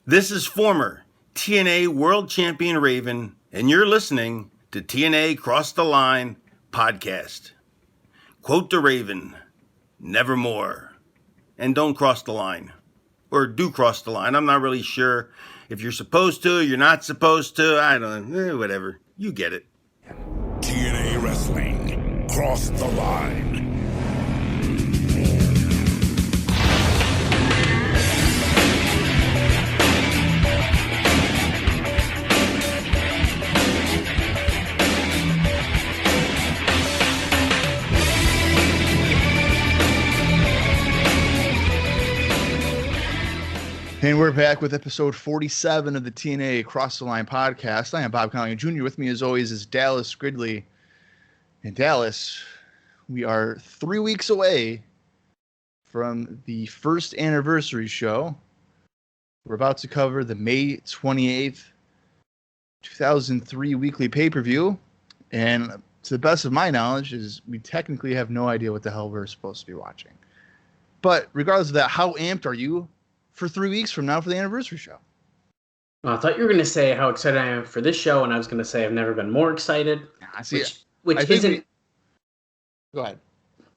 This is former TNA World Champion Raven, and you're listening to TNA Cross the Line podcast. Quote the Raven, nevermore. And don't cross the line. Or do cross the line. I'm not really sure if you're supposed to, you're not supposed to. I don't know. Whatever. You get it. TNA Wrestling. Cross the Line. And we're back with episode 47 of the TNA Cross the Line podcast. I am Bob Colling Jr. With me, as always, is Dallas Gridley. In Dallas, we are 3 weeks away from the first anniversary show. We're about to cover the May 28th, 2003 weekly pay-per-view. And to the best of my knowledge, is we technically have no idea what the hell we're supposed to be watching. But regardless of that, how amped are you for 3 weeks from now for the anniversary show? Well, I thought you were going to say how excited I am for this show, and I was going to say I've never been more excited. Which isn't. Go ahead.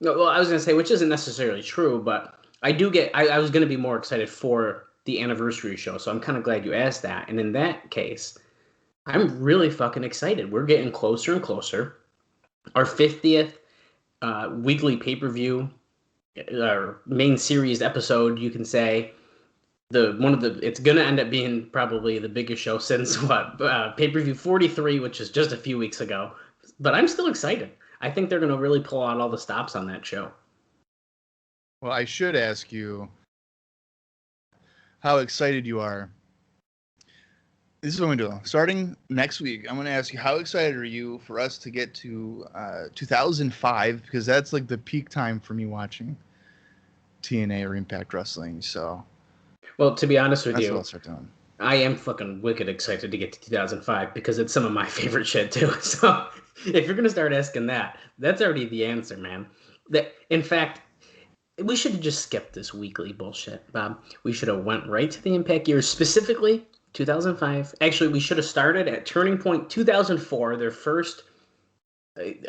No, well, I was going to say which isn't necessarily true, but I do get. I was going to be more excited for the anniversary show, so I'm kind of glad you asked that. And in that case, I'm really fucking excited. We're getting closer and closer. Our 50th weekly pay-per-view, our main series episode, you can say. It's gonna end up being probably the biggest show since pay-per-view 43, which is just a few weeks ago. But I'm still excited. I think they're gonna really pull out all the stops on that show. Well, I should ask you how excited you are. This is what I'm gonna do. Starting next week, I'm gonna ask you how excited are you for us to get to 2005, because that's like the peak time for me watching TNA or Impact Wrestling. So. Well, to be honest with you, I am fucking wicked excited to get to 2005 because it's some of my favorite shit too. So if you're going to start asking that, that's already the answer, man. In fact, we should have just skipped this weekly bullshit, Bob. We should have went right to the Impact years, specifically 2005. Actually, we should have started at Turning Point 2004, their first,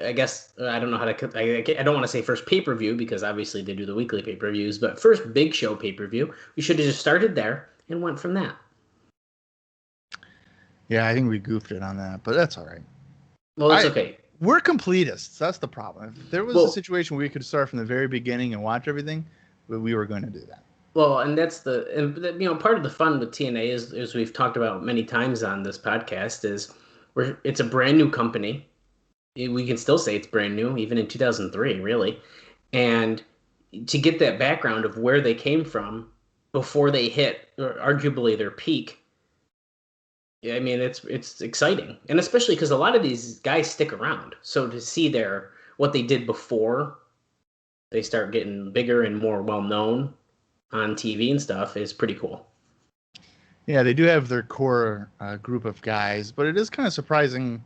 I guess, I don't know how to, I don't want to say first pay-per-view because obviously they do the weekly pay-per-views, but first big show pay-per-view. We should have just started there and went from that. Yeah, I think we goofed it on that, but that's all right. Well, that's okay. We're completists. That's the problem. If there was a situation where we could start from the very beginning and watch everything, we were going to do that. Well, and that's part of the fun with TNA is, as we've talked about many times on this podcast, is it's a brand new company. We can still say it's brand new, even in 2003, really. And to get that background of where they came from before they hit, or arguably, their peak, I mean, it's exciting. And especially because a lot of these guys stick around. So to see what they did before they start getting bigger and more well-known on TV and stuff is pretty cool. Yeah, they do have their core group of guys, but it is kind of surprising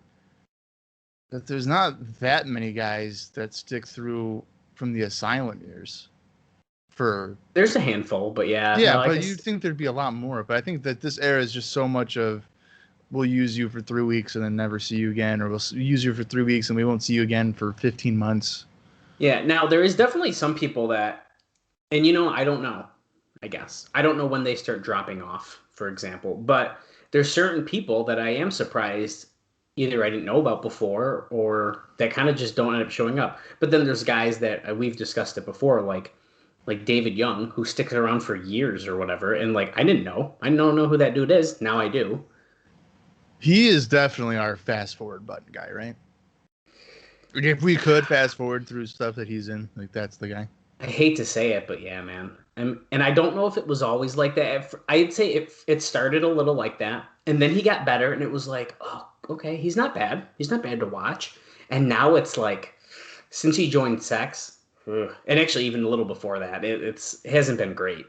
that there's not that many guys that stick through from the Asylum years. There's a handful, but yeah. Yeah, no, but you'd think there'd be a lot more. But I think that this era is just so much of, we'll use you for 3 weeks and then never see you again, or we'll use you for 3 weeks and we won't see you again for 15 months. Yeah, now there is definitely some people that, and I don't know, I guess. I don't know when they start dropping off, for example. But there's certain people that I am surprised either I didn't know about before or that kind of just don't end up showing up. But then there's guys that we've discussed it before, like David Young, who sticks around for years or whatever. And I didn't know. I don't know who that dude is. Now I do. He is definitely our fast forward button guy, right? If we could fast forward through stuff that he's in, that's the guy. I hate to say it, but yeah, man. And I don't know if it was always like that. I'd say it started a little like that. And then he got better, and it was like, oh, okay, he's not bad. He's not bad to watch. And now it's like, since he joined Sex, and actually even a little before that, it hasn't been great.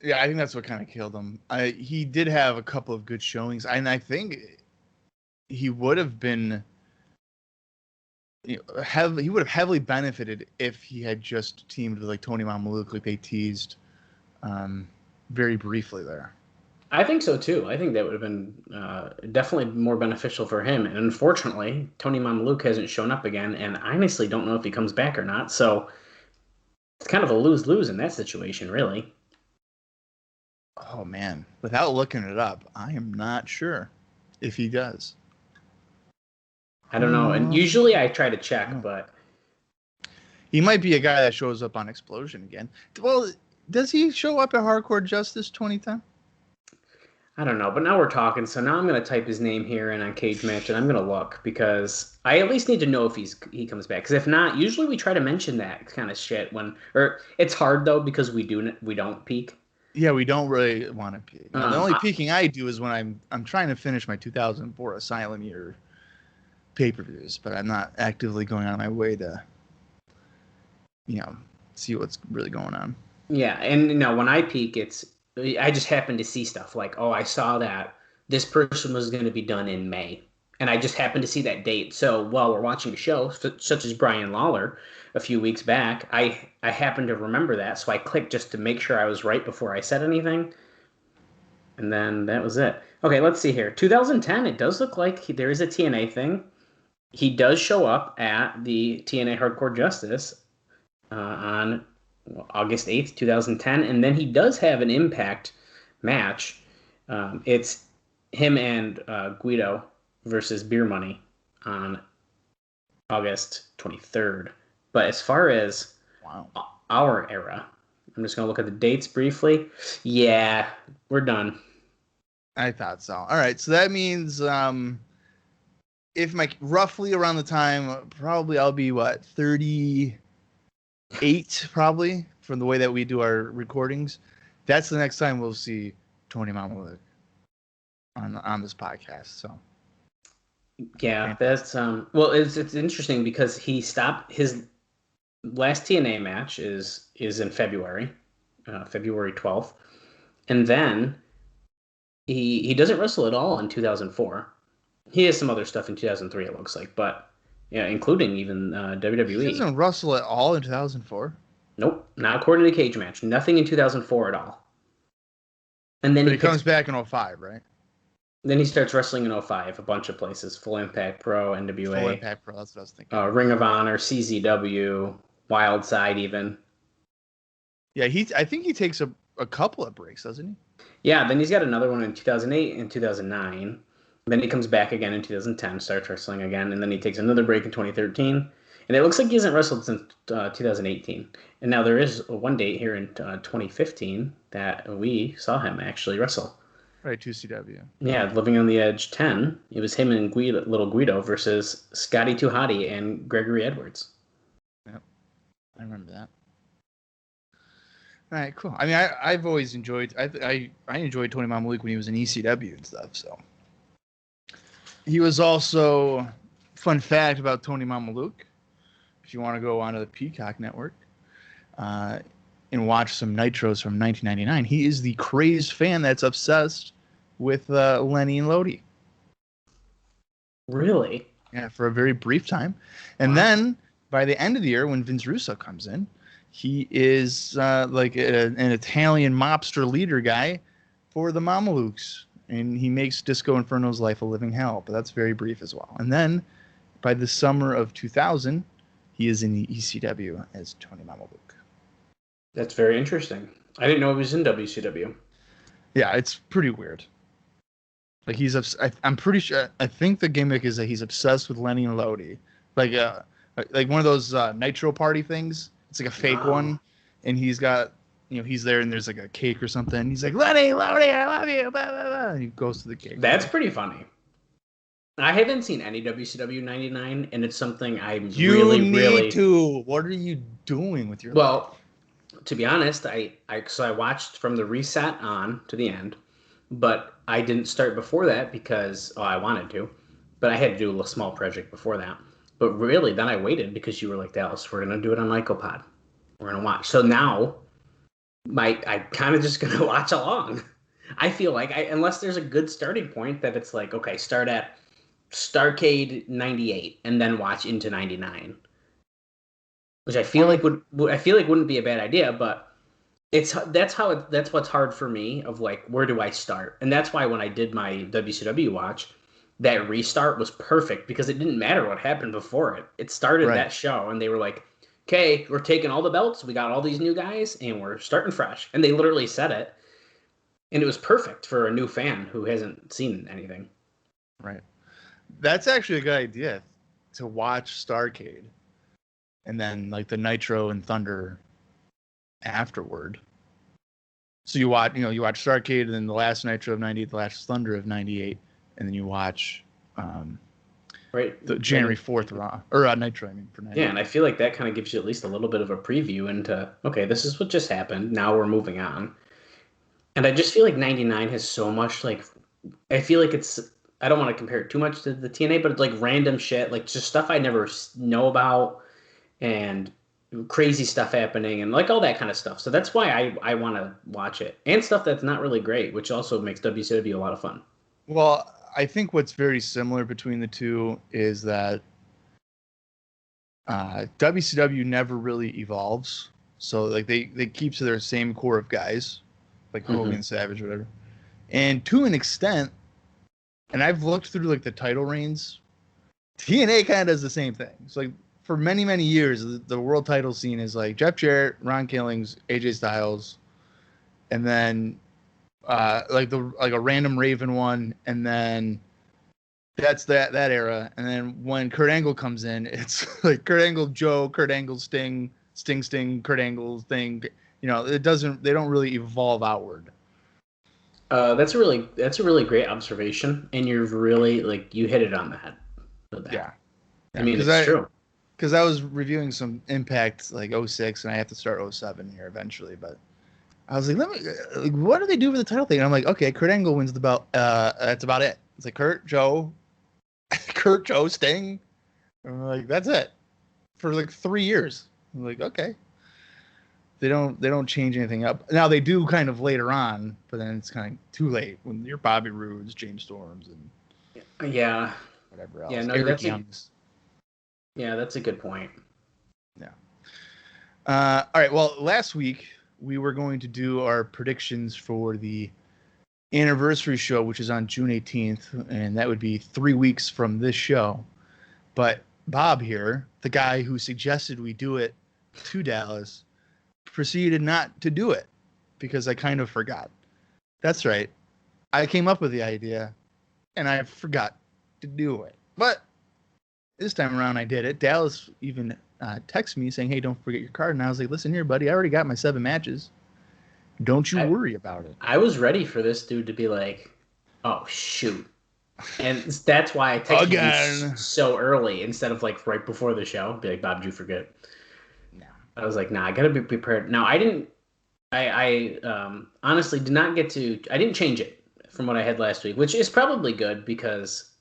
Yeah, I think that's what kind of killed him. He did have a couple of good showings, and I think he would have been, he would have heavily benefited if he had just teamed with Tony Mamaluke, like they teased very briefly there. I think so too. I think that would have been definitely more beneficial for him. And unfortunately, Tony Mamaluke hasn't shown up again, and I honestly don't know if he comes back or not. So it's kind of a lose-lose in that situation, really. Oh man, without looking it up, I am not sure if he does. I don't know. And usually I try to check, but he might be a guy that shows up on Explosion again. Well, does he show up at Hardcore Justice 2010? I don't know. But now we're talking, so now I'm going to type his name here and on Cage Match, and I'm going to look because I at least need to know if he comes back. Because if not, usually we try to mention that kind of shit it's hard though because we don't peak. Yeah, we don't really want to peek. The only peeking I do is when I'm trying to finish my 2004 Asylum year pay-per-views, but I'm not actively going on my way to, see what's really going on. Yeah, and when I peek, I just happen to see stuff like, oh, I saw that this person was going to be done in May, and I just happened to see that date. So while we're watching a show, such as Brian Lawler a few weeks back, I happened to remember that, so I clicked just to make sure I was right before I said anything. And then that was it. Okay, let's see here. 2010, it does look like there is a TNA thing. He does show up at the TNA Hardcore Justice on August 8th, 2010, and then he does have an Impact match. It's him and Guido versus Beer Money on August 23rd. But as far as our era, I'm just going to look at the dates briefly. Yeah, we're done. I thought so. All right, so that means if roughly around the time, probably I'll be 38 probably from the way that we do our recordings. That's the next time we'll see Tony Mamaluke on this podcast. So yeah, that's well, it's interesting because he stopped his last TNA match is in February, February 12th, and then he doesn't wrestle at all in 2004. He has some other stuff in 2003, it looks like, but yeah, including even WWE. He doesn't wrestle at all in 2004? Nope, not according to the Cage Match. Nothing in 2004 at all. And then he comes back in 05, right? Then he starts wrestling in 05, a bunch of places. Full Impact Pro, NWA. Full Impact Pro, that's what I was thinking. Ring of Honor, CZW, Wild Side even. Yeah, I think he takes a couple of breaks, doesn't he? Yeah, then he's got another one in 2008 and 2009. Then he comes back again in 2010, starts wrestling again, and then he takes another break in 2013. And it looks like he hasn't wrestled since 2018. And now there is one date here in 2015 that we saw him actually wrestle. Right, 2CW. Yeah, Living on the Edge 10. It was him and Little Guido versus Scotty 2 Hotty and Gregory Edwards. Yep, I remember that. All right, cool. I mean, I've always enjoyed. I enjoyed Tony Mamaluke when he was in ECW and stuff. So he was also, fun fact about Tony Mamaluke, if you want to go onto the Peacock Network and watch some Nitros from 1999, he is the crazed fan that's obsessed with Lenny and Lodi. Really? Yeah, for a very brief time. And then by the end of the year, when Vince Russo comes in, he is like an Italian mobster leader guy for the Mamalukes. And he makes Disco Inferno's life a living hell. But that's very brief as well. And then by the summer of 2000, he is in the ECW as Tony Mamaluke. That's very interesting. I didn't know he was in WCW. Yeah, it's pretty weird. Like I'm pretty sure. I think the gimmick is that he's obsessed with Lenny and Lodi, like one of those Nitro party things. It's like a fake one, and he's got he's there and there's like a cake or something. He's like, Lenny, Lodi, I love you. Blah, blah, blah. And he goes to the cake. That's pretty funny. I haven't seen any WCW 99, and it's something I'm really need to. What are you doing with your life? To be honest, I watched from the reset on to the end, but I didn't start before that because I wanted to, but I had to do a small project before that. But really, then I waited because you were like, Dallas, we're gonna do it on Lycopod. We're gonna watch. So now, I'm kind of just gonna watch along. I feel like unless there's a good starting point that it's like, okay, start at Starrcade 98 and then watch into 99. Which I feel like wouldn't be a bad idea, but That's what's hard for me of like, where do I start? And that's why when I did my WCW watch, that restart was perfect because it didn't matter what happened before it. It started Right. that show and they were like, okay, we're taking all the belts. We got all these new guys and we're starting fresh. And they literally said it. And it was perfect for a new fan who hasn't seen anything. Right. That's actually a good idea, to watch Starrcade and then like the Nitro and Thunder afterward. So you watch Starrcade and then the last Nitro of '98, the last Thunder of '98, and then you watch Right. the January 4th Raw or Nitro. I mean, for '98. Yeah, and I feel like that kind of gives you at least a little bit of a preview into, okay, this is what just happened. Now we're moving on. And I just feel like '99 has so much like, I feel like I don't want to compare it too much to the TNA, but it's like random shit, like just stuff I never know about and crazy stuff happening and like all that kind of stuff. So that's why I want to watch it, and stuff that's not really great, which also makes WCW a lot of fun. Well, I think what's very similar between the two is that WCW never really evolves. So like they keep to their same core of guys, like Hogan, Savage, whatever. And to an extent, and I've looked through like the title reigns, TNA kind of does the same thing. It's like for many, many years, the world title scene is like Jeff Jarrett, Ron Killings, AJ Styles, and then like a random Raven one, and then that's that era. And then when Kurt Angle comes in, it's like Kurt Angle, Joe, Kurt Angle, Sting, Kurt Angle, Thing. They don't really evolve outward. That's a really great observation, and you're really like you hit it on the head with that. Yeah. I mean, it's true. Because I was reviewing some Impact like 06, and I have to start 07 here eventually, but I was like, what do they do for the title thing? And I'm like, okay, Kurt Angle wins the belt. That's about it. It's like Kurt, Joe, Sting. And I'm like, that's it for like 3 years. I'm like, okay. They don't change anything up. Now they do kind of later on, but then it's kind of too late when you're Bobby Roode's, James Storms, and yeah, whatever else. Yeah, no, Eric Young's. That's a good point. Yeah. All right. Well, last week we were going to do our predictions for the anniversary show, which is on June 18th, and that would be 3 weeks from this show. But Bob here, the guy who suggested we do it to Dallas, proceeded not to do it because I kind of forgot. That's right. I came up with the idea and I forgot to do it. But this time around I did it. Dallas even texted me saying, hey, don't forget your card. And I was like, listen here, buddy, I already got my 7 matches. Don't you worry about it. I was ready for this dude to be like, oh, shoot. And that's why I texted you so early instead of like right before the show. Be like, Bob, did you forget? No. I was like, nah, I got to be prepared. Now, I honestly did not get to, I didn't change it from what I had last week, which is probably good because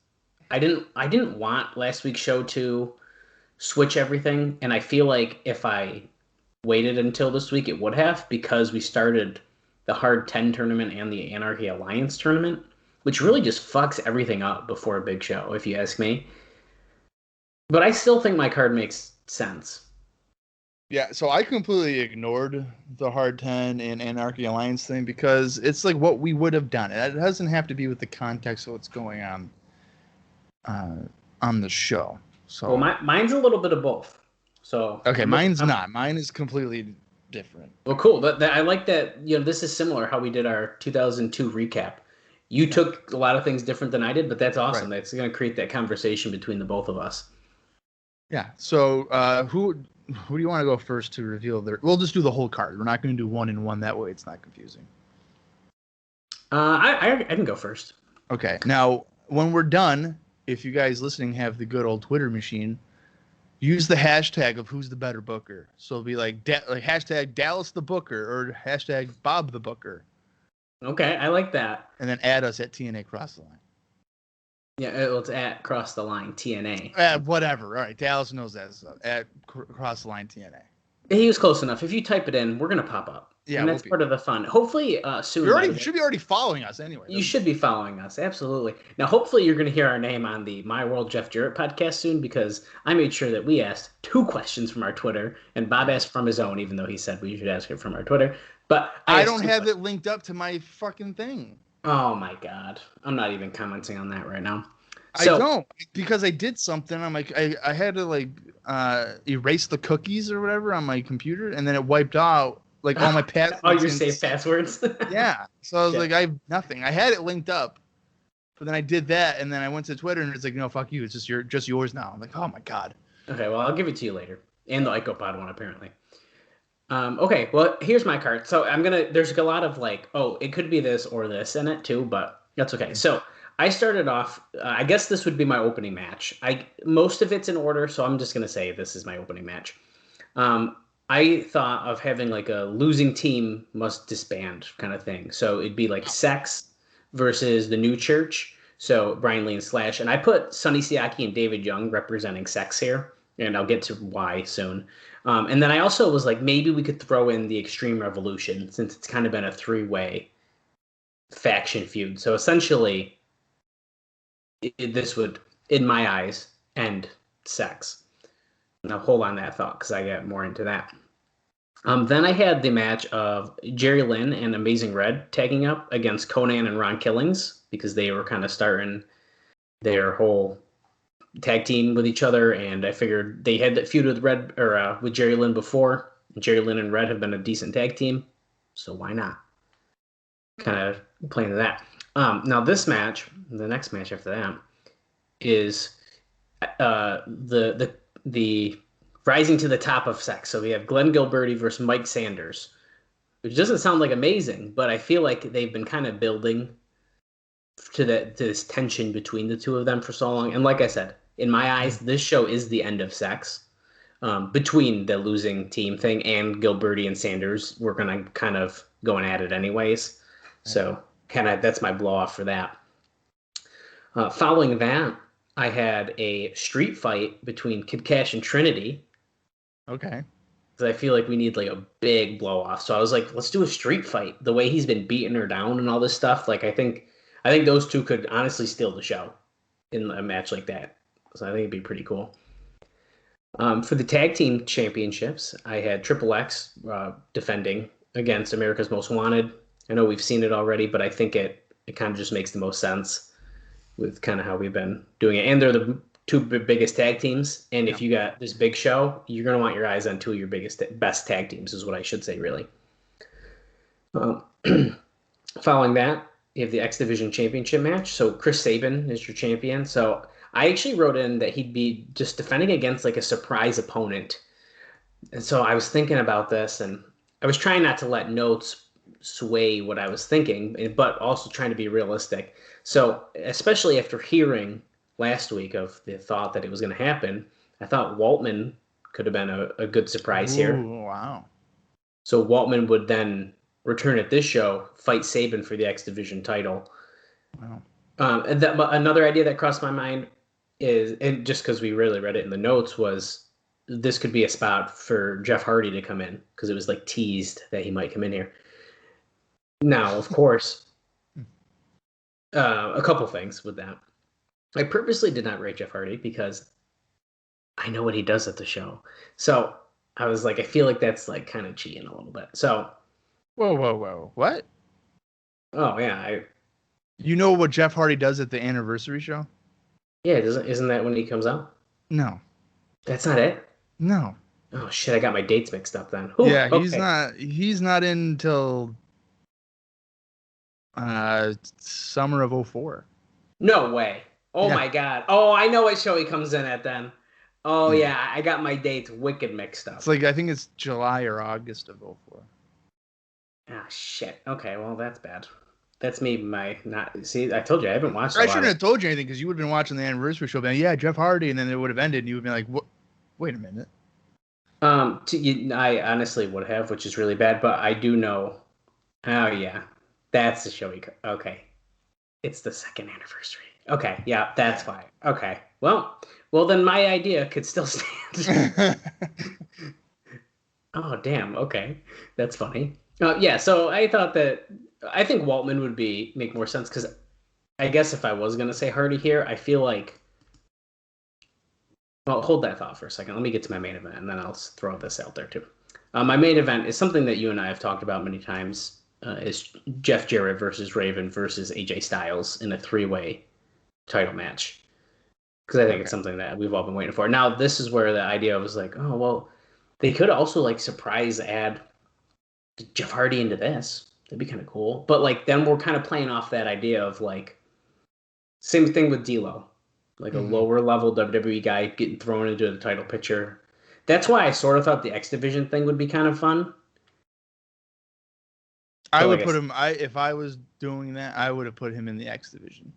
I didn't want last week's show to switch everything. And I feel like if I waited until this week, it would have, because we started the Hard 10 tournament and the Anarchy Alliance tournament, which really just fucks everything up before a big show, if you ask me. But I still think my card makes sense. Yeah, so I completely ignored the Hard 10 and Anarchy Alliance thing because it's like what we would have done. It doesn't have to be with the context of what's going on the show. So well, mine's a little bit of both. So okay, mine's not. Mine is completely different. Well, cool. I like that. This is similar how we did our 2002 recap. You took a lot of things different than I did, but that's awesome. Right. That's going to create that conversation between the both of us. Yeah. So who do you want to go first to reveal their? We'll just do the whole card. We're not going to do 1-in-1. That way, it's not confusing. I can go first. Okay. Now, when we're done, if you guys listening have the good old Twitter machine, use the hashtag of who's the better booker. So it'll be like hashtag Dallas the Booker or hashtag Bob the Booker. Okay, I like that. And then add us at TNA Cross the Line. Yeah, it's at Cross the Line TNA. Whatever. All right, Dallas knows that. So at Cross the Line TNA. He was close enough. If you type it in, we're gonna pop up. Yeah, and that's part of the fun. Hopefully, soon. You should be already following us anyway. You should be following us, absolutely. Now, hopefully, you're gonna hear our name on the My World Jeff Jarrett podcast soon, because I made sure that we asked 2 questions from our Twitter, and Bob asked from his own, even though he said we should ask it from our Twitter. But I don't have it linked up to my fucking thing. Oh my god, I'm not even commenting on that right now. I don't, because I did something. I'm like, I had to like erase the cookies or whatever on my computer, and then it wiped out like all my passwords. All your safe passwords. Yeah. So I was like, I have nothing. I had it linked up, but then I did that, and then I went to Twitter, and it's like, no, fuck you. It's just yours now. I'm like, oh my god. Okay, well, I'll give it to you later. And the IcoPod one, apparently. Okay, well, here's my card. So there's a lot of like, oh, it could be this or this in it too, but that's okay. So I started off, I guess this would be my opening match. Most of it's in order, so I'm just going to say this is my opening match. I thought of having like a losing team must disband kind of thing. So it'd be like Sex versus the New Church. So Brian Lee and Slash. And I put Sonny Siaki and David Young representing Sex here, and I'll get to why soon. And then I also was like, maybe we could throw in the Extreme Revolution, since it's kind of been a three-way faction feud. So essentially, this would, in my eyes, end Sex. Now hold on that thought, because I get more into that. Then I had the match of Jerry Lynn and Amazing Red tagging up against Konnan and Ron Killings, because they were kind of starting their whole tag team with each other, and I figured they had that feud with with Jerry Lynn before. Jerry Lynn and Red have been a decent tag team, so why not? Kind of playing to that. Now this match, the next match after that, is the rising to the top of Sex. So we have Glen Gilberti versus Mike Sanders, which doesn't sound like amazing, but I feel like they've been kind of building to this tension between the two of them for so long. And like I said, in my eyes, this show is the end of Sex. Between the losing team thing and Gilberti and Sanders, we're gonna kind of going at it anyways. So kind of that's my blow off for that. Following that, I had a street fight between Kid Kash and Trinity. Okay. Because I feel like we need like a big blow off. So I was like, let's do a street fight. The way he's been beating her down and all this stuff, like I think those two could honestly steal the show in a match like that. So I think it'd be pretty cool. For the tag team championships, I had Triple X defending against America's Most Wanted. I know we've seen it already, but I think it kind of just makes the most sense with kind of how we've been doing it. And they're the two biggest tag teams. And if you got this big show, you're going to want your eyes on two of your best tag teams is what I should say, really. Following that, you have the X Division Championship match. So Chris Sabin is your champion. So I actually wrote in that he'd be just defending against like a surprise opponent. And so I was thinking about this, and I was trying not to let notes sway what I was thinking, but also trying to be realistic. So especially after hearing last week of the thought that it was going to happen, I thought Waltman could have been a good surprise here. Wow. So Waltman would then return at this show, fight Sabin for the X Division title. Wow. But another idea that crossed my mind is, and just because we really read it in the notes, was this could be a spot for Jeff Hardy to come in, because it was like teased that he might come in here. Now, of course, a couple things with that. I purposely did not rate Jeff Hardy because I know what he does at the show. So I was like, I feel like that's like kind of cheating a little bit. So. Whoa. What? Oh, yeah. You know what Jeff Hardy does at the anniversary show? Yeah, isn't that when he comes out? No. That's not it? No. Oh, shit, I got my dates mixed up then. Ooh, yeah, okay. He's not in until summer of 2004. No way. Oh, yeah. My God. Oh, I know what show he comes in at then. Oh, yeah, I got my dates wicked mixed up. It's like, I think it's July or August of 2004. Ah, shit. Okay, well, that's bad. That's me, see, I told you, I haven't watched I shouldn't have told you anything, because you would have been watching the anniversary show, been, yeah, Jeff Hardy, and then it would have ended, and you would have been like, what? Wait a minute. I honestly would have, which is really bad, but I do know. Oh, yeah. That's the show. Okay. It's the second anniversary. Okay, yeah, that's why. Okay. Well, then my idea could still stand. Oh, damn. Okay. That's funny. Yeah, so I think Waltman would make more sense, because I guess if I was going to say Hardy here, I feel like, well, hold that thought for a second. Let me get to my main event, and then I'll throw this out there too. My main event is something that you and I have talked about many times. Is Jeff Jarrett versus Raven versus AJ Styles in a 3-way title match. Because I think it's something that we've all been waiting for. Now, this is where the idea was like, oh, well, they could also like surprise add Jeff Hardy into this. That'd be kind of cool. But like then we're kind of playing off that idea of like same thing with D'Lo, like a lower level WWE guy getting thrown into the title picture. That's why I sort of thought the X Division thing would be kind of fun. I would put him. If I was doing that, I would have put him in the X Division.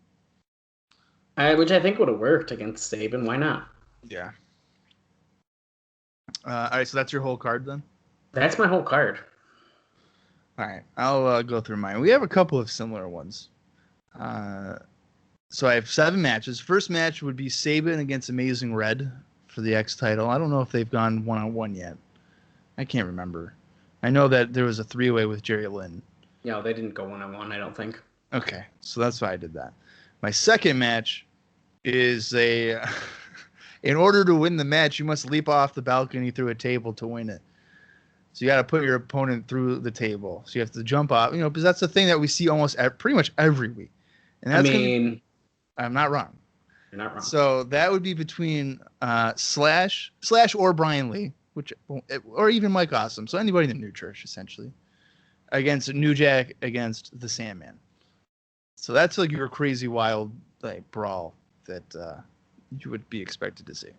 Which I think would have worked against Saban. Why not? Yeah. All right, so that's your whole card then? That's my whole card. All right, I'll go through mine. We have a couple of similar ones. So I have 7 matches. First match would be Saban against Amazing Red for the X title. I don't know if they've gone one-on-one yet. I can't remember. I know that there was a 3-way with Jerry Lynn. No, they didn't go one-on-one, I don't think. Okay, so that's why I did that. My second match is in order to win the match, you must leap off the balcony through a table to win it. So you got to put your opponent through the table. So you have to jump off, because that's the thing that we see almost pretty much every week. And that's I'm not wrong. You're not wrong. So that would be between Slash or Brian Lee, or even Mike Awesome. So anybody in the New Church, essentially, against New Jack against the Sandman. So that's like your crazy wild brawl that you would be expected to see.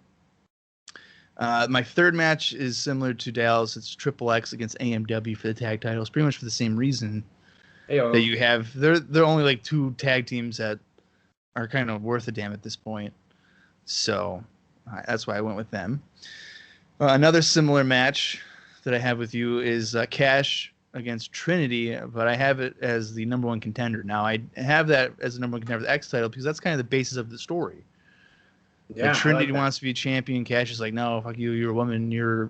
My third match is similar to Dallas. It's Triple X against AMW for the tag titles, pretty much for the same reason that you have. They're only like 2 tag teams that are kind of worth a damn at this point. So that's why I went with them. Another similar match that I have with you is Kash against Trinity, but I have it as the number 1 contender. Now, I have that as the number 1 contender for the X title because that's kind of the basis of the story. Yeah, Trinity wants to be champion. Kash is like, no, fuck you. You're a woman. You're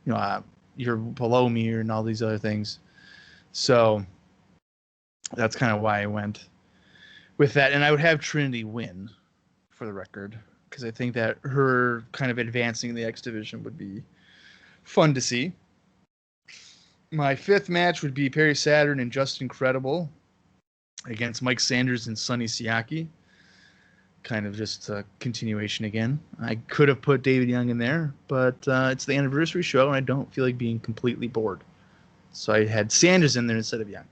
below me, and all these other things. So that's kind of why I went with that. And I would have Trinity win, for the record, because I think that her kind of advancing in the X division would be fun to see. My 5th match would be Perry Saturn and Justin Credible against Mike Sanders and Sonny Siaki. Kind of just a continuation again. I could have put David Young in there, but it's the anniversary show, and I don't feel like being completely bored. So I had Sanders in there instead of Young.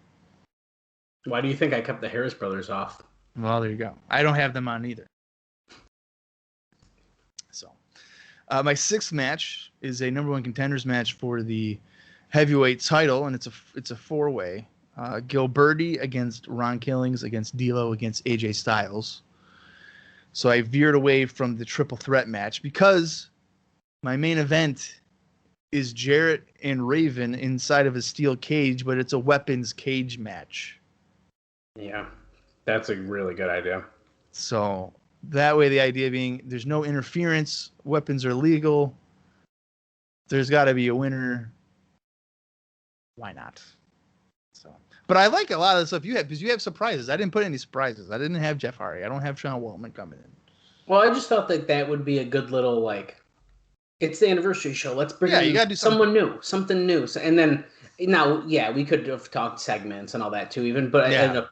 Why do you think I kept the Harris brothers off? Well, there you go. I don't have them on either. So my 6th match is a number 1 contenders match for the heavyweight title, and it's a 4-way. Gilberty against Ron Killings against D'Lo against AJ Styles. So I veered away from the triple threat match because my main event is Jarrett and Raven inside of a steel cage, but it's a weapons cage match. Yeah, that's a really good idea. So that way, the idea being there's no interference, weapons are legal, there's got to be a winner. Why not? So, but I like a lot of the stuff you have because you have surprises. I didn't put any surprises. I didn't have Jeff Hardy. I don't have Sean Waltman coming in. Well, I just thought that would be a good little it's the anniversary show. Let's bring in you gotta do something new. So, and then now, we could have talked segments and all that too, even. But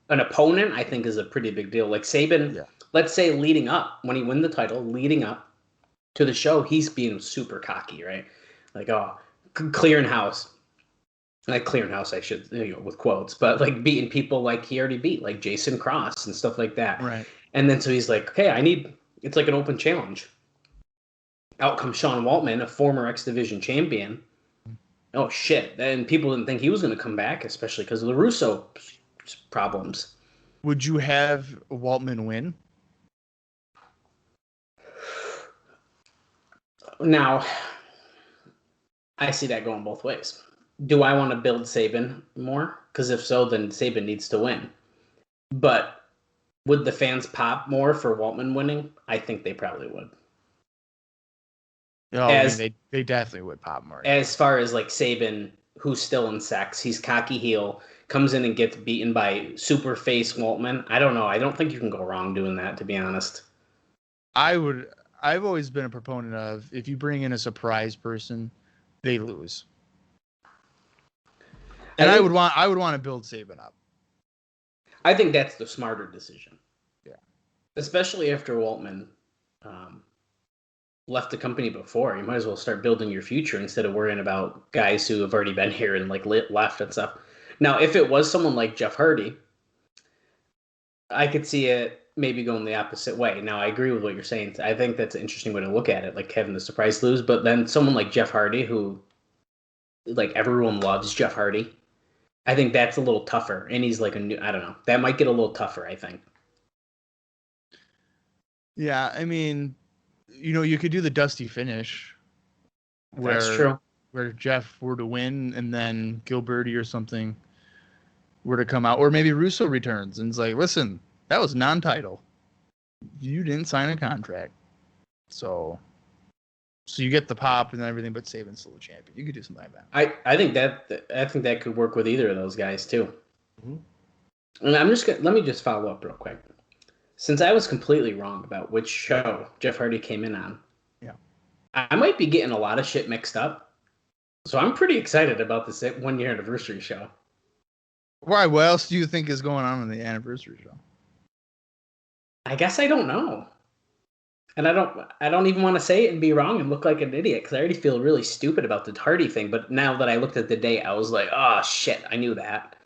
an opponent, I think, is a pretty big deal. Like Saban, let's say leading up when he win the title, leading up to the show, he's being super cocky, right? Like, clearing house. Like clearing house, I should, with quotes, but like beating people like he already beat, like Jason Cross and stuff like that. Right. And then so he's like, okay, it's like an open challenge. Out comes Sean Waltman, a former X Division champion. Oh, shit. And people didn't think he was going to come back, especially because of the Russo problems. Would you have Waltman win? Now, I see that going both ways. Do I want to build Saban more? Because if so, then Saban needs to win. But would the fans pop more for Waltman winning? I think they probably would. Oh, they definitely would pop more. As far as like Saban, who's still in sex, he's cocky heel, comes in and gets beaten by super face Waltman. I don't know. I don't think you can go wrong doing that, to be honest. I've always been a proponent of if you bring in a surprise person, they lose. And I would want to build Saban up. I think that's the smarter decision. Yeah. Especially after Waltman left the company before. You might as well start building your future instead of worrying about guys who have already been here and like left and stuff. Now, if it was someone like Jeff Hardy, I could see it maybe going the opposite way. Now, I agree with what you're saying. I think that's an interesting way to look at it, like having the surprise lose. But then someone like Jeff Hardy, who like everyone loves Jeff Hardy, I think that's a little tougher. And he's like I don't know. That might get a little tougher, I think. Yeah, I mean, you could do the dusty finish. That's true. Where Jeff were to win and then Gilberty or something were to come out. Or maybe Russo returns and it's like, listen, that was non-title. You didn't sign a contract. So you get the pop and everything, but Saban's still the champion. You could do something like that. I think that could work with either of those guys too. Mm-hmm. And let me just follow up real quick. Since I was completely wrong about which show Jeff Hardy came in on, yeah, I might be getting a lot of shit mixed up. So I'm pretty excited about this 1 year anniversary show. Why? What else do you think is going on in the anniversary show? I guess I don't know. And I don't even want to say it and be wrong and look like an idiot because I already feel really stupid about the Hardy thing. But now that I looked at the date, I was like, oh shit, I knew that.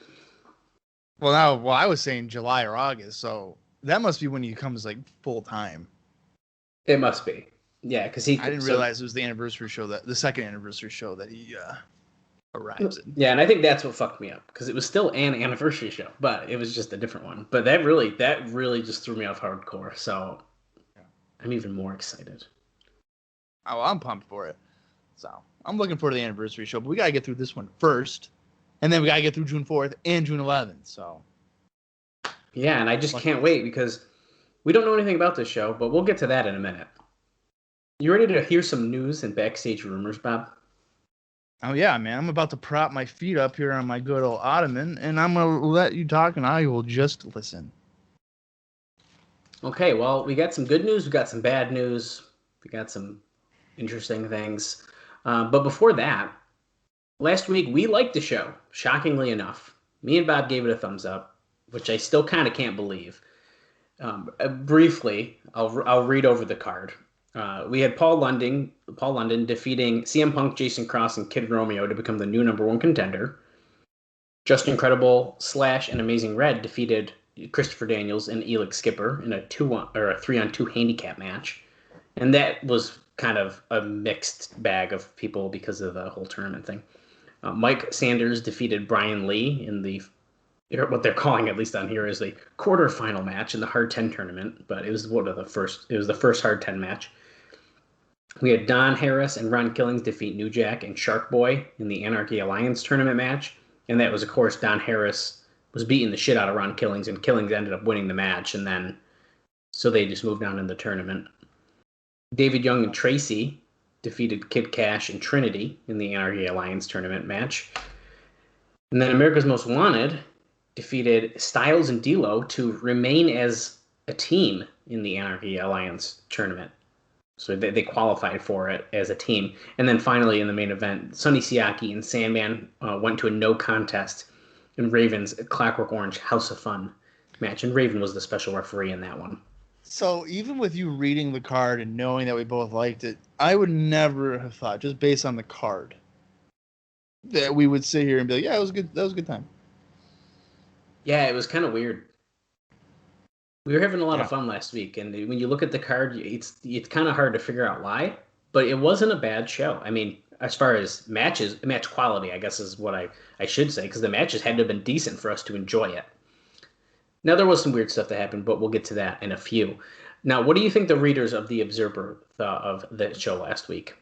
Well, I was saying July or August, so that must be when he comes like full time. It must be, yeah, because I didn't realize it was the anniversary show the second anniversary show that he arrives in. Yeah, and I think that's what fucked me up because it was still an anniversary show, but it was just a different one. But that really just threw me off hardcore. So I'm even more excited. Oh, I'm pumped for it. So I'm looking forward to the anniversary show, but we gotta get through this one first, and then we gotta get through June 4th and June 11th. So. Yeah, and I just can't wait because we don't know anything about this show, but we'll get to that in a minute. You ready to hear some news and backstage rumors, Bob? Oh, yeah, man. I'm about to prop my feet up here on my good old ottoman, and I'm going to let you talk, and I will just listen. Okay, well, we got some good news. We got some bad news. We got some interesting things. But before that, last week we liked the show, shockingly enough. Me and Bob gave it a thumbs up, which I still kind of can't believe. Briefly, I'll read over the card. We had Paul London defeating CM Punk, Jason Cross, and Kid Romeo to become the new #1 contender. Just Incredible, Slash, and Amazing Red defeated Christopher Daniels and Elix Skipper in a 3-on-2 handicap match, and that was kind of a mixed bag of people because of the whole tournament thing. Mike Sanders defeated Brian Lee in what they're calling, at least on here, is the quarterfinal match in the Hard 10 tournament, but it was the first Hard 10 match. We had Don Harris and Ron Killings defeat New Jack and Shark Boy in the Anarchy Alliance tournament match, and that was, of course, Don Harris was beating the shit out of Ron Killings, and Killings ended up winning the match, and then so they just moved on in the tournament. David Young and Tracy defeated Kid Kash and Trinity in the Anarchy Alliance tournament match. And then America's Most Wanted defeated Styles and D'Lo to remain as a team in the Anarchy Alliance tournament. So they qualified for it as a team. And then finally in the main event, Sonny Siaki and Sandman went to a no contest in Raven's Clockwork Orange House of Fun match. And Raven was the special referee in that one. So even with you reading the card and knowing that we both liked it, I would never have thought, just based on the card, that we would sit here and be like, yeah, it was good. That was a good time. Yeah, it was kind of weird. We were having a lot of fun last week, and when you look at the card, it's kind of hard to figure out why, but it wasn't a bad show. I mean, as far as match quality, I guess is what I should say, because the matches had to have been decent for us to enjoy it. Now, there was some weird stuff that happened, but we'll get to that in a few. Now, what do you think the readers of The Observer thought of the show last week?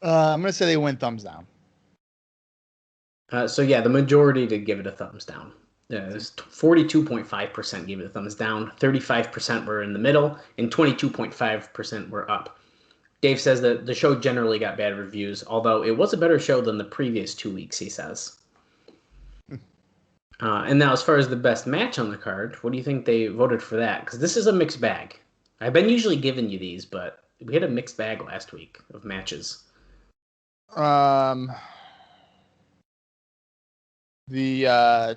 I'm going to say they went thumbs down. The majority did give it a thumbs down. It was 42.5% gave it a thumbs down, 35% were in the middle, and 22.5% were up. Dave says that the show generally got bad reviews, although it was a better show than the previous 2 weeks, he says. And now, as far as the best match on the card, what do you think they voted for that? Because this is a mixed bag. I've been usually giving you these, but we had a mixed bag last week of matches. Um, the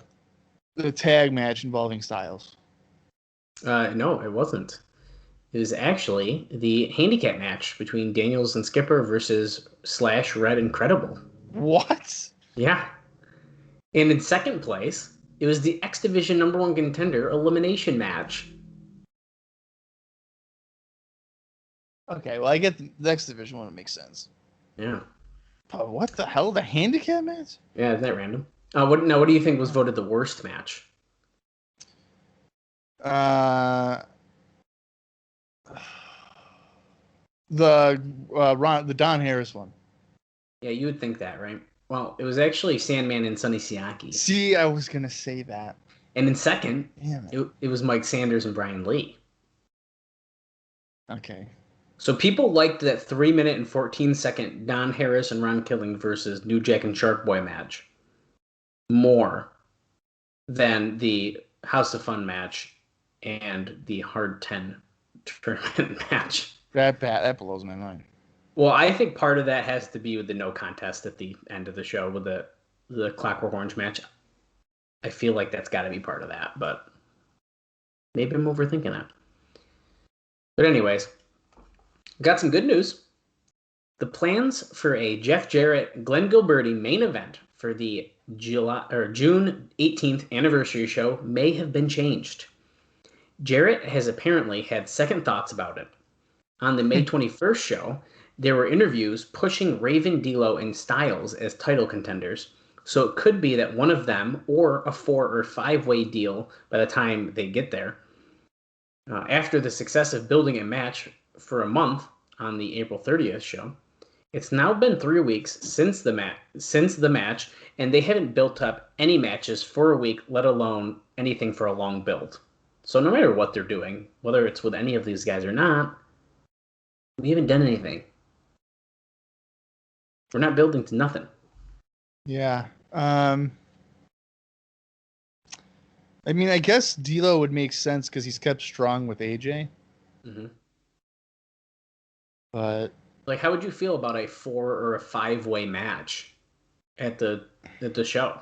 tag match involving Styles. No, it wasn't. It was actually the handicap match between Daniels and Skipper versus Slash, Red, Incredible. What? Yeah. And in second place, it was the X Division #1 contender elimination match. Okay, well, I get the X Division one. It makes sense. Yeah. But what the hell? The handicap match? Yeah, isn't that random? What do you think was voted the worst match? The Don Harris one. Yeah, you would think that, right? Well, it was actually Sandman and Sonny Siaki. See, I was gonna say that. And in second, Damn it was Mike Sanders and Brian Lee. Okay. So people liked that 3-minute and 14-second Don Harris and Ron Killing versus New Jack and Shark Boy match more than the House of Fun match and the Hard 10 tournament match. That blows my mind. Well, I think part of that has to be with the no contest at the end of the show with the Clockwork Orange match. I feel like that's got to be part of that, but maybe I'm overthinking that. But anyways, got some good news. The plans for a Jeff Jarrett, Glen Gilberti main event for the June 18th anniversary show may have been changed. Jarrett has apparently had second thoughts about it. On the May 21st show, there were interviews pushing Raven, D'Lo, and Styles as title contenders, so it could be that one of them, or a 4 or 5-way deal by the time they get there. After the success of building a match for a month on the April 30th show, it's now been 3 weeks since the match, and they haven't built up any matches for a week, let alone anything for a long build. So no matter what they're doing, whether it's with any of these guys or not, we haven't done anything. We're not building to nothing. Yeah. I mean, I guess D'Lo would make sense because he's kept strong with AJ. Mm-hmm. But like, how would you feel about a 4 or a 5-way match at the show?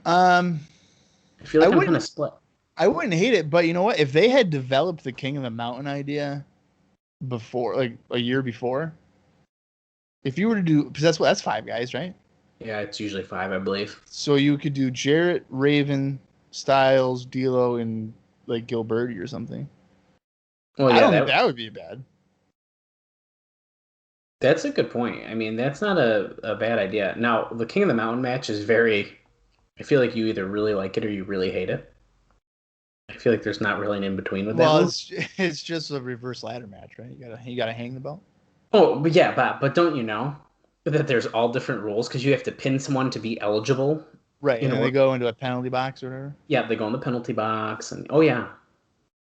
I feel like I'm kind of split. I wouldn't hate it, but you know what? If they had developed the King of the Mountain idea before, like a year before, if you were to do, because that's 5 guys, right? Yeah, it's usually 5, I believe. So you could do Jarrett, Raven, Styles, D'Lo, and like Gilberty or something. Well, yeah, I don't think that would be bad. That's a good point. I mean, that's not a bad idea. Now, the King of the Mountain match is very... I feel like you either really like it or you really hate it. I feel like there's not really an in-between with that. Well, it's just a reverse ladder match, right? You gotta hang the belt. Oh, but yeah, but don't you know that there's all different rules because you have to pin someone to be eligible? Right, and they go into a penalty box or whatever? Yeah, they go in the penalty box, and oh yeah.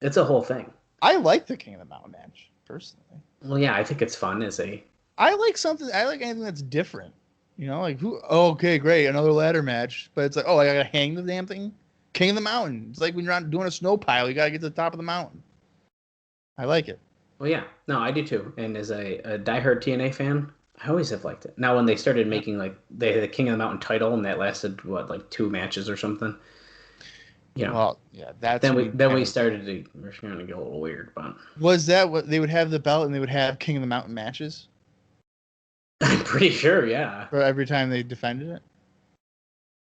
It's a whole thing. I like the King of the Mountain match, personally. Well, yeah, I think it's fun I like anything that's different. You know, like okay, great, another ladder match. But it's like, I gotta hang the damn thing. King of the Mountain. It's like when you're not doing a snow pile, you gotta get to the top of the mountain. I like it. Well, yeah. No, I do too. And as a diehard TNA fan, I always have liked it. Now, when they started making they had the King of the Mountain title, and that lasted 2 matches or something. You know. Well, yeah, that's then we started to get a little weird, but was that what they would have the belt and they would have King of the Mountain matches? I'm pretty sure, yeah. For every time they defended it?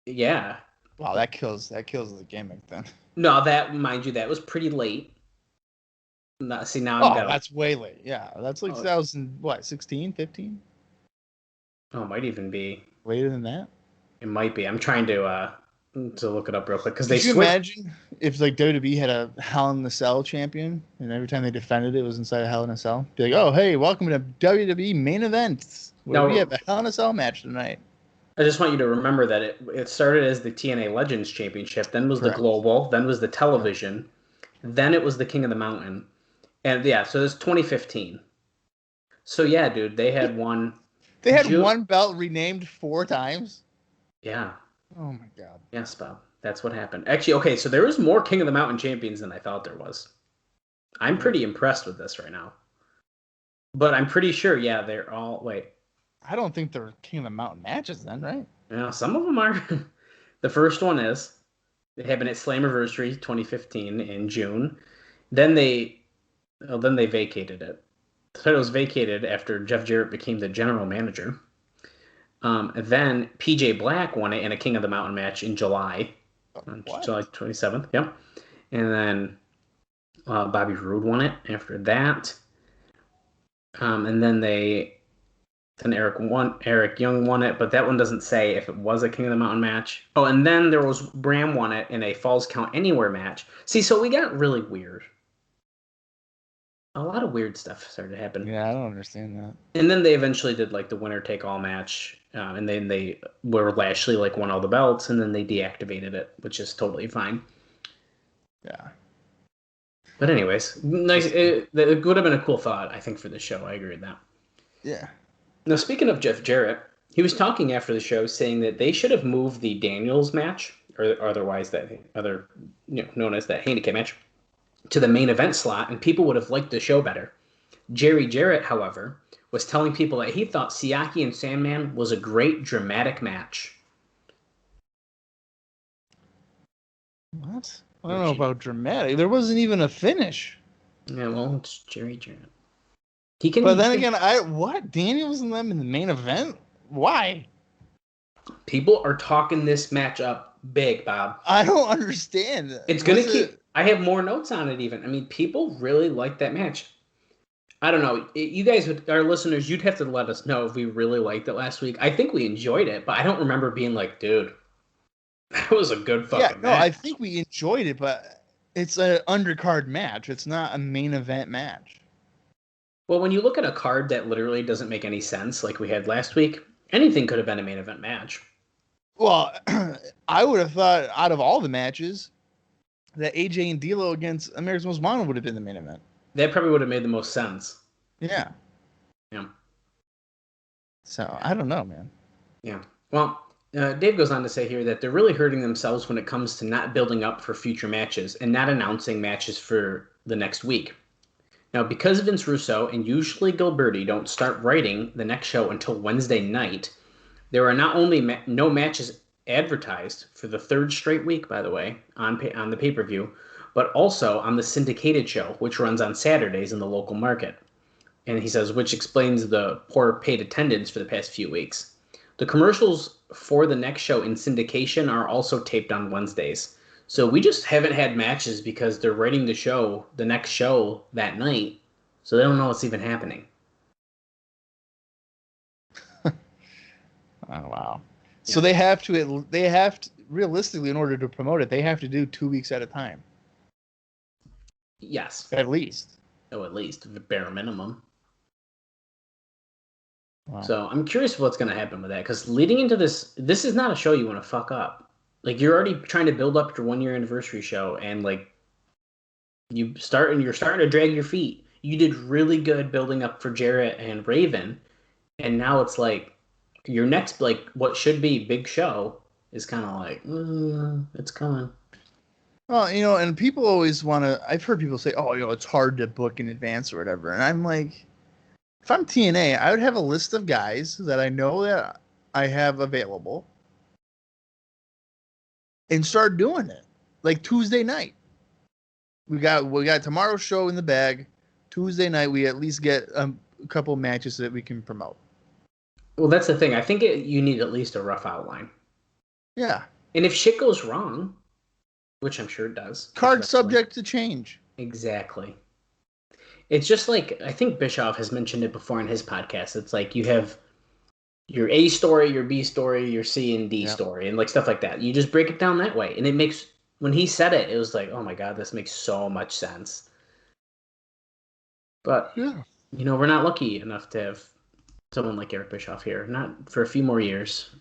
Yeah. Wow, that kills the gimmick then. No, mind you, that was pretty late. Now that's way late. Yeah, that's like 2016, 15? Oh, it might even be later than that. It might be. I'm trying to look it up real quick because they. Could you imagine if like WWE had a Hell in a Cell champion and every time they defended it was inside a Hell in a Cell? Be like, oh hey, welcome to WWE main event. We have a Hell in a Cell match tonight. I just want you to remember that it started as the TNA Legends Championship, then was Correct. The Global, then was the Television, then it was the King of the Mountain, and yeah, so it's 2015. So yeah, dude, they had one. They had one belt renamed 4 times. Yeah. Oh my god. Yes, Bob. That's what happened. Actually, okay, so there was more King of the Mountain champions than I thought there was. I'm pretty impressed with this right now. But I'm pretty sure, yeah, they're all wait. I don't think they're King of the Mountain matches then, right? Yeah, some of them are. The first one is it happened at Slammiversary 2015 in June. Then they vacated it. The title was vacated after Jeff Jarrett became the general manager. And then PJ Black won it in a King of the Mountain match in July, on What? July 27th. Yep. And then Bobby Roode won it after that. And then Eric Young won it, but that one doesn't say if it was a King of the Mountain match. Oh, and then there was Bram won it in a Falls Count Anywhere match. See, so we got really weird. A lot of weird stuff started to happen. Yeah, I don't understand that. And then they eventually did like the winner take all match, and then they where Lashley like won all the belts, and then they deactivated it, which is totally fine. Yeah. But anyways, nice. It would have been a cool thought, I think, for the show. I agree with that. Yeah. Now, speaking of Jeff Jarrett, he was talking after the show saying that they should have moved the Daniels match, or otherwise known as that handicap match, to the main event slot, and people would have liked the show better. Jerry Jarrett, however, was telling people that he thought Siaki and Sandman was a great dramatic match. What? I don't know about dramatic. There wasn't even a finish. Yeah, well, it's Jerry Jarrett. He can. But then again, what? Daniels and them in the main event? Why? People are talking this match up big, Bob. I don't understand. It's gonna keep. I have more notes on it. Even. I mean, people really like that match. I don't know. You guys, our listeners, you'd have to let us know if we really liked it last week. I think we enjoyed it, but I don't remember being like, dude, that was a good fucking match. No, I think we enjoyed it, but it's an undercard match. It's not a main event match. Well, when you look at a card that literally doesn't make any sense, like we had last week, anything could have been a main event match. Well, I would have thought out of all the matches that AJ and D'Lo against America's Most Wanted would have been the main event. That probably would have made the most sense. Yeah. Yeah. So, I don't know, man. Yeah. Well, Dave goes on to say here that they're really hurting themselves when it comes to not building up for future matches and not announcing matches for the next week. Now, because Vince Russo and usually Gilberty don't start writing the next show until Wednesday night, there are not only no matches advertised for the third straight week, by the way, on the pay-per-view, but also on the syndicated show, which runs on Saturdays in the local market. And he says, which explains the poor paid attendance for the past few weeks. The commercials for the next show in syndication are also taped on Wednesdays. So we just haven't had matches because they're writing the next show that night, so they don't know what's even happening. Oh, wow. Yeah. So they have to, realistically, in order to promote it, they have to do 2 weeks at a time. Yes. At least. Oh, at least, the bare minimum. Wow. So I'm curious what's going to happen with that, because leading into this is not a show you want to fuck up. Like, you're already trying to build up your 1-year anniversary show, and like you're starting to drag your feet. You did really good building up for Jarrett and Raven, and now it's like your next, like, what should be big show is kind of like it's coming. Well, and people always want to. I've heard people say, "Oh, it's hard to book in advance or whatever," and I'm like, if I'm TNA, I would have a list of guys that I know that I have available. And start doing it, like Tuesday night. We got tomorrow's show in the bag. Tuesday night, we at least get a couple matches that we can promote. Well, that's the thing. I think you need at least a rough outline. Yeah. And if shit goes wrong, which I'm sure it does, card subject to change. Exactly. It's just like, I think Bischoff has mentioned it before in his podcast. It's like you have your A story, your B story, your C and D story, and like stuff like that. You just break it down that way. And it makes, when he said it, it was like, oh my God, this makes so much sense. But, we're not lucky enough to have someone like Eric Bischoff here. Not for a few more years.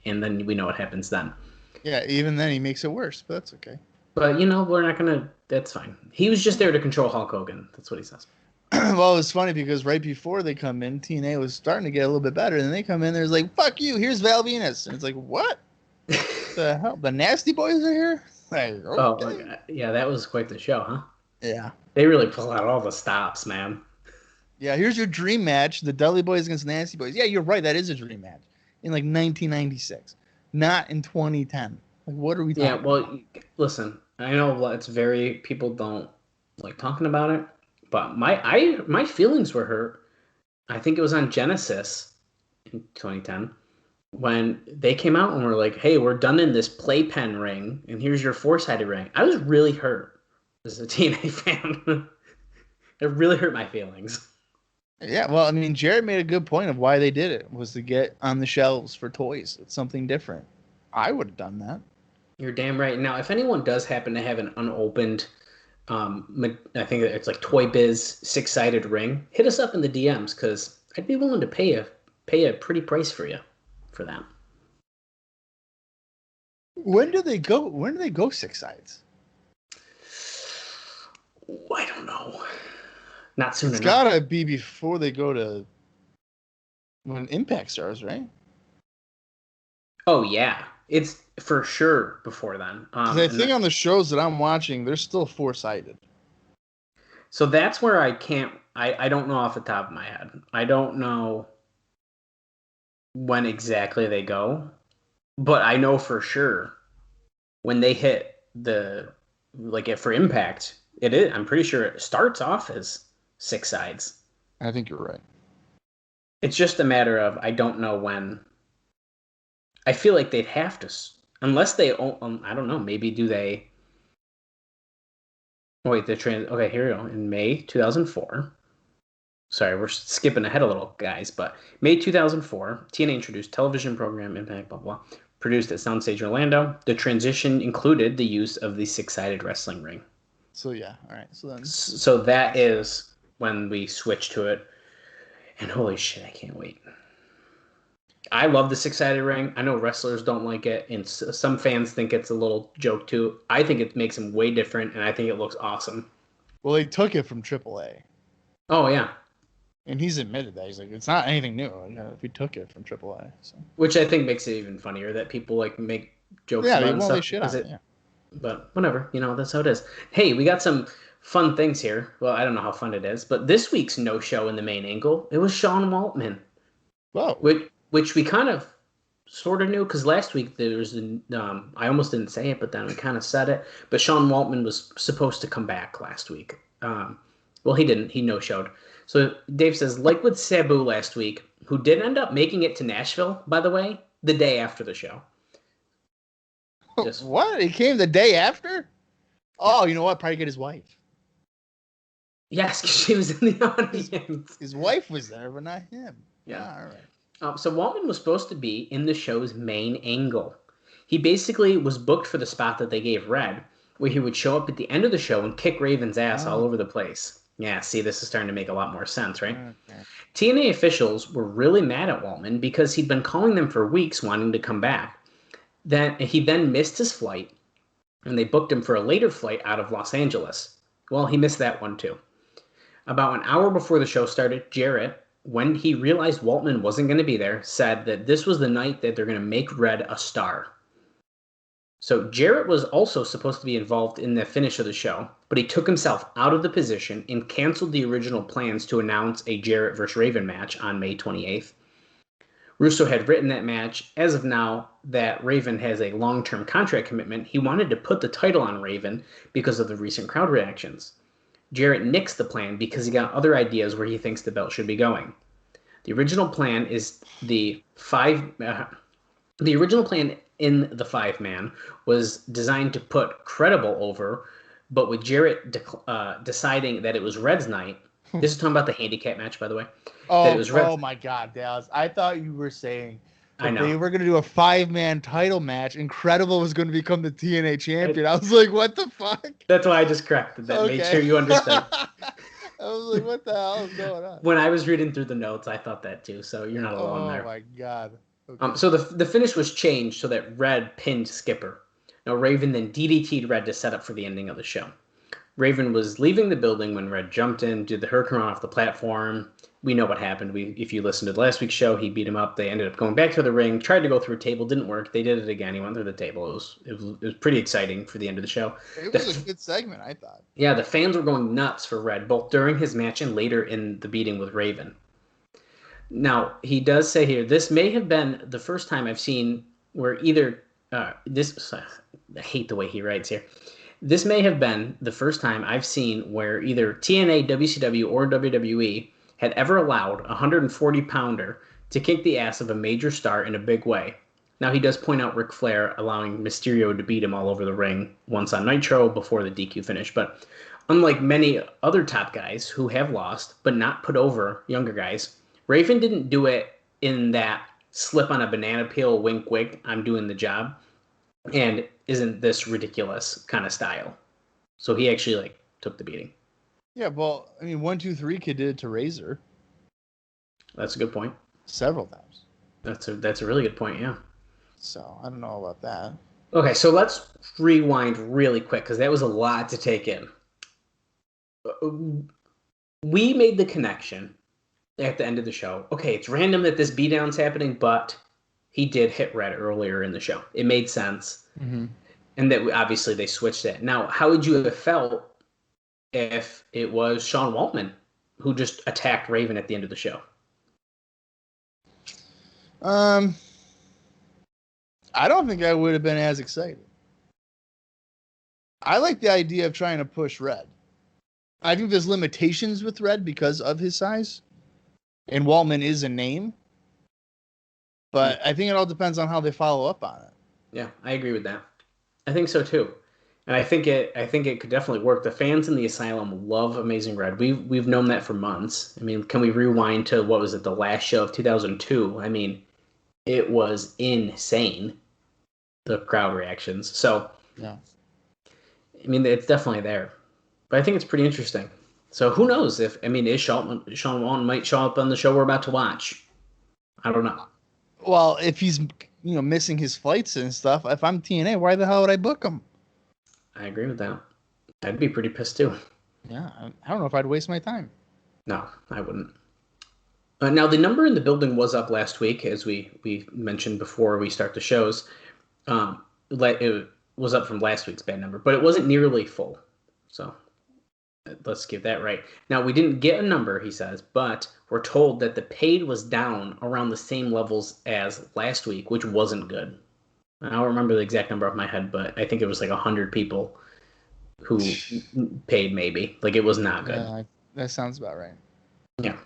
And then we know what happens then. Yeah, even then he makes it worse, but that's okay. But, we're not going to, that's fine. He was just there to control Hulk Hogan. That's what he says. Well, it's funny because right before they come in, TNA was starting to get a little bit better. And then they come in, there's like, fuck you, here's Val Venus. And it's like, what? The hell? The Nasty Boys are here? Like, okay. Oh, my God. Yeah, that was quite the show, huh? Yeah. They really pull out all the stops, man. Yeah, here's your dream match: the Dudley Boys against Nasty Boys. Yeah, you're right. That is a dream match in like 1996, not in 2010. Like, what are we talking? Yeah, well, listen, I know it's very people don't like talking about it, but my feelings were hurt. I think it was on Genesis in 2010 when they came out and were like, "Hey, we're done in this playpen ring, and here's your four-sided ring." I was really hurt as a TNA fan. It really hurt my feelings. Yeah, well, I mean, Jarrett made a good point of why they did it was to get on the shelves for toys. It's something different. I would have done that. You're damn right. Now, if anyone does happen to have an unopened, I think it's like Toy Biz 6-sided ring, hit us up in the DMs because I'd be willing to pay a pretty price for you for that. When do they go? When do they go 6 sides? I don't know. Not soon It's enough. gotta be before they go to when Impact starts, right? Oh yeah, it's for sure before then. Because I think on the shows that I'm watching, they're still 4-sided. So that's where I can't. I don't know off the top of my head. I don't know when exactly they go, but I know for sure when they hit for Impact, it is. I'm pretty sure it starts off as 6 sides. I think you're right. It's just a matter of I don't know when. I feel like they'd have to, unless they. I don't know. Maybe do they? Oh, wait, okay, here we go. In May 2004. Sorry, we're skipping ahead a little, guys. But May 2004, TNA introduced television program Impact, blah, blah, produced at Soundstage Orlando. The transition included the use of the 6-sided wrestling ring. So, yeah. All right. So that is when we switch to it. And holy shit, I can't wait. I love the 6-sided ring. I know wrestlers don't like it, and some fans think it's a little joke too. I think it makes them way different, and I think it looks awesome. Well, they took it from AAA. Oh, yeah. And he's admitted that. He's like, it's not anything new. We took it from AAA. So. Which I think makes it even funnier that people like make jokes about and stuff. Shit on it, yeah. But whatever, that's how it is. Hey, we got some fun things here. Well, I don't know how fun it is, but this week's no-show in the main angle, it was Sean Waltman. Whoa. Which we kind of sort of knew because last week there was I almost didn't say it, but then we kind of said it. But Sean Waltman was supposed to come back last week. Well, he didn't. He no-showed. So Dave says, like with Sabu last week, who did end up making it to Nashville, by the way, the day after the show. What? He came the day after? Oh, you know what? Probably get his wife. Yes, because she was in the audience. His wife was there, but not him. Yeah. All right. So Waltman was supposed to be in the show's main angle. He basically was booked for the spot that they gave Red, where he would show up at the end of the show and kick Raven's ass all over the place. Yeah, see, this is starting to make a lot more sense, right? Okay. TNA officials were really mad at Waltman because he'd been calling them for weeks wanting to come back. Then he missed his flight, and they booked him for a later flight out of Los Angeles. Well, he missed that one too. About an hour before the show started, Jarrett, when he realized Waltman wasn't going to be there, said that this was the night that they're going to make Red a star. So Jarrett was also supposed to be involved in the finish of the show, but he took himself out of the position and canceled the original plans to announce a Jarrett vs. Raven match on May 28th. Russo had written that match. As of now, that Raven has a long-term contract commitment. He wanted to put the title on Raven because of the recent crowd reactions. Jarrett nixed the plan because he got other ideas where he thinks the belt should be going. The original plan is the original plan in the 5-man was designed to put Credible over, but with Jarrett deciding that it was Red's night. This is talking about the handicap match, by the way. Oh my God, Dallas! I thought you were saying that they were going to do a 5-man title match. Incredible was going to become the TNA champion. I was like, what the fuck? That's why I just corrected that. Okay. Made sure you understood. I was like, what the hell is going on? When I was reading through the notes, I thought that too. So you're not alone there. Oh my God. Okay. So the finish was changed so that Red pinned Skipper. Now Raven then DDT'd Red to set up for the ending of the show. Raven was leaving the building when Red jumped in, did the hurricane run off the platform. We know what happened. If you listened to last week's show, he beat him up. They ended up going back to the ring, tried to go through a table, didn't work. They did it again. He went through the table. It was pretty exciting for the end of the show. It was a good segment, I thought. Yeah, the fans were going nuts for Red, both during his match and later in the beating with Raven. Now, he does say here, this may have been the first time I've seen where either I hate the way he writes here. This may have been the first time I've seen where either TNA, WCW, or WWE had ever allowed a 140-pounder to kick the ass of a major star in a big way. Now, he does point out Ric Flair allowing Mysterio to beat him all over the ring once on Nitro before the DQ finish. But unlike many other top guys who have lost but not put over younger guys, Raven didn't do it in that slip on a banana peel, wink, wink, I'm doing the job, and isn't this ridiculous kind of style. So he actually took the beating. Yeah, well, I mean, 1, 2, 3 Kid did it to Razor. That's a good point. Several times. That's a really good point, yeah. So, I don't know about that. Okay, so let's rewind really quick, because that was a lot to take in. We made the connection at the end of the show. Okay, it's random that this beatdown's happening, but he did hit Red earlier in the show. It made sense. Mm-hmm. And that obviously they switched it. Now, how would you have felt if it was Sean Waltman who just attacked Raven at the end of the show? I don't think I would have been as excited. I like the idea of trying to push Red. I think there's limitations with Red because of his size. And Waltman is a name. But I think it all depends on how they follow up on it. Yeah, I agree with that. I think so too. And I think it could definitely work. The fans in the Asylum love Amazing Red. We've known that for months. I mean, can we rewind to what was it, the last show of 2002? I mean, it was insane, the crowd reactions. So, yeah. I mean, it's definitely there. But I think it's pretty interesting. So who knows is Sean Waltman might show up on the show we're about to watch. I don't know. Well, if he's missing his flights and stuff, if I'm TNA, why the hell would I book him? I agree with that. I'd be pretty pissed too. Yeah, I don't know if I'd waste my time. No, I wouldn't. Now, the number in the building was up last week, as we mentioned before we start the shows. It was up from last week's bad number, but it wasn't nearly full. So let's get that right. Now, we didn't get a number, he says, but we're told that the paid was down around the same levels as last week, which wasn't good. I don't remember the exact number off my head, but I think it was 100 people who paid maybe. It was not good. Yeah, that sounds about right. Yeah.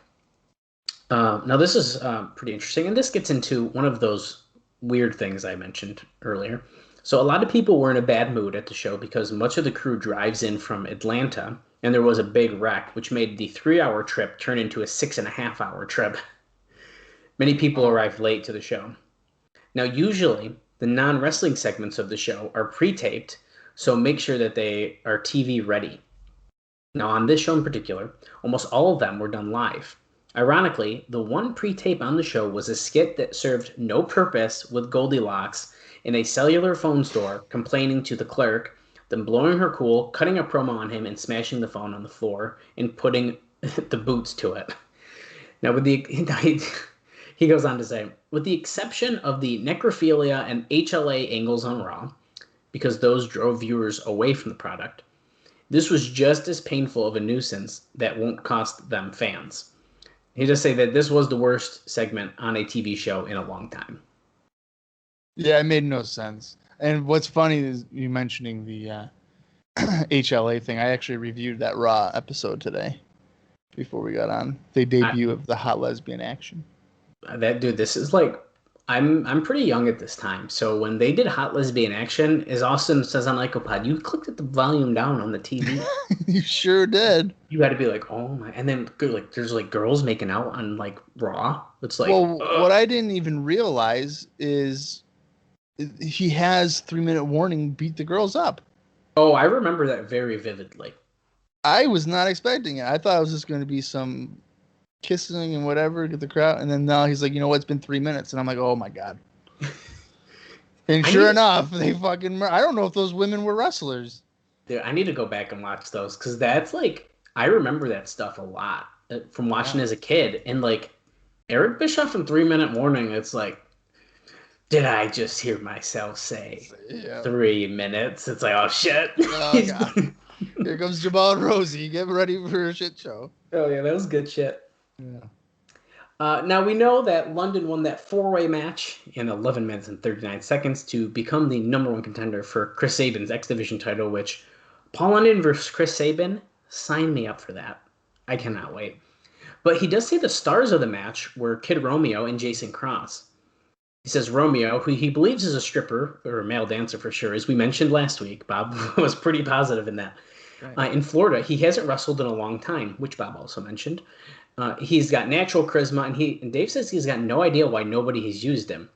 Now, this is pretty interesting, and this gets into one of those weird things I mentioned earlier. So a lot of people were in a bad mood at the show because much of the crew drives in from Atlanta, and there was a big wreck, which made the 3-hour trip turn into a 6.5-hour trip. Many people arrived late to the show. Now, usually, the non-wrestling segments of the show are pre-taped, so make sure that they are TV ready. Now, on this show in particular, almost all of them were done live. Ironically, the one pre-tape on the show was a skit that served no purpose with Goldilocks in a cellular phone store complaining to the clerk, then blowing her cool, cutting a promo on him, and smashing the phone on the floor and putting the boots to it. Now, he goes on to say, with the exception of the necrophilia and HLA angles on Raw, because those drove viewers away from the product, this was just as painful of a nuisance that won't cost them fans. He does say that this was the worst segment on a TV show in a long time. Yeah, it made no sense. And what's funny is you mentioning the HLA thing. I actually reviewed that Raw episode today before we got on. The debut of the hot lesbian action. This is I'm pretty young at this time, so when they did hot lesbian action, as Austin says on Lycopod, you clicked at the volume down on the TV. You sure did. You had to be like, oh my, and then there's girls making out on Raw. It's what I didn't even realize is he has 3-minute warning, beat the girls up. Oh, I remember that very vividly. I was not expecting it. I thought it was just going to be some kissing and whatever, get the crowd, and then now he's like, it's been 3 minutes, and I'm like, oh my god. And sure enough, they fucking I don't know if those women were wrestlers. Dude, I need to go back and watch those because that's like I remember that stuff a lot from watching Yeah. as a kid. And like Eric Bischoff in 3 Minute Warning, it's like, did I just hear myself say Yeah. 3 minutes? It's like, oh shit. Oh God. Here comes Jamal and Rosie. Get ready for a shit show. Oh yeah, that was good shit. Yeah. Now we know that London won that 4-way match in 11 minutes and 39 seconds to become the #1 contender for Chris Sabin's X Division title, which Paul London versus Chris Sabin, sign me up for that. I cannot wait. But he does say the stars of the match were Kid Romeo and Jason Cross. He says Romeo, who he believes is a stripper or a male dancer for sure, as we mentioned last week. Bob was pretty positive in that. Right. In Florida, he hasn't wrestled in a long time, which Bob also mentioned. He's got natural charisma, and Dave says he's got no idea why nobody has used him.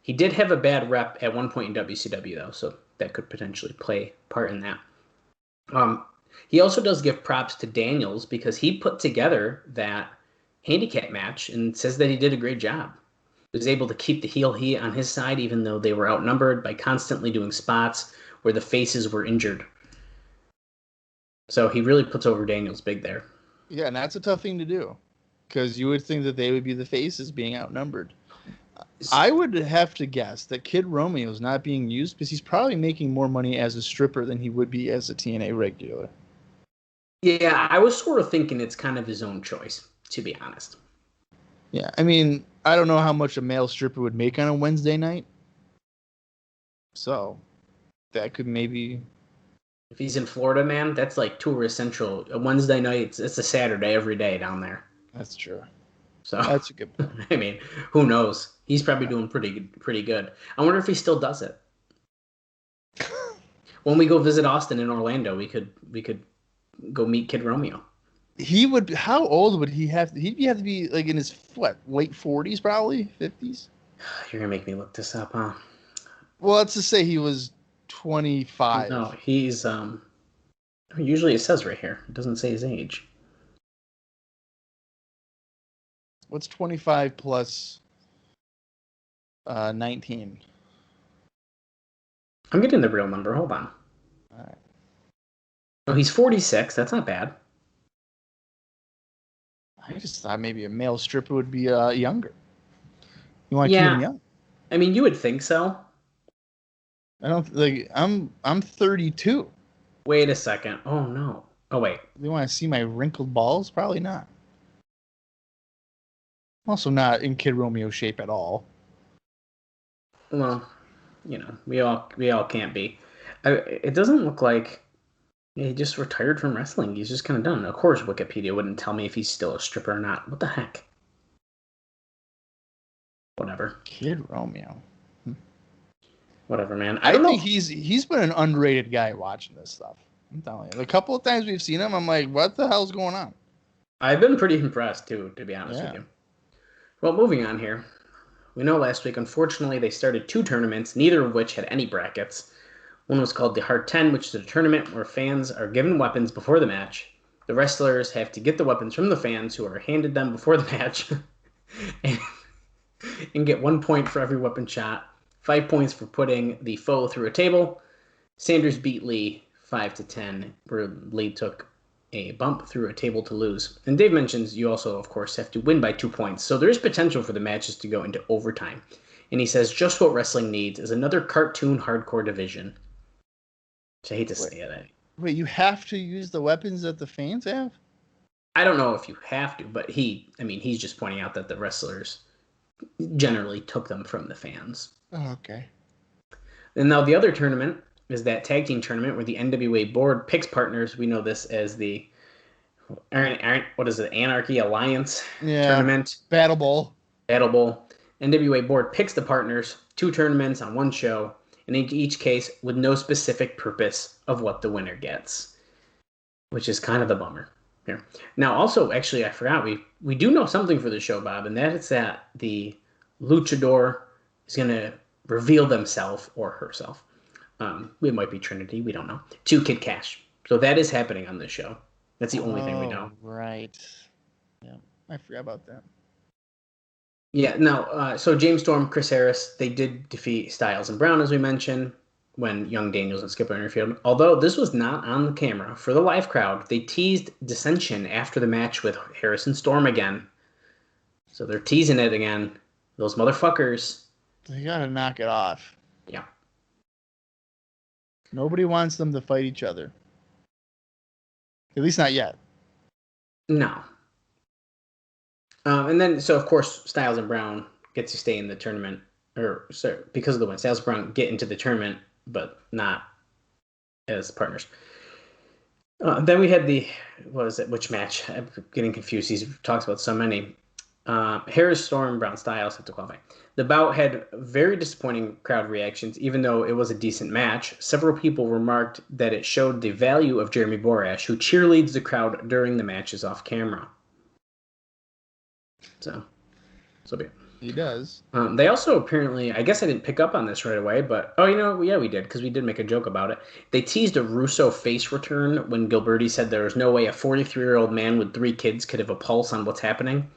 He did have a bad rep at one point in WCW, though, so that could potentially play part in that. He also does give props to Daniels because he put together that handicap match and says that he did a great job. He was able to keep the heel heat on his side even though they were outnumbered by constantly doing spots where the faces were injured. So he really puts over Daniels big there. Yeah, and that's a tough thing to do because you would think that they would be the faces being outnumbered. I would have to guess that Kid Romeo is not being used because he's probably making more money as a stripper than he would be as a TNA regular. Yeah, I was sort of thinking it's kind of his own choice, to be honest. Yeah, I mean, I don't know how much a male stripper would make on a Wednesday night. So, that could maybe... If he's in Florida, man, that's like Tourist Central. A Wednesday night, it's a Saturday every day down there. That's true. So That's a good point. I mean, who knows? He's probably doing pretty good. I wonder if he still does it. When we go visit Austin in Orlando, we could go meet Kid Romeo. He would... How old would he have to... He'd have to be like in his, what, late 40s probably? 50s? You're going to make me look this up, huh? Well, let's just say he was 25. No, he's usually it says right here. It doesn't say his age. What's 25 plus 19? I'm getting the real number. Hold on. All right. Oh, he's 46. That's not bad. I just thought maybe a male stripper would be younger. You want to keep him young? I mean, you would think so. I don't like. I'm 32. Wait a second. Oh no. Oh wait. You want to see my wrinkled balls? Probably not. I'm also not in Kid Romeo shape at all. Well, you know, we all can't be. It doesn't look like he just retired from wrestling. He's just kind of done. Of course, Wikipedia wouldn't tell me if he's still a stripper or not. What the heck? Whatever. Kid Romeo. Whatever, man. I don't know. think he's been an underrated guy watching this stuff. I'm telling you. A couple of times we've seen him, I'm like, what the hell's going on? I've been pretty impressed too, to be honest with you. Well, moving on here. We know last week, unfortunately, they started 2 tournaments, neither of which had any brackets. One was called the Hard 10, which is a tournament where fans are given weapons before the match. The wrestlers have to get the weapons from the fans who are handed them before the match and get 1 point for every weapon shot, 5 points for putting the foe through a table. Sanders beat Lee 5-10, where Lee took a bump through a table to lose. And Dave mentions you also, of course, have to win by 2 points, so there is potential for the matches to go into overtime. And he says just what wrestling needs is another cartoon hardcore division. Which I hate to say it. Wait, you have to use the weapons that the fans have? I don't know if you have to, but he's just pointing out that the wrestlers generally took them from the fans. Oh, okay. And now the other tournament is that tag team tournament where the NWA board picks partners. We know this as the Anarchy Alliance Tournament. Battle Bowl. NWA board picks the partners, 2 tournaments on 1 show, and in each case with no specific purpose of what the winner gets, which is kind of the bummer here. Now, also, actually, I forgot, we do know something for the show, Bob, and that is that the Luchador is going to reveal themselves or herself. It might be Trinity, we don't know, to Kid Kash. So that is happening on this show. That's the only thing we know. Right. Yeah, I forgot about that. Yeah, no, so James Storm, Chris Harris, they did defeat Styles and Brown, as we mentioned. when Young Daniels and Skipper interfered. Although this was not on the camera for the live crowd, they teased dissension after the match with Harrison Storm again. So they're teasing it again. Those motherfuckers. They gotta knock it off. Yeah. Nobody wants them to fight each other. At least not yet. No. And then, so of course, Styles and Brown get to stay in the tournament, or sorry, because of the win, Styles and Brown get into the tournament, but not as partners. Then we had which match? I'm getting confused. He talks about so many. Harris, Storm, Brown, Styles have to qualify. The bout had very disappointing crowd reactions, even though it was a decent match. Several people remarked that it showed the value of Jeremy Borash, who cheerleads the crowd during the matches off camera. So be it. He does. They also apparently, I guess I didn't pick up on this right away, but, yeah, we did, because we did make a joke about it. They teased a Russo face return when Gilberty said there was no way a 43-year-old man with 3 kids could have a pulse on what's happening.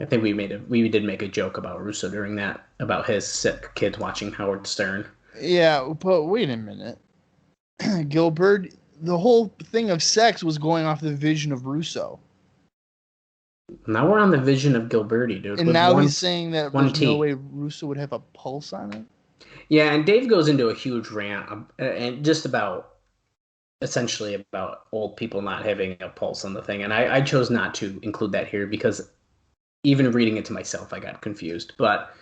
I think we did make a joke about Russo during that, about his sick kids watching Howard Stern. Yeah, but wait a minute. Gilbert, the whole thing of sex was going off the vision of Russo. Now we're on the vision of Gilberty, dude. And now he's saying that there's no way Russo would have a pulse on it? Yeah, and Dave goes into a huge rant and just essentially about old people not having a pulse on the thing. And I chose not to include that here because even reading it to myself, I got confused. But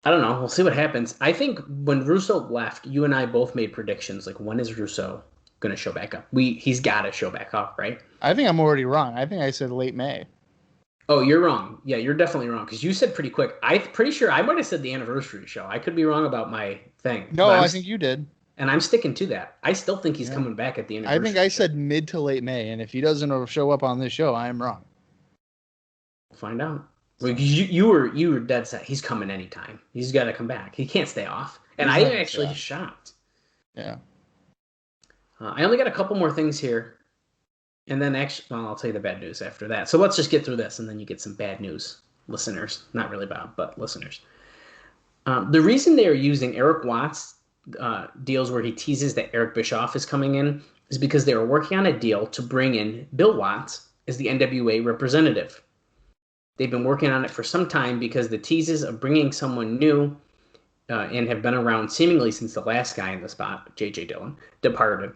I don't know. We'll see what happens. I think when Russo left, you and I both made predictions. Like, when is Russo going to show back up? He's got to show back up, right? I think I'm already wrong. I think I said late May. Oh, you're wrong. Yeah, you're definitely wrong because you said pretty quick. I'm pretty sure I might have said the anniversary show. I could be wrong about my thing. No, I think you did. And I'm sticking to that. I still think he's coming back at the anniversary. I think I said mid to late May, and if he doesn't show up on this show, I am wrong. We'll find out. Well, you were dead set. He's coming anytime. He's got to come back. He can't stay off. And I am actually shocked. Yeah. I only got a couple more things here. And then I'll tell you the bad news after that. So let's just get through this, and then you get some bad news, listeners. Not really Bob, but listeners. The reason they are using Eric Watts deals where he teases that Eric Bischoff is coming in is because they are working on a deal to bring in Bill Watts as the NWA representative. They've been working on it for some time because the teases of bringing someone new and have been around seemingly since the last guy in the spot, J.J. Dillon, departed.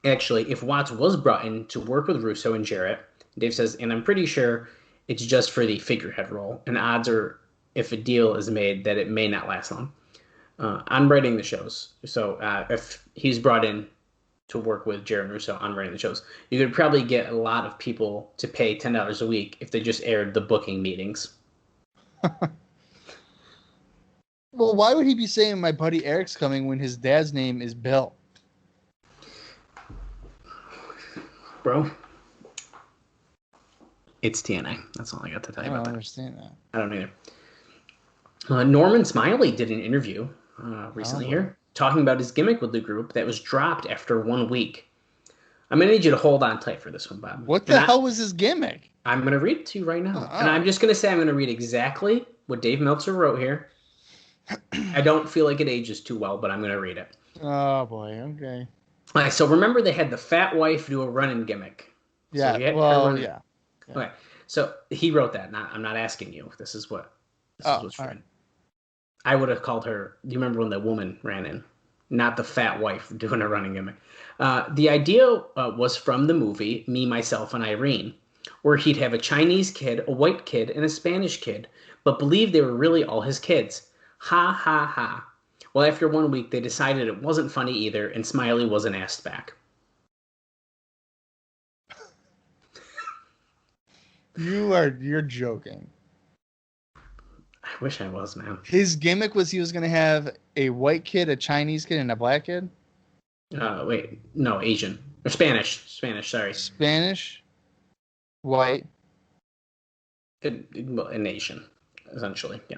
Actually, if Watts was brought in to work with Russo and Jarrett, Dave says, and I'm pretty sure it's just for the figurehead role, and odds are, if a deal is made, that it may not last long. I'm writing the shows, so if he's brought in to work with Jarrett and Russo on writing the shows, you could probably get a lot of people to pay $10 a week if they just aired the booking meetings. Well, why would he be saying my buddy Eric's coming when his dad's name is Bill? Bro, it's TNA. That's all I got to tell you about that. I don't understand that. I don't either. Norman Smiley did an interview recently here talking about his gimmick with the group that was dropped after 1 week. I'm going to need you to hold on tight for this one, Bob. What the hell was his gimmick? I'm going to read it to you right now. And I'm just going to say I'm going to read exactly what Dave Meltzer wrote here. I don't feel like it ages too well, but I'm going to read it. Oh, boy. Okay. All right, so remember they had the fat wife do a running gimmick. Yeah, so yeah. Okay, so he wrote that. I'm not asking you. This is what's written. Right. I would have called her. Do you remember when the woman ran in? Not the fat wife doing a running gimmick. The idea was from the movie Me, Myself, and Irene, where he'd have a Chinese kid, a white kid, and a Spanish kid, but believed they were really all his kids. Ha, ha, ha. Well, after 1 week, they decided it wasn't funny either, and Smiley wasn't asked back. You're joking. I wish I was, man. His gimmick was he was going to have a white kid, a Chinese kid, and a black kid? Wait. No, Asian. Or Spanish. Sorry. Spanish? White? An Asian, essentially, yeah.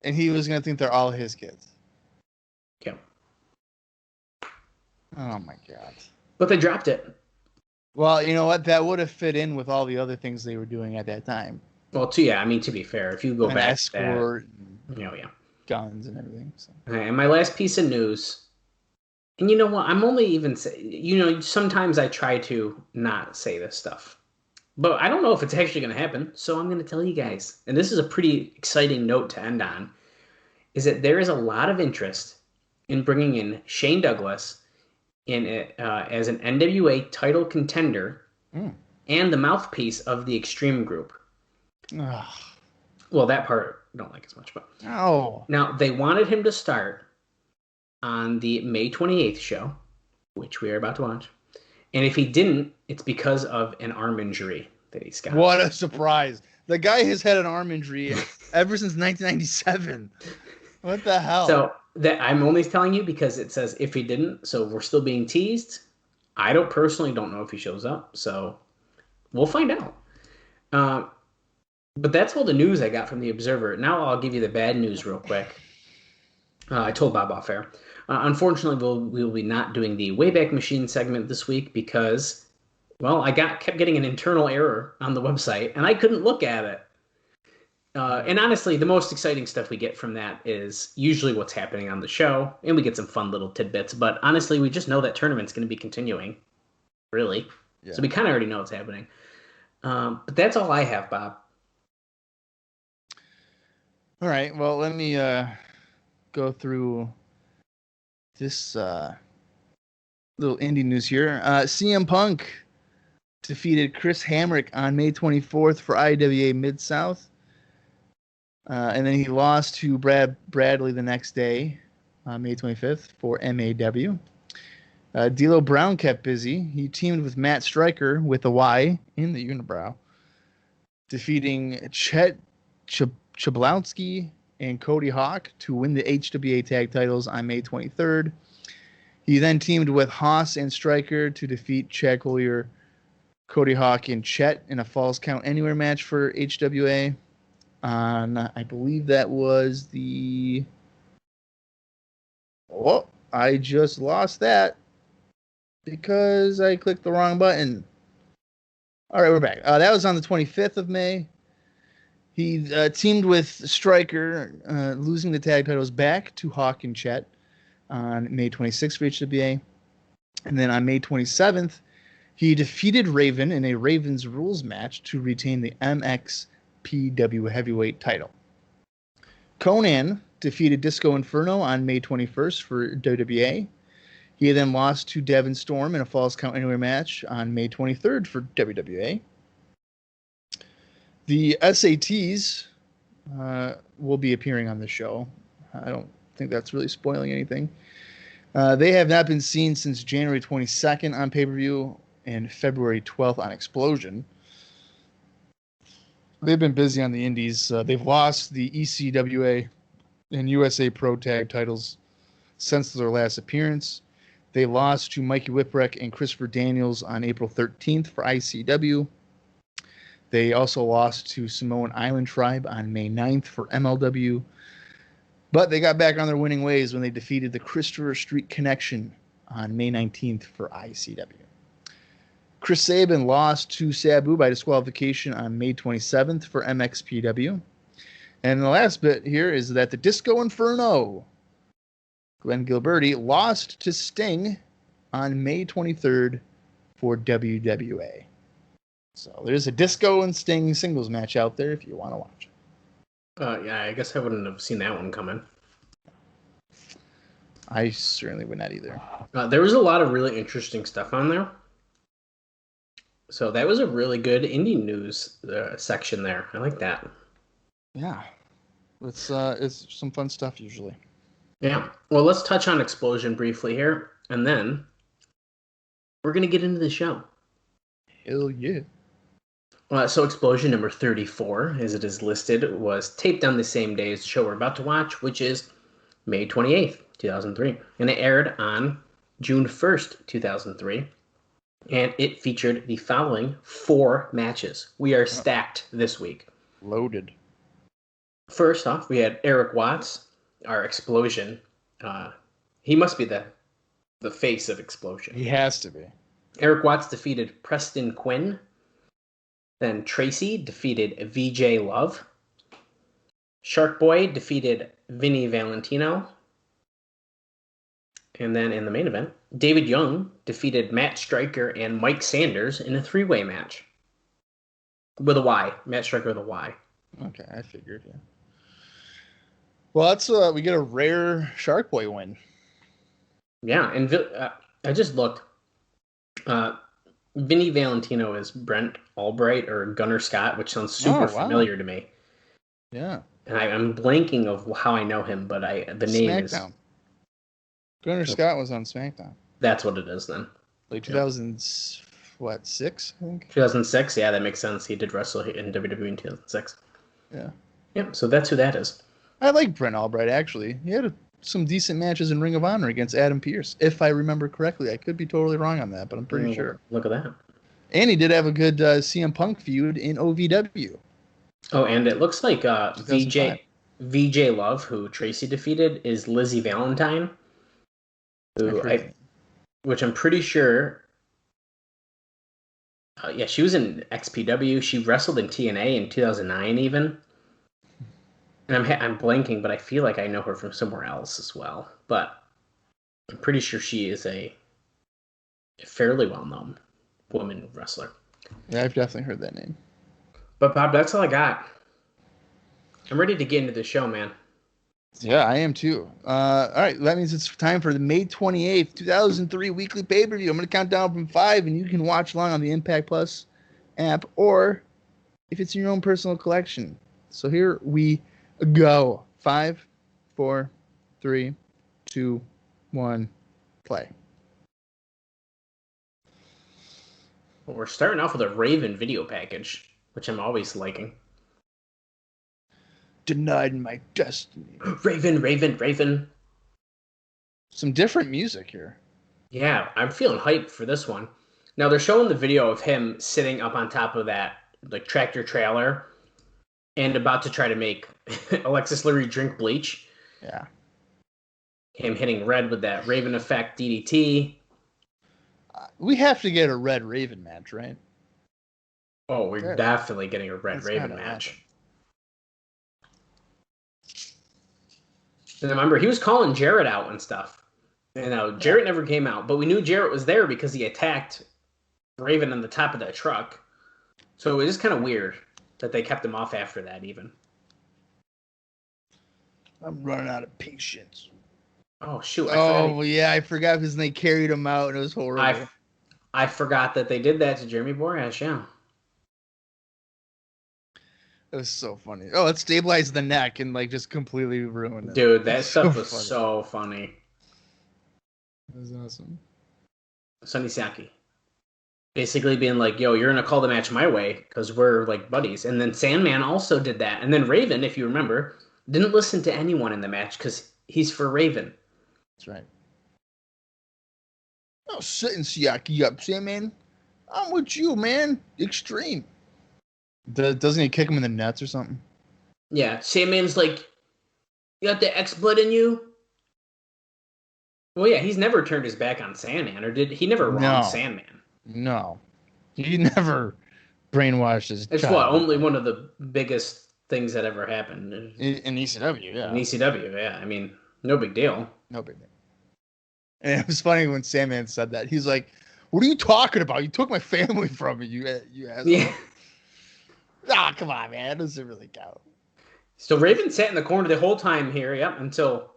And he was going to think they're all his kids. Yeah. Oh, my God. But they dropped it. Well, you know what? That would have fit in with all the other things they were doing at that time. Well, to be fair, if you go back escort. yeah. guns and everything. So. All right, and my last piece of news, and you know what? I'm only even sometimes I try to not say this stuff, but I don't know if it's actually going to happen. So I'm going to tell you guys, and this is a pretty exciting note to end on, is that there is a lot of interest in bringing in Shane Douglas as an NWA title contender and the mouthpiece of the Extreme Group. Ugh. Well, that part I don't like as much, but now they wanted him to start on the May 28th show, which we are about to watch. And if he didn't, it's because of an arm injury that he's got. What a surprise. The guy has had an arm injury ever since 1997. What the hell? So that I'm only telling you because it says if he didn't, so we're still being teased. I personally don't know if he shows up, so we'll find out. But that's all the news I got from the Observer. Now I'll give you the bad news real quick. I told Bob off air. Unfortunately, we will be not doing the Wayback Machine segment this week because, well, I kept getting an internal error on the website, and I couldn't look at it. And honestly, the most exciting stuff we get from that is usually what's happening on the show, and we get some fun little tidbits. But honestly, we just know that tournament's going to be continuing, really. Yeah. So we kind of already know what's happening. But that's all I have, Bob. All right. Well, let me go through this little indie news here. CM Punk defeated Chris Hamrick on May 24th for IWA Mid-South. And then he lost to Brad Bradley the next day, May 25th, for MAW. D'Lo Brown kept busy. He teamed with Matt Stryker with a Y in the unibrow, defeating Chet Chablowski and Cody Hawk to win the HWA tag titles on May 23rd. He then teamed with Haas and Stryker to defeat Chad Collier, Cody Hawk, and Chet in a Falls Count Anywhere match for HWA. I believe that was the... Oh, I just lost that because I clicked the wrong button. All right, we're back. That was on the 25th of May. He teamed with Stryker, losing the tag titles back to Hawk and Chet on May 26th for HWA. And then on May 27th, he defeated Raven in a Ravens Rules match to retain the MXPW heavyweight title. Konnan defeated Disco Inferno on May 21st for WWA. He then lost to Devin Storm in a Falls Count Anywhere match on May 23rd for WWA. The SATs will be appearing on the show. I don't think that's really spoiling anything. They have not been seen since January 22nd on pay-per-view and February 12th on Explosion. They've been busy on the indies. They've lost the ECWA and USA Pro Tag titles since their last appearance. They lost to Mikey Whipwreck and Christopher Daniels on April 13th for ICW. They also lost to Samoan Island Tribe on May 9th for MLW. But they got back on their winning ways when they defeated the Christopher Street Connection on May 19th for ICW. Chris Sabin lost to Sabu by disqualification on May 27th for MXPW. And the last bit here is that the Disco Inferno, Glen Gilberti, lost to Sting on May 23rd for WWA. So there's a Disco and Sting singles match out there if you want to watch it. Yeah, I guess I wouldn't have seen that one coming. I certainly would not either. There was a lot of really interesting stuff on there. So that was a really good indie news section there. I like that. Yeah. It's some fun stuff usually. Yeah. Well, let's touch on Explosion briefly here, and then we're going to get into the show. Hell yeah. So Explosion number 34, as it is listed, was taped on the same day as the show we're about to watch, which is May 28th, 2003. And it aired on June 1st, 2003. And it featured the following 4 matches. We are stacked this week. Loaded. First off, we had Eric Watts, our Explosion. He must be the face of Explosion. He has to be. Eric Watts defeated Preston Quinn. Then Tracy defeated VJ Love. Shark Boy defeated Vinny Valentino. And then in the main event, David Young defeated Matt Striker and Mike Sanders in a three-way match. With a Y. Matt Striker with a Y. Okay, I figured, yeah. Well, that's we get a rare Shark Boy win. Yeah, and I just looked. Vinny Valentino is Brent Albright or Gunnar Scott, which sounds super familiar to me. Yeah. And I'm blanking of how I know him, but the name is... SmackDown. Gunnar Scott was on SmackDown. That's what it is then. Like 2006, I think? 2006, yeah, that makes sense. He did wrestle in WWE in 2006. Yeah. Yep, so that's who that is. I like Brent Albright, actually. He had some decent matches in Ring of Honor against Adam Pearce, if I remember correctly. I could be totally wrong on that, but I'm pretty sure. Look at that. And he did have a good CM Punk feud in OVW. Oh, and it looks like VJ Love, who Tracy defeated, is Lizzie Valentine, which I'm pretty sure... yeah, she was in XPW. She wrestled in TNA in 2009 even. And I'm blanking, but I feel like I know her from somewhere else as well. But I'm pretty sure she is a fairly well-known woman wrestler. Yeah, I've definitely heard that name. But Bob, that's all I got. I'm ready to get into the show, man. Yeah, I am too. All right, that means it's time for the May 28th, 2003 weekly pay-per-view. I'm going to count down from 5, and you can watch along on the Impact Plus app, or if it's in your own personal collection. So here we go. 5, 4, 3, 2, 1, play. Well, we're starting off with a Raven video package, which I'm always liking. Denied my destiny. Raven, Raven, Raven. Some different music here. Yeah, I'm feeling hyped for this one. Now, they're showing the video of him sitting up on top of that like tractor trailer and about to try to make Alexis Lurie drink bleach. Yeah. Him hitting red with that Raven effect DDT. We have to get a Red Raven match, right? Oh, we're definitely getting a Red Raven match. And remember, he was calling Jarrett out and stuff. And Jarrett never came out, but we knew Jarrett was there because he attacked Raven on the top of that truck. So it was just kind of weird that they kept him off after that, even. I'm running out of patience. Oh, shoot. I forgot because they carried him out and it was horrible. I forgot that they did that to Jeremy Borash, yeah. It was so funny. Oh, it stabilized the neck and like just completely ruined it. Dude, that stuff was so funny. It was awesome. Sonny Siaki. Basically being like, yo, you're going to call the match my way because we're like buddies. And then Sandman also did that. And then Raven, if you remember, didn't listen to anyone in the match because he's for Raven. That's right. Oh, setting Siaki up, Sandman. I'm with you, man. Extreme. Doesn't he kick him in the nuts or something? Yeah, Sandman's like, you got the X-Blood in you? Well, yeah, he's never turned his back on Sandman, or did he never wronged Sandman? No. He never brainwashed his It's child. only one of the biggest things that ever happened. In ECW, yeah. In ECW, yeah. I mean, no big deal. No big deal. And it was funny when Sandman said that. He's like, what are you talking about? You took my family from me, you asshole. Yeah. Ah, come on, man. That doesn't really count. So Raven sat in the corner the whole time here, until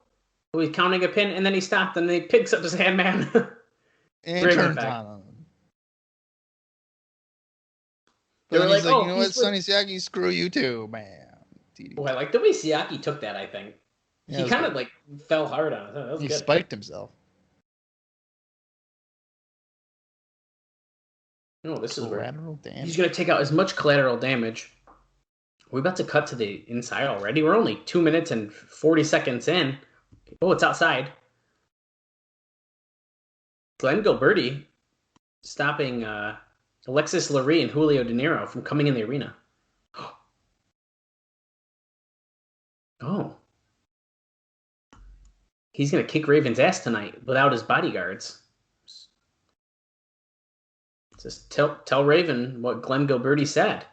he was counting a pin, and then he stopped, and he picks up his Sandman. And turns on him. They were like, you know what, Sonny Siaki, screw you too, man. Oh, I like the way Siaki took that, I think. Yeah, he kind of like fell hard on it. That was he good. Spiked himself. No, this is collateral damage. He's going to take out as much collateral damage. We're about to cut to the inside already. We're only 2 minutes and 40 seconds in. Oh, it's outside. Glen Gilberti stopping Alexis Lurie and Julio De Niro from coming in the arena. Oh. He's going to kick Raven's ass tonight without his bodyguards. Just tell Raven what Glen Gilberti said.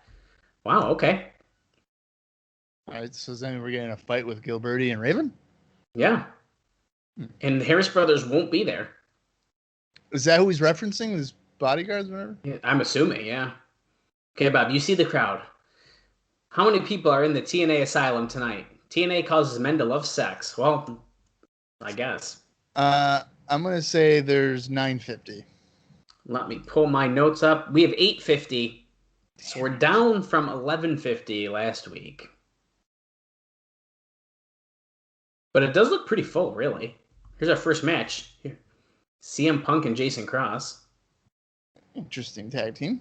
Wow, okay. All right, so then we're getting a fight with Gilberty and Raven? Yeah. And the Harris brothers won't be there. Is that who he's referencing? His bodyguards or whatever? Yeah, I'm assuming, yeah. Okay, Bob, you see the crowd. How many people are in the TNA Asylum tonight? TNA causes men to love sex. Well, I guess. I'm going to say there's 950. Let me pull my notes up. We have 850. So we're down from 1150 last week. But it does look pretty full, really. Here's our first match. Here. CM Punk and Jason Cross. Interesting tag team.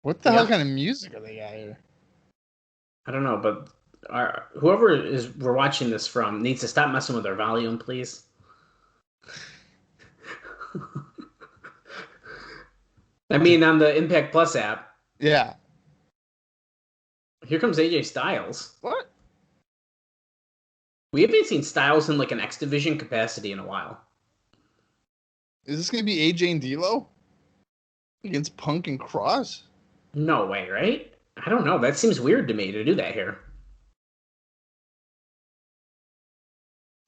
What the hell kind of music are they got here? I don't know, but whoever we're watching this from needs to stop messing with their volume, please. I mean, on the Impact Plus app. Yeah. Here comes AJ Styles. What? We haven't seen Styles in like an X Division capacity in a while. Is this going to be AJ and D'Lo against Punk and Cross? No way, right? I don't know. That seems weird to me to do that here.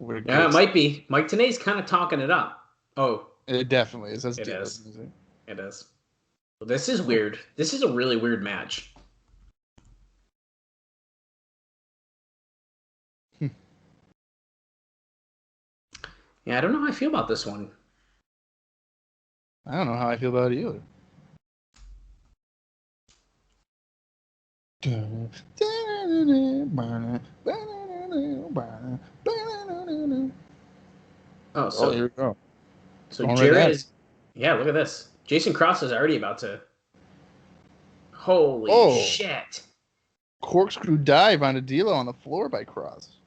Yeah, it might be. Mike Tenay's kind of talking it up. Oh. It definitely is. It is. It is. Well, this is weird. This is a really weird match. Yeah, I don't know how I feel about this one. I don't know how I feel about it either. So here we go. So Jarrett is... Yeah, look at this. Jason Cross is already about to... Holy shit. Corkscrew dive onto D'Lo on the floor by Cross.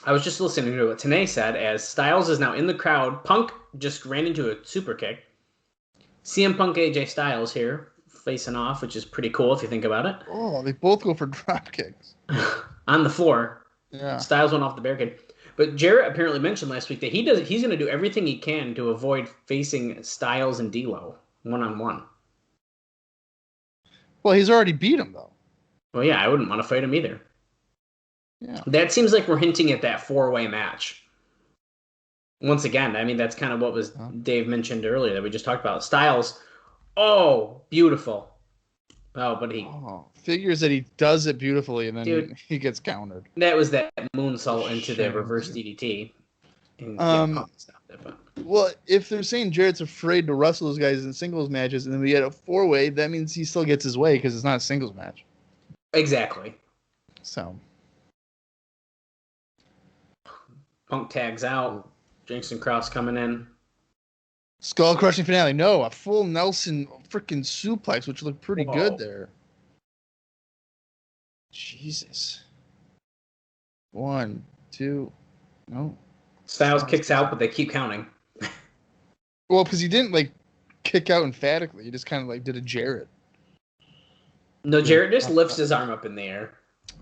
I was just listening to what Tenay said as Styles is now in the crowd. Punk just ran into a super kick. CM Punk AJ Styles here facing off, which is pretty cool if you think about it. Oh, they both go for drop kicks. On the floor. Yeah. Styles went off the barricade. But Jarrett apparently mentioned last week that he's going to do everything he can to avoid facing Styles and D'Lo one-on-one. Well, he's already beat him, though. Well, yeah, I wouldn't want to fight him either. Yeah. That seems like we're hinting at that four-way match. Once again, I mean, that's kind of what was Dave mentioned earlier that we just talked about. Styles, beautiful. Oh, but he... figures that he does it beautifully, and then he gets countered. That was that moonsault into the reverse DDT. And, stopped it, but... Well, if they're saying Jarrett's afraid to wrestle those guys in singles matches, and then we get a four-way, that means he still gets his way because it's not a singles match. Exactly. So... Punk tags out. Jason Cross coming in. Skull crushing finale. No, a full Nelson freaking suplex, which looked pretty good there. Jesus. 1, 2. No. Styles kicks out, but they keep counting. Well, because he didn't kick out emphatically. He just kind of did a Jarrett. No, Jarrett just lifts his arm up in the air.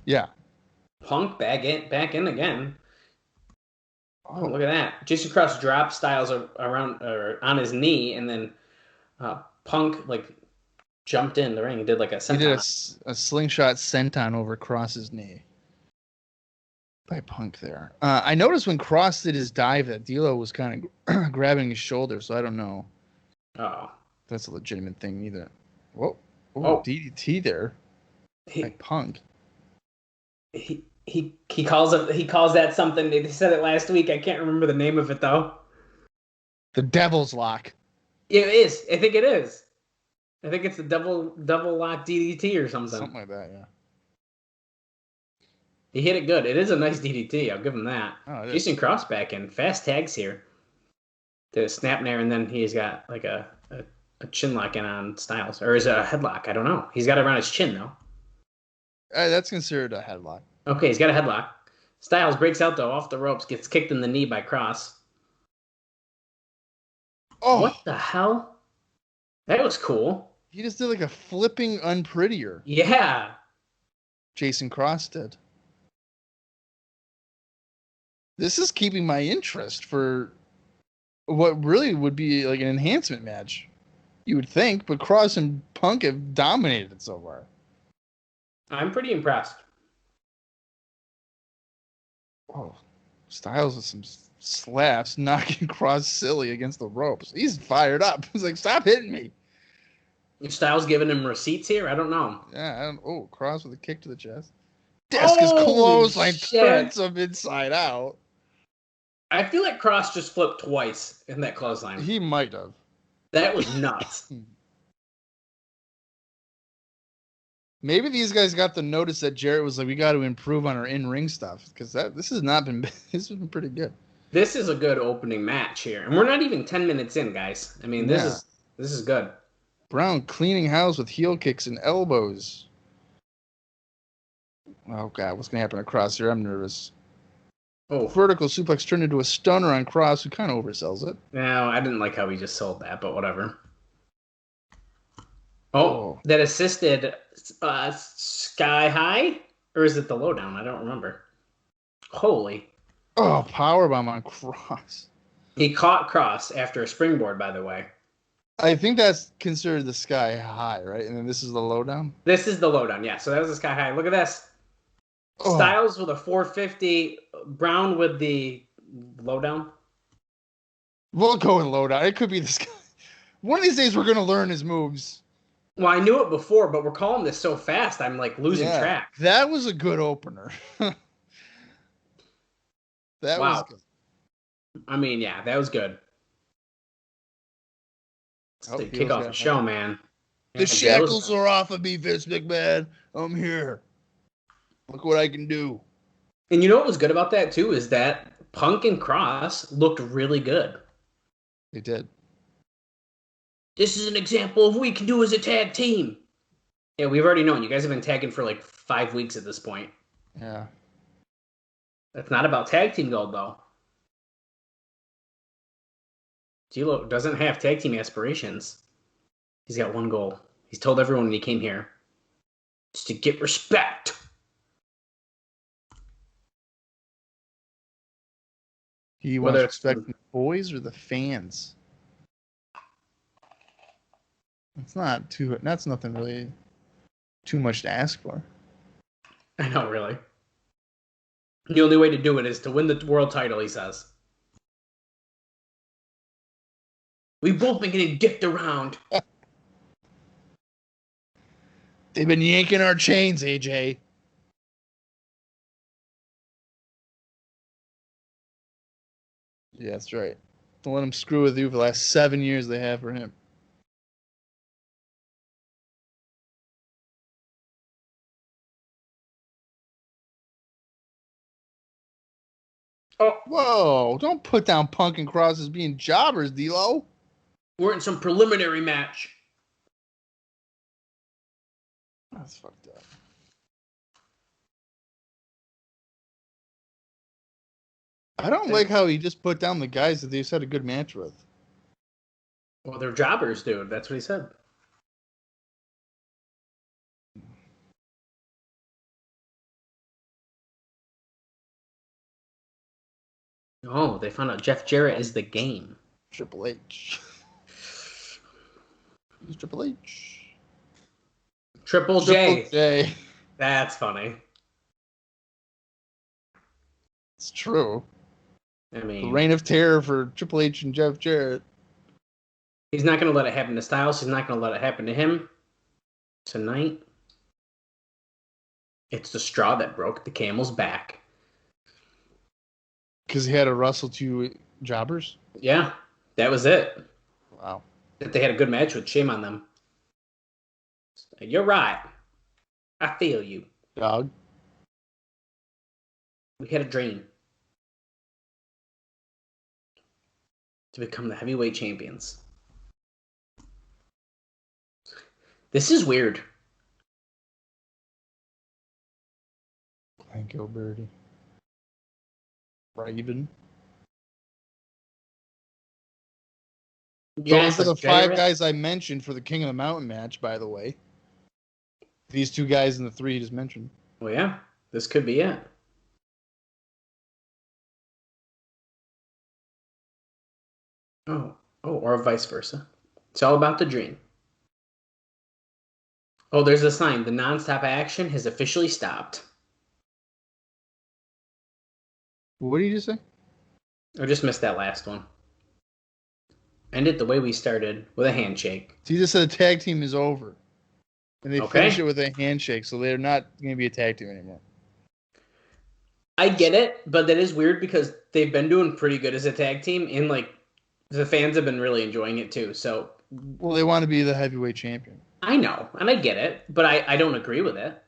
Yeah. Punk back in again. Oh, look at that. Jason Cross dropped Styles around or on his knee, and then Punk jumped in the ring and did a senton. He did a slingshot senton over Cross's knee. By Punk there. I noticed when Cross did his dive that D'Lo was kind of grabbing his shoulder, so I don't know. Oh. That's a legitimate thing either. Whoa. DDT there. By Punk. He calls that something. They said it last week. I can't remember the name of it though. The Devil's Lock. It is. I think it is. I think it's the double lock DDT or something. Something like that, yeah. He hit it good. It is a nice DDT. I'll give him that. Oh, Jason Cross back in. Fast tags here. The snap there, and then he's got a chin lock in on Styles. Or is it a headlock? I don't know. He's got it around his chin though. That's considered a headlock. Okay, he's got a headlock. Styles breaks out, though, off the ropes, gets kicked in the knee by Cross. Oh! What the hell? That was cool. He just did a flipping unprettier. Yeah. Jason Cross did. This is keeping my interest for what really would be an enhancement match. You would think, but Cross and Punk have dominated it so far. I'm pretty impressed. Oh, Styles with some slaps, knocking Cross silly against the ropes. He's fired up. He's like, stop hitting me. Styles giving him receipts here? I don't know. Yeah, Cross with a kick to the chest. Is Holy clothesline shit. turns him inside out. I feel like Cross just flipped twice in that clothesline. He might have. That was nuts. Maybe these guys got the notice that Jarrett was like, we got to improve on our in-ring stuff, because this has been pretty good. This is a good opening match here, and we're not even 10 minutes in, guys. I mean, this is good. Brown cleaning house with heel kicks and elbows. Oh god, what's gonna happen to Cross here? I'm nervous. Oh, Vertical suplex turned into a stunner on Cross, who kind of oversells it. no, I didn't like how he just sold that, but whatever. Oh, that assisted Sky High? Or is it the lowdown? I don't remember. Holy. Oh, powerbomb on Cross. He caught Cross after a springboard, by the way. I think that's considered the Sky High, right? And then this is the lowdown? This is the lowdown, yeah. So that was the Sky High. Look at this. Oh. Styles with a 450. Brown with the lowdown. We'll go in lowdown. It could be this guy. One of these days, we're going to learn his moves. Well, I knew it before, but we're calling this so fast, I'm like losing track. That was a good opener. That was good. I mean, yeah, that was good. Let's kick off the show, man. The shackles are off of me, Vince McMahon. I'm here. Look what I can do. And you know what was good about that, too, is that Punk and Cross looked really good. They did. This is an example of what we can do as a tag team. Yeah, we've already known. You guys have been tagging for like 5 weeks at this point. Yeah. That's not about tag team gold, though. D'Lo doesn't have tag team aspirations. He's got one goal. He's told everyone when he came here. It's to get respect. He wants to respect the boys or the fans. That's nothing really too much to ask for. I know, really. The only way to do it is to win the world title, he says. We've both been getting dicked around. They've been yanking our chains, AJ. Yeah, that's right. Don't let them screw with you for the last 7 years they have for him. Oh, whoa! Don't put down Punk and Cross as being jobbers, D'Lo. We're in some preliminary match. That's fucked up. I don't like how he just put down the guys that they just had a good match with. Well, they're jobbers, dude. That's what he said. Oh, they found out Jeff Jarrett is the game. Triple H. Who's Triple H? Triple J. J. That's funny. It's true. I mean, the reign of terror for Triple H and Jeff Jarrett. He's not going to let it happen to Styles. He's not going to let it happen to him. Tonight, it's the straw that broke the camel's back. Because he had to wrestle two jobbers? Yeah, that was it. Wow. That they had a good match with. Shame on them. You're right. I feel you. Dog. We had a dream to become the heavyweight champions. This is weird. Glen Gilberti. Raven. Yes, those are the five guys I mentioned for the King of the Mountain match, by the way. These two guys and the three you just mentioned. Well, yeah, this could be it. Oh, or vice versa. It's all about the dream. Oh, there's a sign. The nonstop action has officially stopped. What did you just say? I just missed that last one. End it the way we started, with a handshake. So you just said the tag team is over. And they Okay. finish it with a handshake, so they're not going to be a tag team anymore. I get it, but that is weird because they've been doing pretty good as a tag team, and like the fans have been really enjoying it too. So, Well, they want to be the heavyweight champion. I know, and I get it, but I don't agree with it.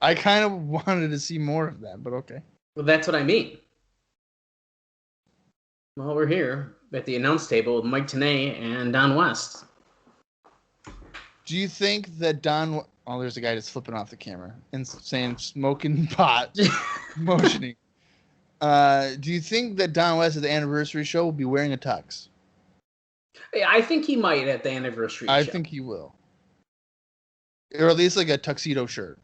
I kind of wanted to see more of that, but okay. Well, that's what I mean. Well, we're here at the announce table with Mike Tenay and Don West. Do you think that Don... Oh, there's a guy just flipping off the camera and saying smoking pot, motioning. Do you think that Don West at the anniversary show will be wearing a tux? I think he might at the anniversary show. I think he will. Or at least like a tuxedo shirt.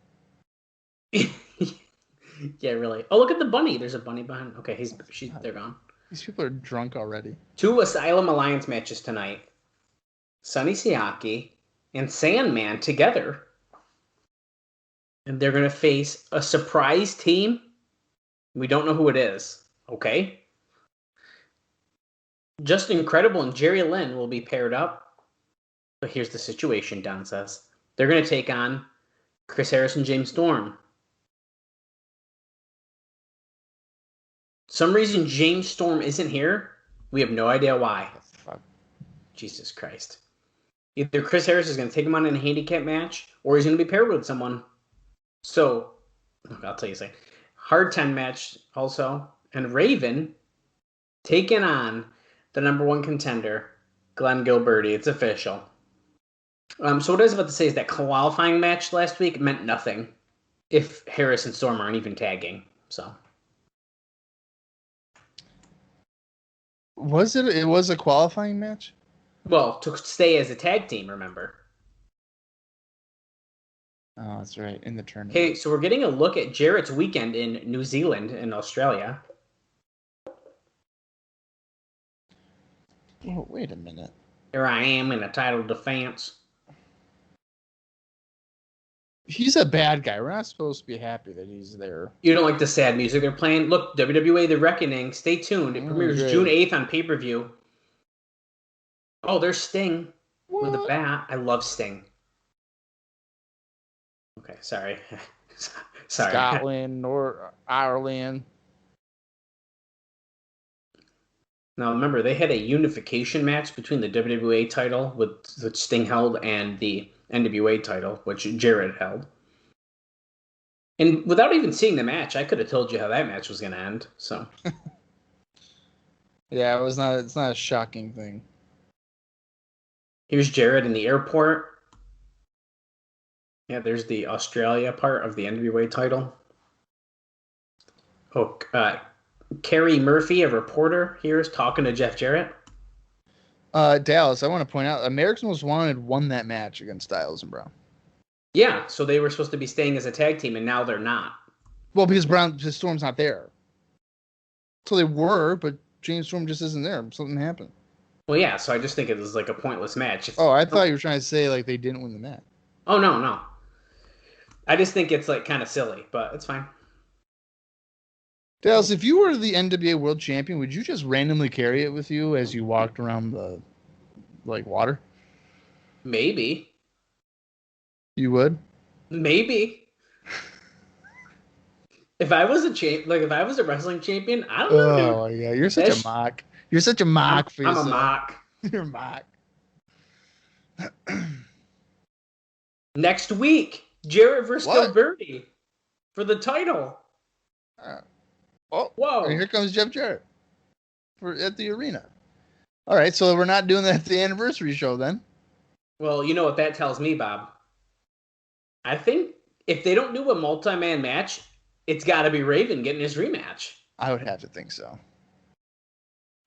Yeah, really. Oh, look at the bunny. There's a bunny behind. Okay, they're gone. These people are drunk already. 2 Asylum Alliance matches tonight. Sonny Siaki and Sandman together. And they're going to face a surprise team. We don't know who it is. Okay? Justin Incredible and Jerry Lynn will be paired up. But here's the situation, Don says. They're going to take on Chris Harris and James Storm. Some reason James Storm isn't here. We have no idea why. Fuck. Jesus Christ. Either Chris Harris is going to take him on in a handicap match, or he's going to be paired with someone. So, I'll tell you a second. Hard 10 match also. And Raven taking on the number 1 contender, Glen Gilberti. It's official. So what I was about to say is that qualifying match last week meant nothing if Harris and Storm aren't even tagging. So... Was it? It was a qualifying match? Well, to stay as a tag team, remember? Oh, that's right. In the tournament. Okay, so we're getting a look at Jarrett's weekend in New Zealand and Australia. Oh, wait a minute. Here I am in a title defense. He's a bad guy. We're not supposed to be happy that he's there. You don't like the sad music they're playing? Look, WWE The Reckoning. Stay tuned. It premieres great. June 8th on pay-per-view. Oh, there's Sting with a What? bat. I love Sting. Okay, sorry. Sorry. Scotland or Ireland. Now, remember, they had a unification match between the WWE title, which Sting held, and the NWA title, which Jarrett held. And without even seeing the match, I could have told you how that match was going to end. So, Yeah, it's not a shocking thing. here's Jarrett in the airport. Yeah, there's the Australia part of the NWA title. Oh, Carrie Murphy, a reporter here, is talking to Jeff Jarrett. Dallas, I want to point out, America's Most Wanted won that match against Styles and Brown. Yeah, so they were supposed to be staying as a tag team, and now they're not. Well, because Storm's not there. So they were, but James Storm just isn't there. Something happened. Well, yeah, so I just think it was like a pointless match. Oh, I thought you were trying to say like they didn't win the match. Oh, no. I just think it's like kind of silly, but it's fine. Dallas, if you were the NWA World Champion, would you just randomly carry it with you as you walked around the water? Maybe. You would? Maybe. If I was a wrestling champion, I don't know. Oh yeah, you're such a mock. You're such a mock for I'm yourself. a mock. You're a mock. Next week, Jarrett versus What? Gilberty for the title. Oh, Whoa. and here comes Jeff Jarrett at the arena. All right, so we're not doing that at the anniversary show then. Well, you know what that tells me, Bob. I think if they don't do a multi-man match, it's got to be Raven getting his rematch. I would have to think so.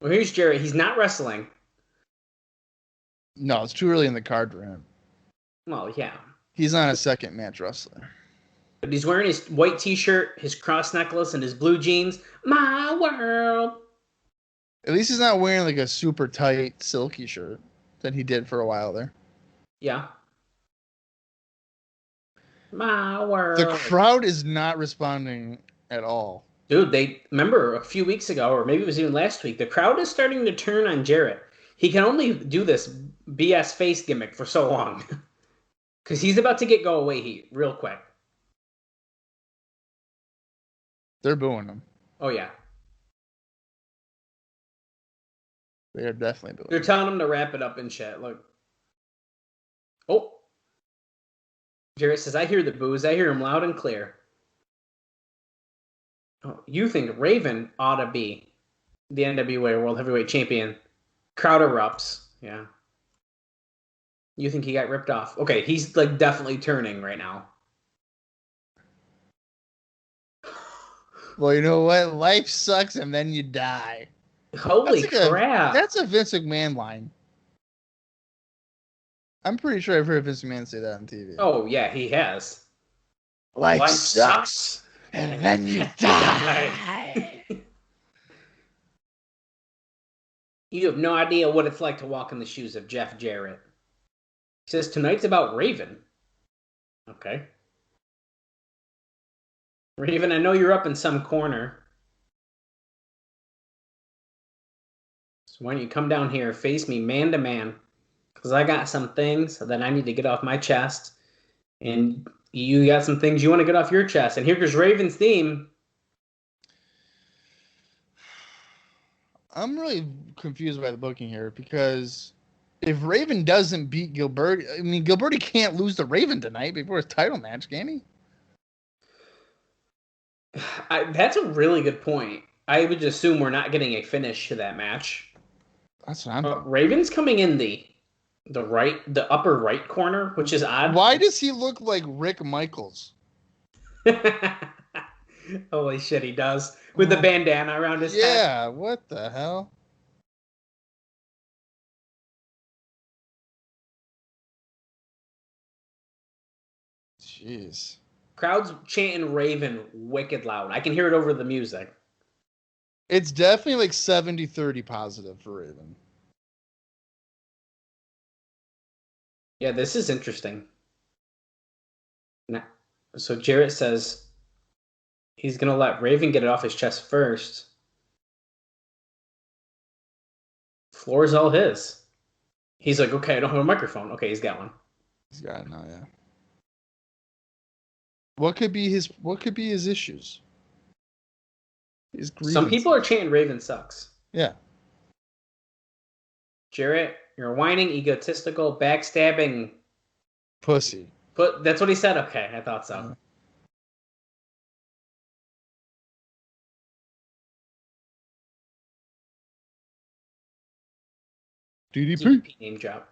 Well, here's Jarrett. He's not wrestling. No, it's too early in the card for him. Well, yeah. He's not a second match wrestler. But he's wearing his white t-shirt, his cross necklace, and his blue jeans. My world. At least he's not wearing like a super tight silky shirt that he did for a while there. Yeah. My world. The crowd is not responding at all. Dude, they remember a few weeks ago, or maybe it was even last week, the crowd is starting to turn on Jarrett. He can only do this BS face gimmick for so long. Because he's about to get go away heat real quick. They're booing him. Oh, yeah. They are definitely booing They're him. telling him to wrap it up and shit. Look. Oh. Jarrett says, I hear the boos. I hear him loud and clear. Oh, you think Raven ought to be the NWA World Heavyweight Champion? Crowd erupts. Yeah. You think he got ripped off? Okay, he's like definitely turning right now. Well, you know what? Life sucks and then you die. Holy crap. That's a Vince McMahon line. I'm pretty sure I've heard Vince McMahon say that on TV. Oh, yeah, he has. Life sucks and then you die. You have no idea what it's like to walk in the shoes of Jeff Jarrett. He says, tonight's about Raven. Okay. Raven, I know you're up in some corner. So why don't you come down here, face me man to man? Because I got some things that I need to get off my chest. And you got some things you want to get off your chest. And here goes Raven's theme. I'm really confused by the booking here because if Raven doesn't beat Gilberty, I mean, Gilberty can't lose to Raven tonight before his title match, can he? That's a really good point. I would assume we're not getting a finish to that match. That's what I'm Raven's coming in the upper right corner, which is odd. Why does he look like Rick Michaels? Holy shit, he does. With the bandana around his head. Yeah, what the hell? Jeez. Crowd's chanting Raven wicked loud. I can hear it over the music. It's definitely like 70-30 positive for Raven. Yeah, this is interesting. Now, so Jarrett says he's going to let Raven get it off his chest first. Floor's all his. He's like, okay, I don't have a microphone. Okay, he's got one. He's got it now, yeah. What could be his issues? His grievances. Some people are chanting Raven sucks. Yeah. Jarrett, you're whining, egotistical, backstabbing Pussy. But that's what he said. Okay, I thought so. DDP. Name drop.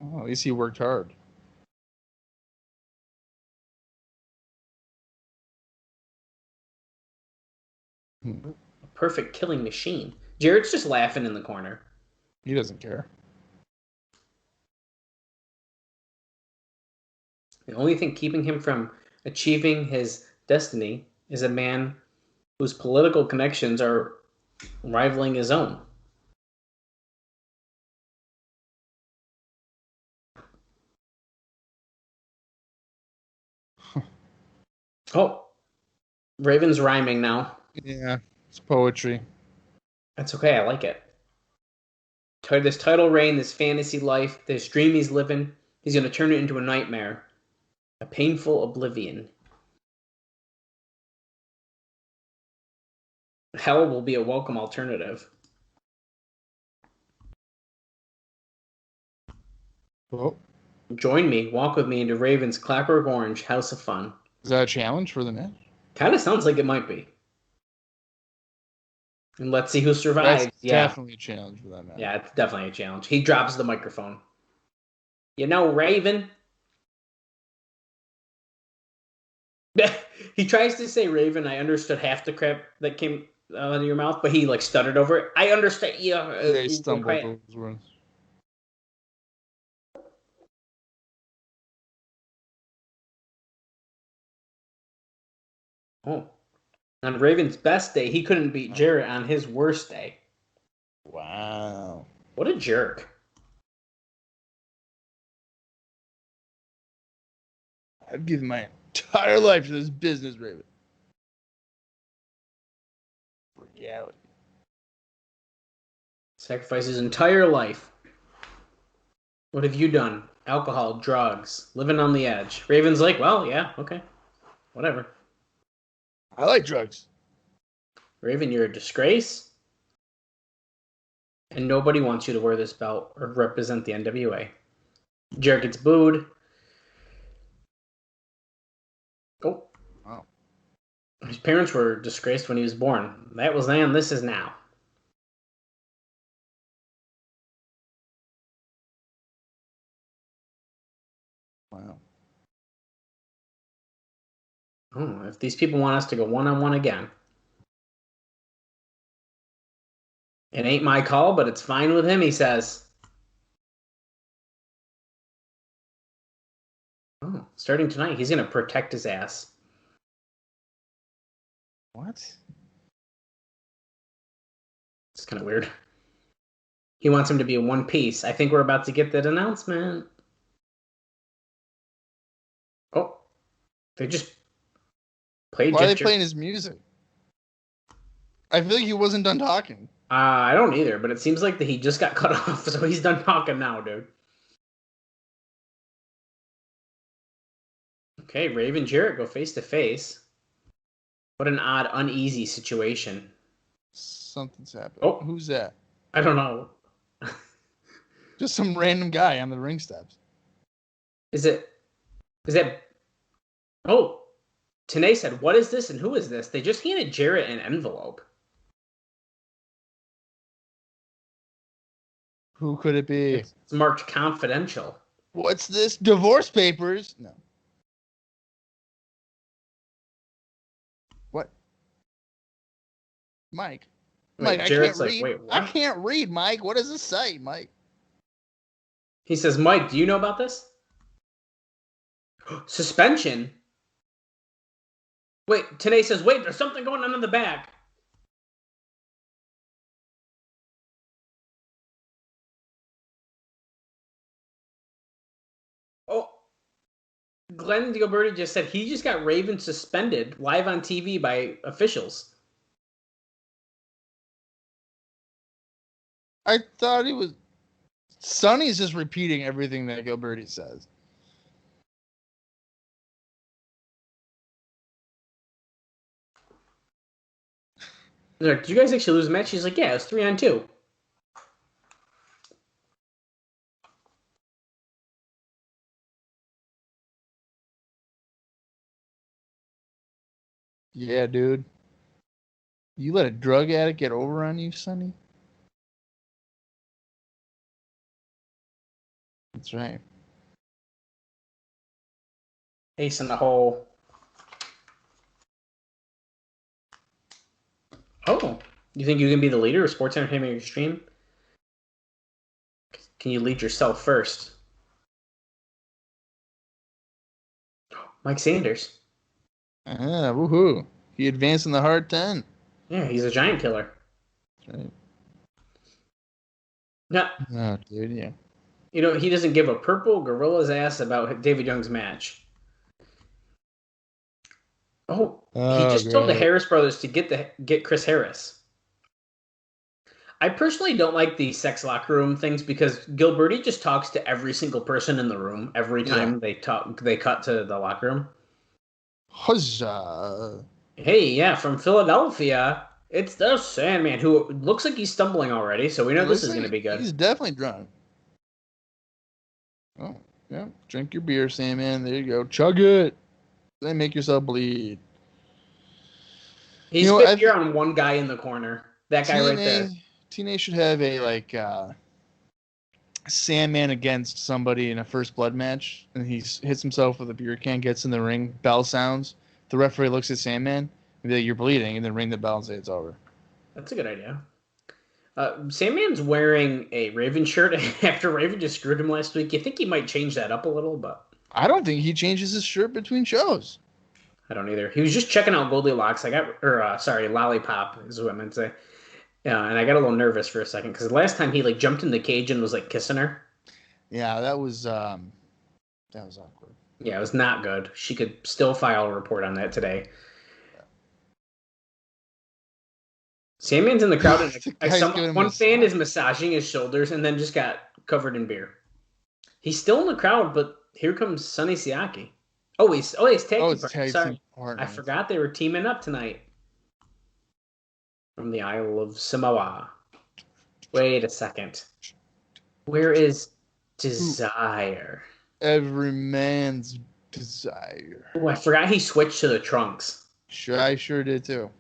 Oh, at least he worked hard. A perfect killing machine. Jarrett's just laughing in the corner. He doesn't care. The only thing keeping him from achieving his destiny is a man whose political connections are rivaling his own. Oh, Raven's rhyming now. Yeah, it's poetry. That's okay, I like it. This title reign, this fantasy life, this dream he's living, he's going to turn it into a nightmare. A painful oblivion. Hell will be a welcome alternative. Oh. Join me, walk with me into Raven's Clockwork Orange House of Fun. Is that a challenge for the match? Kind of sounds like it might be. And let's see who survives. That's definitely a challenge for that match. Yeah, it's definitely a challenge. He drops the microphone. You know, Raven. He tries to say Raven. I understood half the crap that came out of your mouth, but he like stuttered over it. I understand. Yeah, he stumbled over his words. Oh. On Raven's best day, he couldn't beat Jarrett on his worst day. Wow. What a jerk. I've given my entire life to this business, Raven. Reality. Sacrifice his entire life. What have you done? Alcohol, drugs, living on the edge. Raven's like, well, yeah, okay. Whatever. I like drugs. Raven, you're a disgrace. And nobody wants you to wear this belt or represent the NWA. Jarrett gets booed. Oh. Wow. His parents were disgraced when he was born. That was then, this is now. Wow. Oh, if these people want us to go one-on-one again. It ain't my call, but it's fine with him, he says. Oh, starting tonight, he's going to protect his ass. What? It's kind of weird. He wants him to be in one piece. I think we're about to get that announcement. Oh, they just played. Why are they playing his music? I feel like he wasn't done talking. I don't either, but it seems like that he just got cut off, so he's done talking now, dude. Okay, Raven Jarrett go face to face. What an odd, uneasy situation. Something's happened. Oh. Who's that? I don't know. Just some random guy on the ring steps. Is that... Oh, TNA said, what is this and who is this? They just handed Jarrett an envelope. Who could it be? It's marked confidential. What's this? Divorce papers? No. What? Mike. Wait, Mike, I Jarrett's can't like, read. wait, what? I can't read, Mike. What does this say, Mike? He says, Mike, do you know about this? Suspension? Wait, TNA says, wait, there's something going on in the back. Oh, Glen Gilberti just said he just got Raven suspended live on TV by officials. I thought he was... Sonny's just repeating everything that Gilberty says. They're like, did you guys actually lose the match? She's like, yeah, it was 3-on-2. Yeah, dude. You let a drug addict get over on you, Sonny? That's right. Ace in the hole. Oh, you think you can be the leader of Sports Entertainment Extreme? Can you lead yourself first? Mike Sanders. Ah, woohoo. He advanced in the hard 10. Yeah, he's a giant killer. That's right. Yeah. Oh, dude, yeah. You know, he doesn't give a purple gorilla's ass about David Young's match. Oh, he just told the Harris brothers to get Chris Harris. I personally don't like the sex locker room things because Gilberty just talks to every single person in the room every time they cut to the locker room. Huzzah. Hey, yeah, from Philadelphia, it's the Sandman, who looks like he's stumbling already, so we know this is going to be good. He's definitely drunk. Oh, yeah. Drink your beer, Sandman. There you go. Chug it. Then make yourself bleed. He's spit beer on one guy in the corner. That guy right there. TNA should have a, Sandman against somebody in a first blood match, and he hits himself with a beer can, gets in the ring, bell sounds. The referee looks at Sandman and be like, you're bleeding, and then ring the bell and say it's over. That's a good idea. Sandman's wearing a Raven shirt after Raven just screwed him last week. You think he might change that up a little, but... I don't think he changes his shirt between shows. I don't either. He was just checking out Goldilocks. Lollipop is what I meant to say. And I got a little nervous for a second because the last time he jumped in the cage and was kissing her. Yeah, that was awkward. Yeah, it was not good. She could still file a report on that today. Sandman's in the crowd, and The guy's giving him one a fan massage. is massaging his shoulders and then just got covered in beer. He's still in the crowd, but here comes Sonny Siaki. He's tag team It's partner. tag Sorry, team partner. I forgot they were teaming up tonight from the Isle of Samoa. Wait a second. Where is Desire? Every man's desire. Oh, I forgot he switched to the trunks. Sure, I sure did too.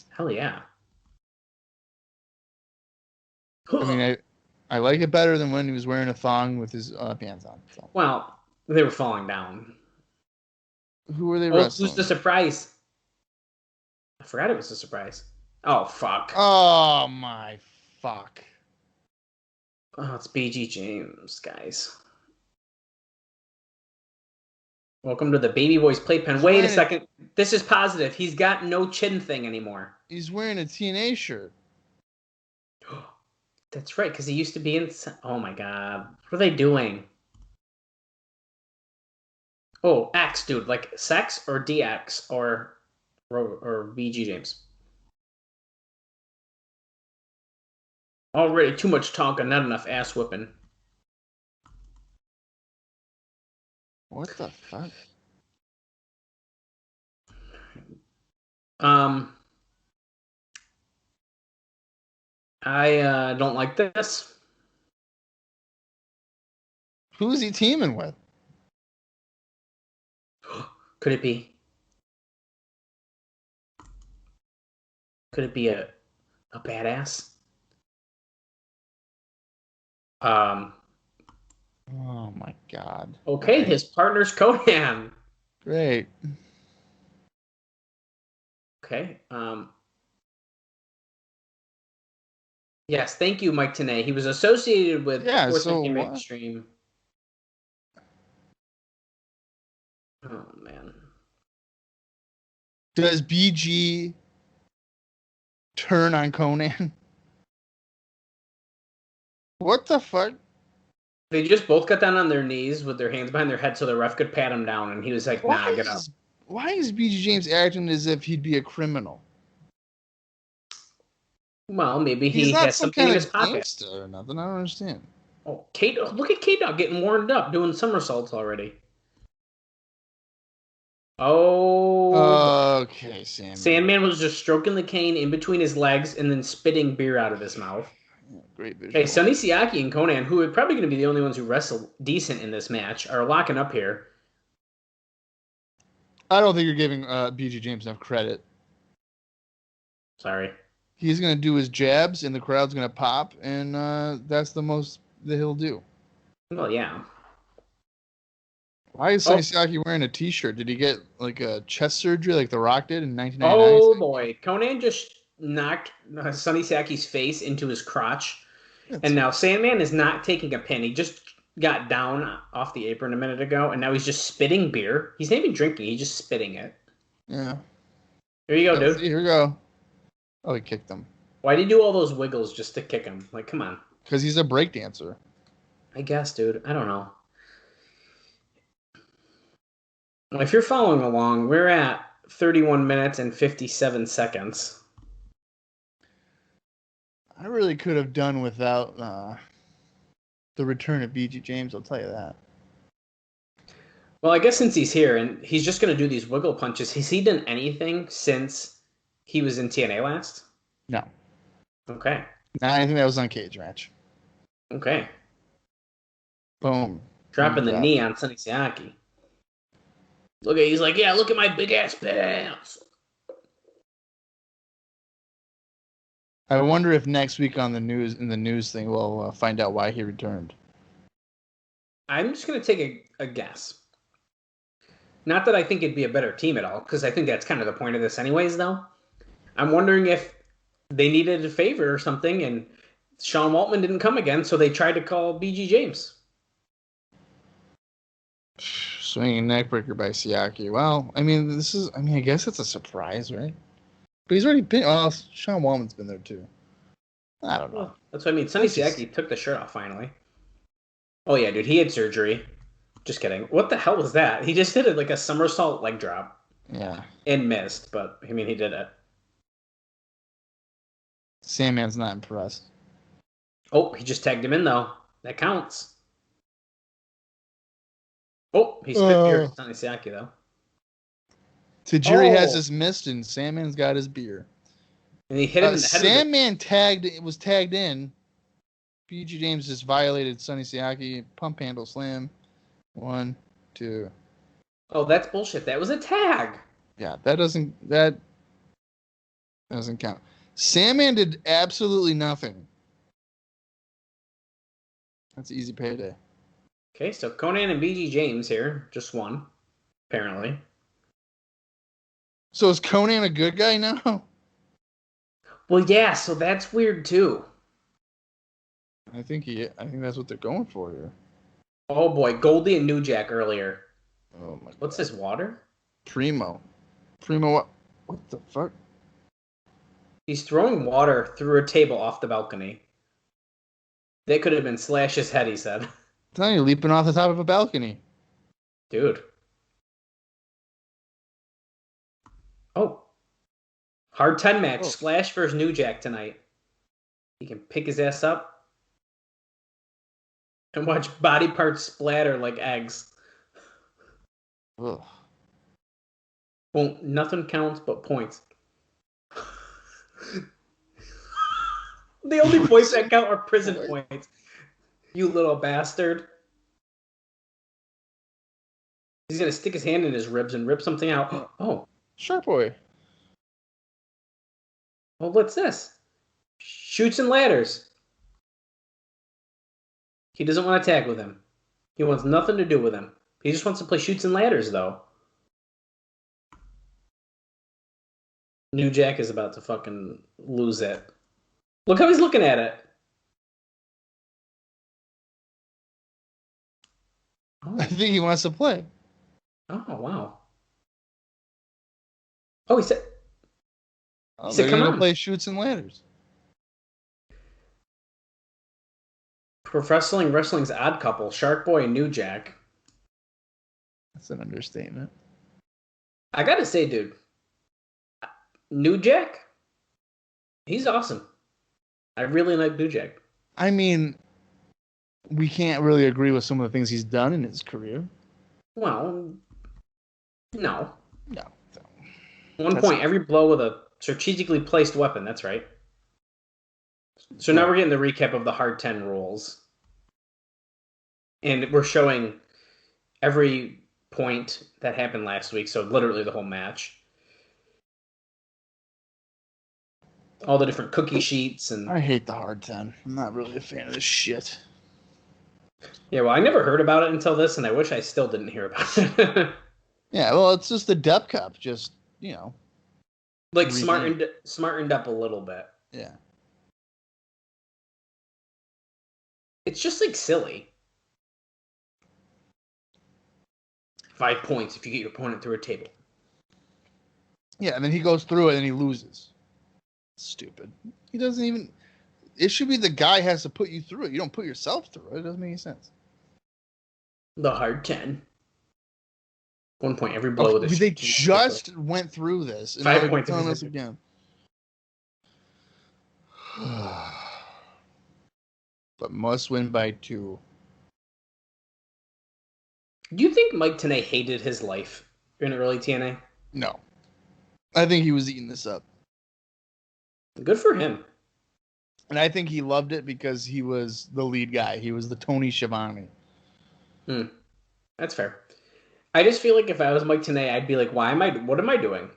Hell yeah. I mean, I like it better than when he was wearing a thong with his pants on. So. Well, they were falling down. Who were they wrestling? Who's the surprise? I forgot it was a surprise. Oh, fuck. Oh, my fuck. Oh, it's BG James, guys. Welcome to the Baby Boys Playpen. Wait a second. This is positive. He's got no chin thing anymore. He's wearing a TNA shirt. That's right, because he used to be in... Oh, my God. What are they doing? Oh, X, dude. Like sex or DX or BG James? Already too much talking, not enough ass whipping. What the fuck? I don't like this. Who is he teaming with? Could it be? Could it be a badass? Oh my god. Okay, his partner's Konnan. Great. Okay. Yes, thank you, Mike Tenay. He was associated with Extreme. Oh man. Does BG turn on Konnan? What the fuck? They just both got down on their knees with their hands behind their head so the ref could pat him down, and he was like, nah, get up. Why is BG James acting as if he'd be a criminal? Well, maybe He's he not has some something kind in of his pocket. gangster or nothing. I don't understand. Oh, look at K-Dog getting warmed up, doing somersaults already. Oh. Okay, Sandman. Sandman was just stroking the cane in between his legs and then spitting beer out of his mouth. Yeah, great visual. Hey, Sonny Siaki and Konnan, who are probably going to be the only ones who wrestle decent in this match, are locking up here. I don't think you're giving BG James enough credit. Sorry. He's going to do his jabs, and the crowd's going to pop, and that's the most that he'll do. Well, yeah. Why is Sonny Siaki wearing a T-shirt? Did he get like a chest surgery like The Rock did in 1999? Oh, boy. Konnan just knocked Sonny Siaki's face into his crotch. And now Sandman is not taking a pin. He just got down off the apron a minute ago, and now he's just spitting beer. He's not even drinking. He's just spitting it. Yeah. Here you go, dude. Here we go. Oh, he kicked him. Why did he do all those wiggles just to kick him? Like, come on. Because he's a breakdancer. I guess, dude. I don't know. Well, if you're following along, we're at 31 minutes and 57 seconds. I really could have done without the return of BG James, I'll tell you that. Well, I guess since he's here and he's just going to do these wiggle punches, has he done anything since he was in TNA last? No. Okay. Not anything that was on Cage Match. Okay. Boom. Dropping the knee on Sonny Siaki. He's like, yeah, look at my big ass pants. I wonder if next week in the news thing, we'll find out why he returned. I'm just going to take a guess. Not that I think it'd be a better team at all, because I think that's kind of the point of this anyways, though. I'm wondering if they needed a favor or something, and Sean Waltman didn't come again, so they tried to call BG James. Swinging neckbreaker by Siaki. Well, I guess it's a surprise, right? But he's already been. Well, Sean Waltman's been there too. I don't know. That's what I mean. Sonny Siaki took the shirt off finally. Oh yeah, dude, he had surgery Just kidding. What the hell was that? He just did it like a somersault leg drop. Yeah. And missed, but I mean, he did it. Sandman's not impressed. Oh, he just tagged him in, though. That counts. Oh, he spit beer at Sonny Siaki, though. Tajiri has his mist, and Sandman's got his beer. And he hit him in the head. Sandman was tagged in. PG James just violated Sonny Siaki. Pump handle slam. 1, 2. Oh, that's bullshit. That was a tag. Yeah, that doesn't count. Sandman did absolutely nothing. That's easy payday. Okay, so Konnan and BG James here. Just one, apparently. So is Konnan a good guy now? Well, yeah, so that's weird, too. I think that's what they're going for here. Oh, boy. Goldie and New Jack earlier. Oh, my God. What's this, water? Primo, what? What the fuck? He's throwing water through a table off the balcony. That could have been Slash's head, he said. Tell you, leaping off the top of a balcony. Dude. Oh. Hard 10 match. Oh. Slash versus New Jack tonight. He can pick his ass up and watch body parts splatter like eggs. Ugh. Well, nothing counts but points. The only points that count are prison points. You little bastard. He's going to stick his hand in his ribs and rip something out. Oh. Sharp boy. Well, what's this? Shoots and ladders. He doesn't want to tag with him. He wants nothing to do with him. He just wants to play shoots and ladders, though. New Jack is about to fucking lose it. Look how he's looking at it. Oh. I think he wants to play. Oh, wow. Oh, he said, come on. Play shoots and ladders. Professional Wrestling's odd couple, Shark Boy and New Jack. That's an understatement. I gotta say, dude, New Jack, he's awesome. I really like New Jack. I mean, we can't really agree with some of the things he's done in his career. Well, no. No. 1 point, every blow with a strategically placed weapon. That's right. So now we're getting the recap of the Hard 10 rules. And we're showing every point that happened last week, so literally the whole match. All the different cookie sheets. And I hate the Hard 10. I'm not really a fan of this shit. Yeah, well, I never heard about it until this, and I wish I still didn't hear about it. Yeah, well, it's just the Dep Cup. Just, like smartened up a little bit. Yeah. It's just like silly. 5 points if you get your opponent through a table. Yeah, and then he goes through it and he loses. Stupid. He doesn't even... It should be the guy has to put you through it. You don't put yourself through it. It doesn't make any sense. The Hard 10. 1 point every blow with a They just went through this. And 5 points. Telling us again. But must win by 2. Do you think Mike Tenay hated his life in early TNA? No. I think he was eating this up. Good for him. And I think he loved it because he was the lead guy. He was the Tony Schiavone. That's fair. I just feel like if I was Mike Tenay, I'd be like, what am I doing?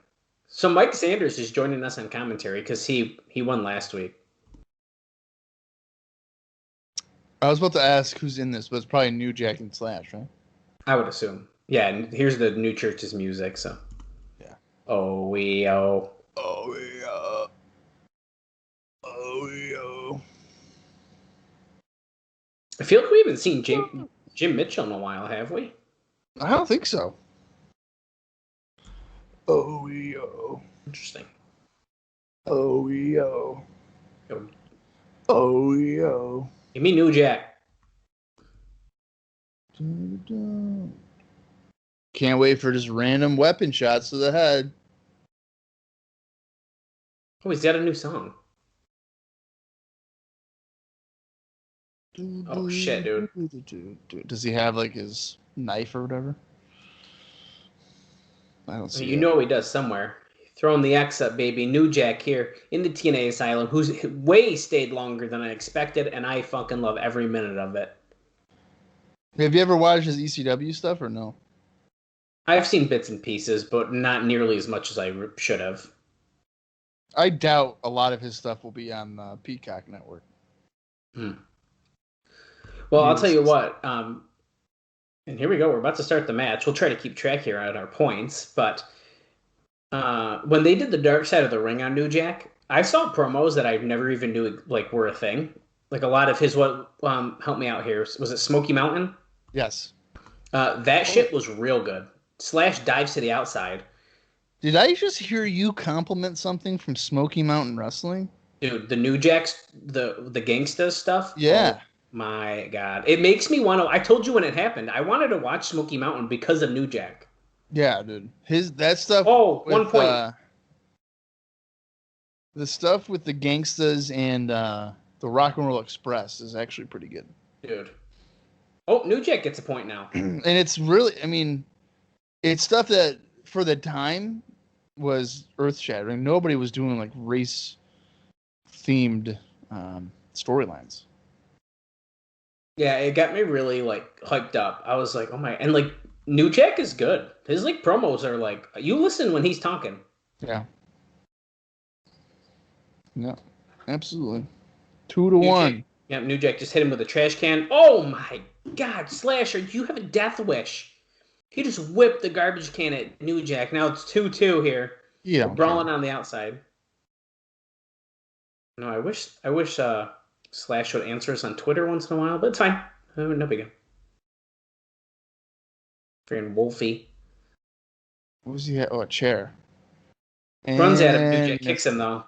So Mike Sanders is joining us on commentary because he won last week. I was about to ask who's in this, but it's probably New Jack and Slash, right? I would assume. Yeah, and here's the New Church's music, so. Yeah. Oh. I feel like we haven't seen Jim Mitchell in a while, have we? I don't think so. Oh. Interesting. Oh. Give me New Jack. Can't wait for just random weapon shots to the head. Oh, he's got a new song. Oh, shit, dude. Does he have like his knife or whatever? I don't see You it. know he does somewhere. Throwing the X up, baby. New Jack here in the TNA Asylum, who's way stayed longer than I expected, and I fucking love every minute of it. Have you ever watched his ECW stuff or no? I've seen bits and pieces, but not nearly as much as I should have. I doubt a lot of his stuff will be on the Peacock Network. Well, I'll tell you what. And here we go. We're about to start the match. We'll try to keep track here at our points. But when they did the dark side of the ring on New Jack, I saw promos that I never even knew like were a thing. Like a lot of his help me out here. Was it Smoky Mountain? Yes. That shit was real good. Slash dives to the outside. Did I just hear you compliment something from Smoky Mountain Wrestling? Dude, the New Jack's the gangsta stuff. Yeah. Oh, my God. It makes me want to. I told you when it happened. I wanted to watch Smoky Mountain because of New Jack. Yeah, dude. That stuff. Oh, 1 point. The stuff with the gangstas and the Rock and Roll Express is actually pretty good. Dude. Oh, New Jack gets a point now. And it's really, I mean, it's stuff that for the time was earth shattering. Nobody was doing like race themed storylines. Yeah, it got me really like hyped up. I was like, oh my, and like New Jack is good. His like promos are like, you listen when he's talking. Yeah. Yeah, absolutely. 2-1. Yeah, New Jack just hit him with a trash can. Oh my God, Slasher, you have a death wish. He just whipped the garbage can at New Jack. Now it's 2-2 here. Yeah, we're brawling on the outside. No, I wish Slash would answer us on Twitter once in a while, but it's fine. No big deal. Freaking Wolfie. What was he at? Oh, a chair. Runs at him. New Jack kicks him, though.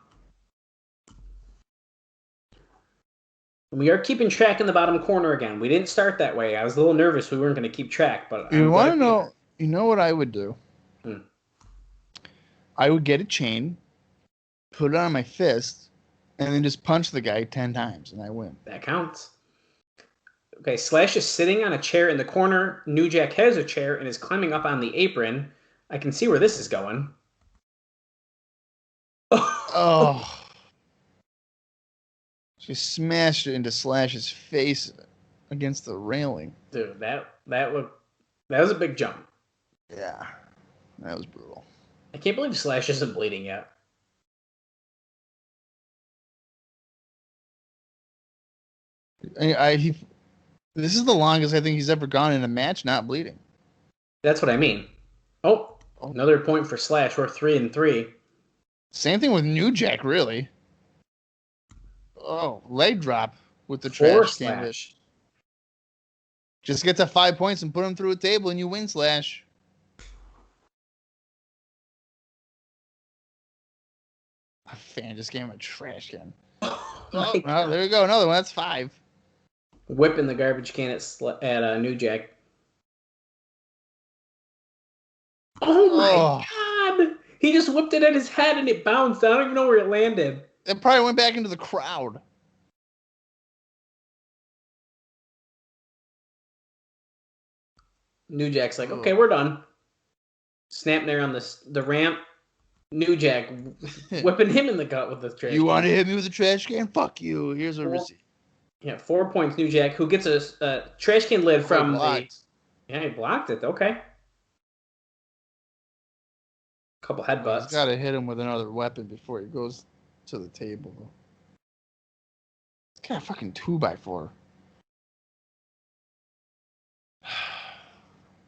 We are keeping track in the bottom corner again. We didn't start that way. I was a little nervous we weren't going to keep track, but you want to know? You know what I would do? I would get a chain, put it on my fist, and then just punch the guy 10 times, and I win. That counts. Okay, Slash is sitting on a chair in the corner. New Jack has a chair and is climbing up on the apron. I can see where this is going. Oh. She smashed it into Slash's face against the railing. Dude, that was a big jump. Yeah, that was brutal. I can't believe Slash isn't bleeding yet. This is the longest I think he's ever gone in a match not bleeding. That's what I mean. Oh, another point for Slash. We're 3-3. Same thing with New Jack, really. Oh, leg drop with the trash can. Just get to 5 points and put him through a table and you win, Slash. A fan just gave him a trash can. Oh, there we go. Another one. That's 5. Whipping the garbage can at New Jack. Oh my God! He just whipped it at his head and it bounced. I don't even know where it landed. It probably went back into the crowd. New Jack's like, okay, we're done. Snap there on the ramp. New Jack whipping him in the gut with the trash can. You want to hit me with a trash can? Fuck you. Here's a receipt. Yeah, 4 points, New Jack, who gets a trash can lid from the... Yeah, he blocked it. Okay. Couple headbutts. He's got to hit him with another weapon before he goes to the table. It's got a fucking 2x4.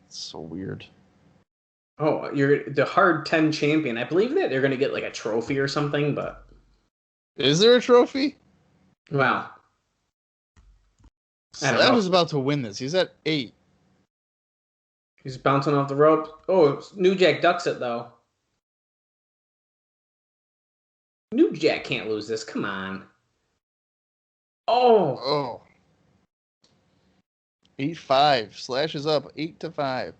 It's so weird. Oh, you're the hard 10 champion. I believe that they're going to get like a trophy or something, but... Is there a trophy? Wow. Slash is about to win this. He's at 8. He's bouncing off the rope. Oh, New Jack ducks it, though. New Jack can't lose this. Come on. Oh. 8-5. Slash is up 8-5.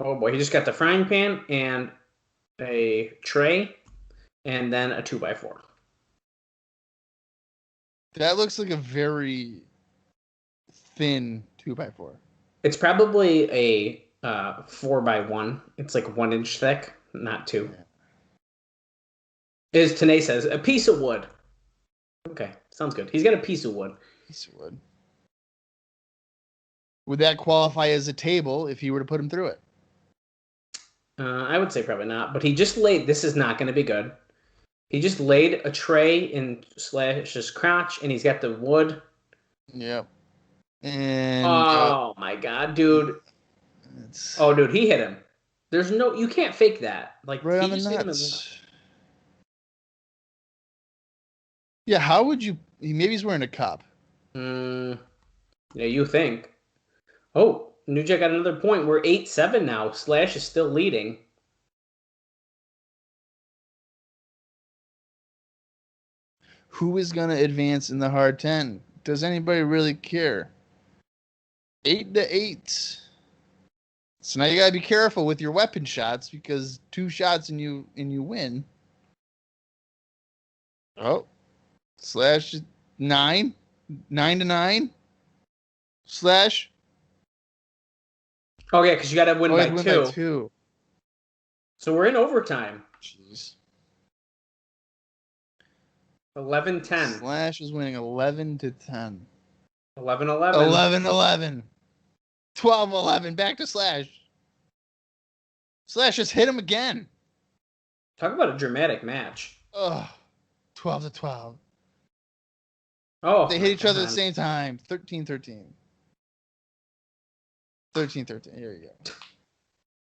Oh boy, he just got the frying pan and a tray, and then a 2x4. That looks like a very thin 2x4. It's probably a 4x1. It's like 1 inch thick, not 2. Yeah. As Tanae says, a piece of wood. Okay, sounds good. He's got a piece of wood. Piece of wood. Would that qualify as a table if you were to put him through it? I would say probably not, but he just laid. This is not going to be good. He just laid a tray in Slash's crotch, and he's got the wood. Yep. And oh my god, dude! Oh, dude, he hit him. There's no, you can't fake that. Like right he on the just hit him in nuts. Yeah, how would you? Maybe he's wearing a cup. Yeah, you think? Oh, New Jack got another point. We're 8-7 now. Slash is still leading. Who is going to advance in the hard 10? Does anybody really care? 8-8. So now you gotta be careful with your weapon shots because 2 shots and you win. Oh, Slash 9, 9-9. Slash. Oh yeah, because you got to win by 2. So we're in overtime. Jeez. 11-10. Slash is winning 11-10. 11-11. 11-11. 12-11. Back to Slash. Slash just hit him again. Talk about a dramatic match. Ugh. 12-12. Oh, they hit each other at the same time. 13-13. 13-13. Here you go.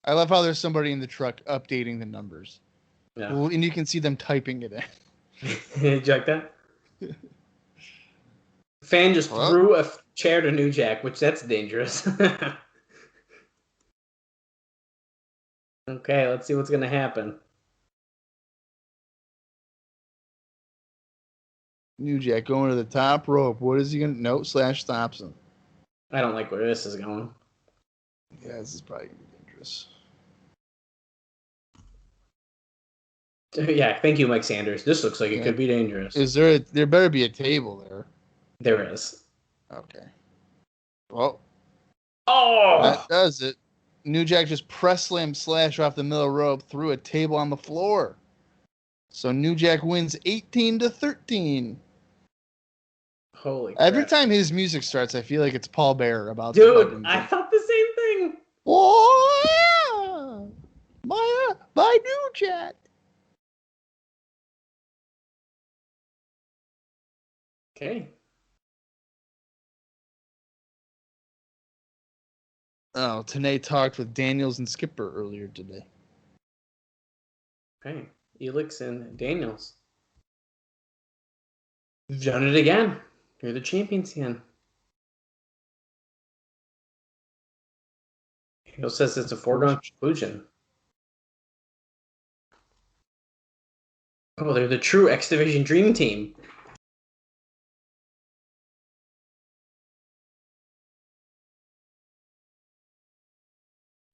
I love how there's somebody in the truck updating the numbers. Yeah. And you can see them typing it in. Did you like that? Fan just threw a chair to New Jack, which that's dangerous. Okay, let's see what's going to happen. New Jack going to the top rope. What is he going to... No, Slash stops him. I don't like where this is going. Yeah, this is probably going to be dangerous. Yeah, thank you, Mike Sanders. This looks like it could be dangerous. Is there... There better be a table there. There is. Okay. Well. Oh! That does it. New Jack just press slammed Slash off the middle rope through a table on the floor. So New Jack wins 18-13. Holy crap. Every time his music starts, I feel like it's Paul Bearer about to fucking... I thought the same thing. Oh, yeah. My New Jack. Okay. Oh, Tanae talked with Daniels and Skipper earlier today. Okay. Elix and Daniels. You've done it again. You're the champions again. He says it's a foregone conclusion. Oh, they're the true X Division Dream Team.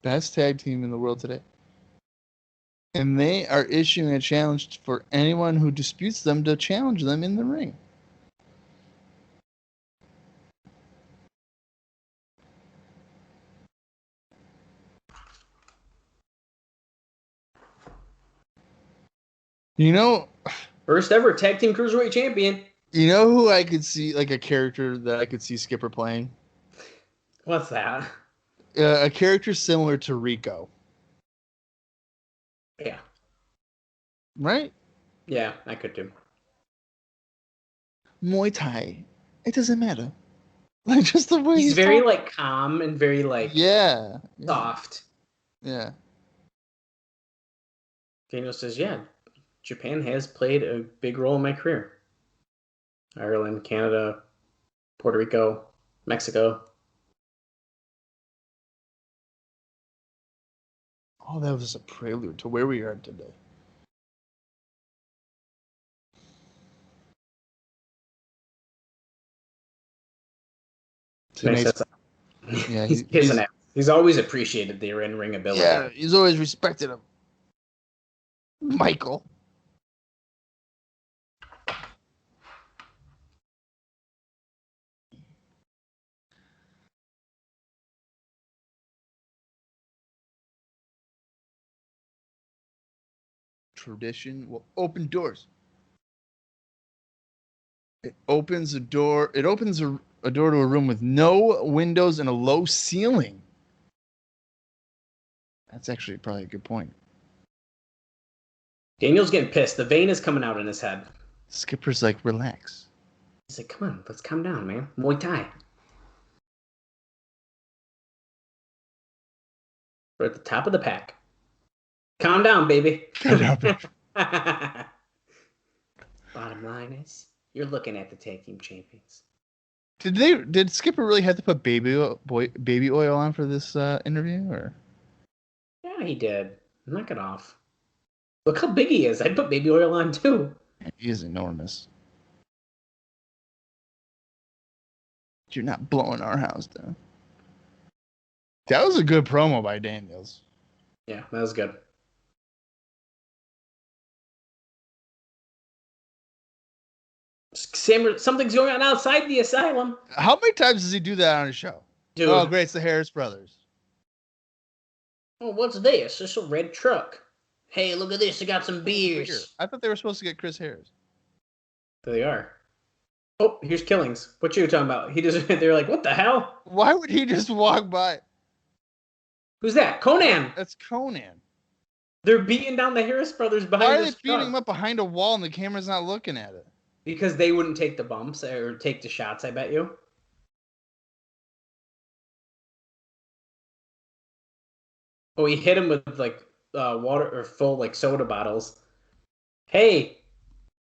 Best tag team in the world today. And they are issuing a challenge for anyone who disputes them to challenge them in the ring. You know, first ever tag team cruiserweight champion. You know who I could see, like a character that I could see Skipper playing? What's that? A character similar to Rico. Yeah. Right? Yeah, I could too. Muay Thai. It doesn't matter. Like just the way he's very like calm and very like soft. Yeah. Daniel says, yeah, Japan has played a big role in my career. Ireland, Canada, Puerto Rico, Mexico. Oh, that was a prelude to where we are today. It's nice. nice. Yeah, he's kissing it. He's always appreciated the in-ring ability. Yeah, he's always respected him. Michael. Tradition will open doors. It opens a door. It opens a door to a room with no windows and a low ceiling. That's actually probably a good point. Daniel's getting pissed. The vein is coming out in his head. Skipper's like, relax. He's like, come on, let's calm down, man. Muay Thai. We're at the top of the pack. Calm down, baby. Calm down, baby. Bottom line is, you're looking at the tag team champions. Did Skipper really have to put baby oil on for this interview, or? Yeah, he did. Knock it off. Look how big he is. I'd put baby oil on too. He is enormous. You're not blowing our house down. That was a good promo by Daniels. Yeah, that was good. Something's going on outside the asylum. How many times does he do that on his show? Dude. Oh, great. It's the Harris brothers. Oh, what's this? It's a red truck. Hey, look at this. I got some beers. I thought they were supposed to get Chris Harris. There they are. Oh, here's Killings. What you talking about? They're like, what the hell? Why would he just walk by? Who's that? Konnan. That's Konnan. They're beating down the Harris brothers behind Why are this they beating truck. him up behind a wall and the camera's not looking at it? Because they wouldn't take the bumps or take the shots, I bet you. Oh, he hit him with like water or full like soda bottles. Hey,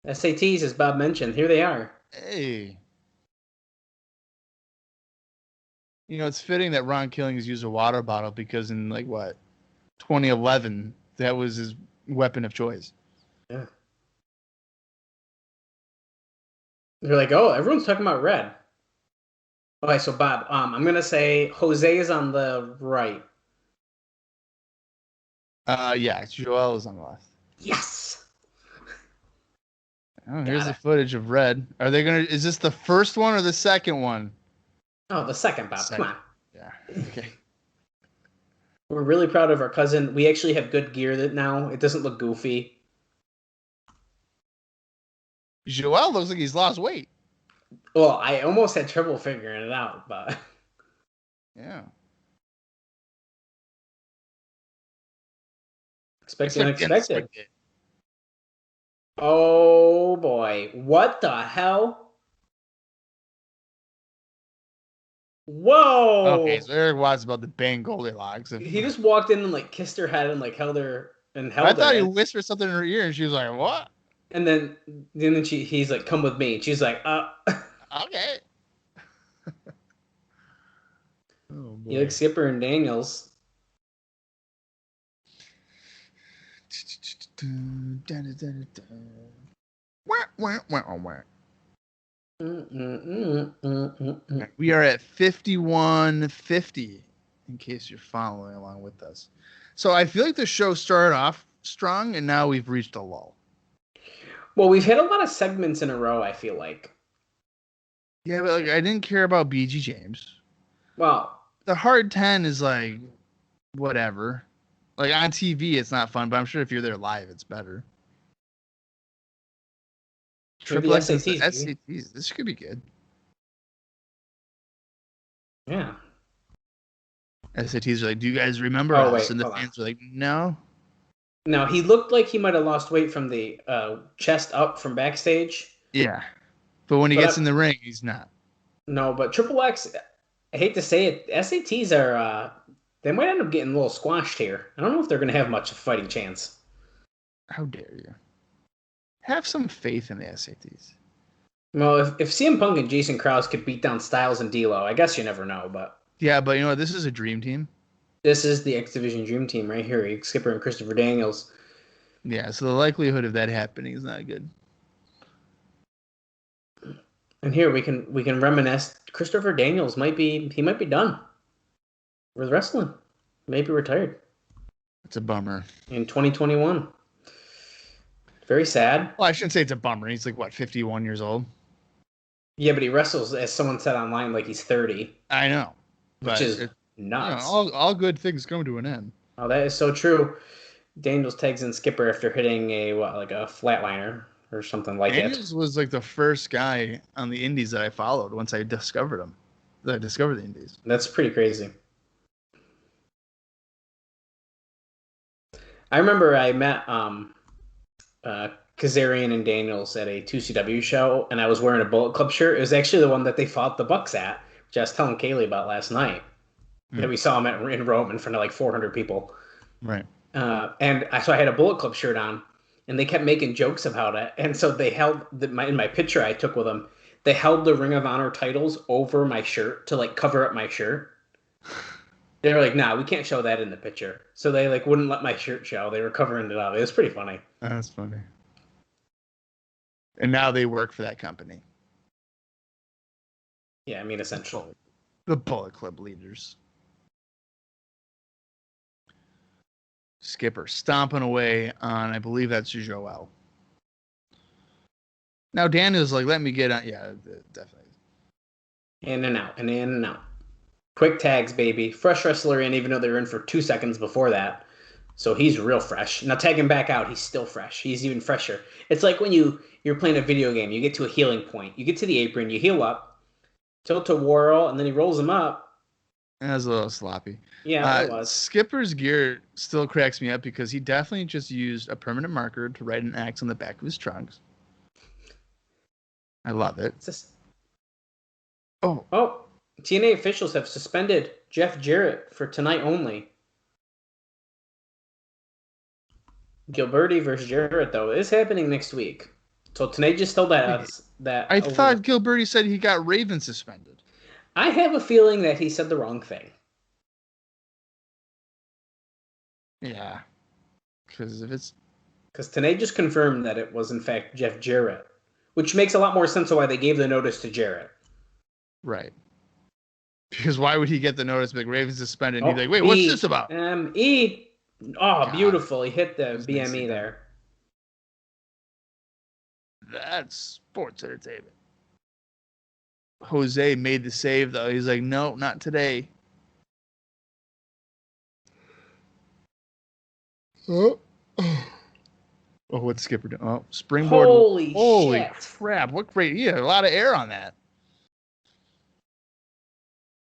SATs, as Bob mentioned, here they are. Hey. You know, it's fitting that Ron Killings used a water bottle because in 2011, that was his weapon of choice. Yeah. They're like, oh, everyone's talking about red. Okay, so Bob, I'm gonna say Jose is on the right. Yeah, Joel is on the left. Yes. Oh, here's the footage of Red. Are they gonna? Is this the first one or the second one? Oh, the second, Bob. Come on. Yeah. Okay. We're really proud of our cousin. We actually have good gear now. It doesn't look goofy. Joel looks like he's lost weight. Well, I almost had trouble figuring it out, but yeah. Expect the unexpected. Oh boy. What the hell? Whoa. Okay, so Eric Watts about to bang Goldilocks. He just walked in and kissed her head and held her and held I her. thought he whispered something in her ear and she was like, what? And then he's like, come with me. And she's like, Okay. Oh, you like Skipper and Daniels. We are at 51:50, in case you're following along with us. So I feel like the show started off strong, and now we've reached a lull. Well, we've hit a lot of segments in a row, I feel like. Yeah, but I didn't care about BG James. Well, the Hard 10 is whatever. On TV, it's not fun, but I'm sure if you're there live, it's better. Triple X SATs. This could be good. Yeah. SATs are do you guys remember us? Wait, and the fans are no. No, he looked like he might have lost weight from the chest up from backstage. Yeah. But when he gets in the ring, he's not. No, but Triple X, I hate to say it, SATs are, they might end up getting a little squashed here. I don't know if they're going to have much of a fighting chance. How dare you? Have some faith in the SATs. Well, if CM Punk and Jason Krause could beat down Styles and D'Lo, I guess you never know, but... Yeah, but you know what? This is a dream team. This is the X Division Dream Team right here. Skipper and Christopher Daniels. Yeah, so the likelihood of that happening is not good. And here we can reminisce. Christopher Daniels might be done with wrestling. Maybe retired. It's a bummer. In 2021. Very sad. Well, I shouldn't say it's a bummer. He's like, what, 51 years old? Yeah, but he wrestles, as someone said online, like he's 30. I know. Which is nuts. All good things come to an end. Oh, that is so true. Daniels tags in Skipper after hitting a flatliner or something like that. Daniels was like the first guy on the indies that I followed once I discovered him. I discovered the indies. That's pretty crazy. I remember I met Kazarian and Daniels at a 2CW show, and I was wearing a Bullet Club shirt. It was actually the one that they fought the Bucks at, which I was telling Kaylee about last night. That we saw him in Rome in front of like 400 people. Right. So I had a Bullet Club shirt on, and they kept making jokes about it. And so they held in my picture I took with them, they held the Ring of Honor titles over my shirt to like cover up my shirt. They were like, "Nah, we can't show that in the picture." So they like wouldn't let my shirt show. They were covering it up. It was pretty funny. That's funny. And now they work for that company. Yeah, I mean, essentially. The Bullet Club leaders. Skipper stomping away on, I believe that's Joel. Now Daniel's like, let me get on. Yeah, definitely. In and out, and in and out. Quick tags, baby. Fresh wrestler in, even though they were in for 2 seconds before that. So he's real fresh. Now tag him back out. He's still fresh. He's even fresher. It's like when you're playing a video game. You get to a healing point. You get to the apron. You heal up. Tilt to whirl, and then he rolls him up. That was a little sloppy. Yeah, it was. Skipper's gear still cracks me up because he definitely just used a permanent marker to write an X on the back of his trunks. I love it. Oh, TNA officials have suspended Jeff Jarrett for tonight only. Gilberty versus Jarrett, though, is happening next week. So tonight just told us that. I thought Gilberty said he got Raven suspended. I have a feeling that he said the wrong thing. Yeah. Because Tanay just confirmed that it was, in fact, Jeff Jarrett, which makes a lot more sense of why they gave the notice to Jarrett. Right. Because why would he get the notice, like, Raven's suspended, and he's like, wait, what's this about? E. Oh, God. Beautiful. He hit the BME there. That's sports entertainment. Jose made the save, though. He's like, no, not today. Oh, what's Skipper doing? Oh, springboard. Holy shit. Crap. What great. He had a lot of air on that.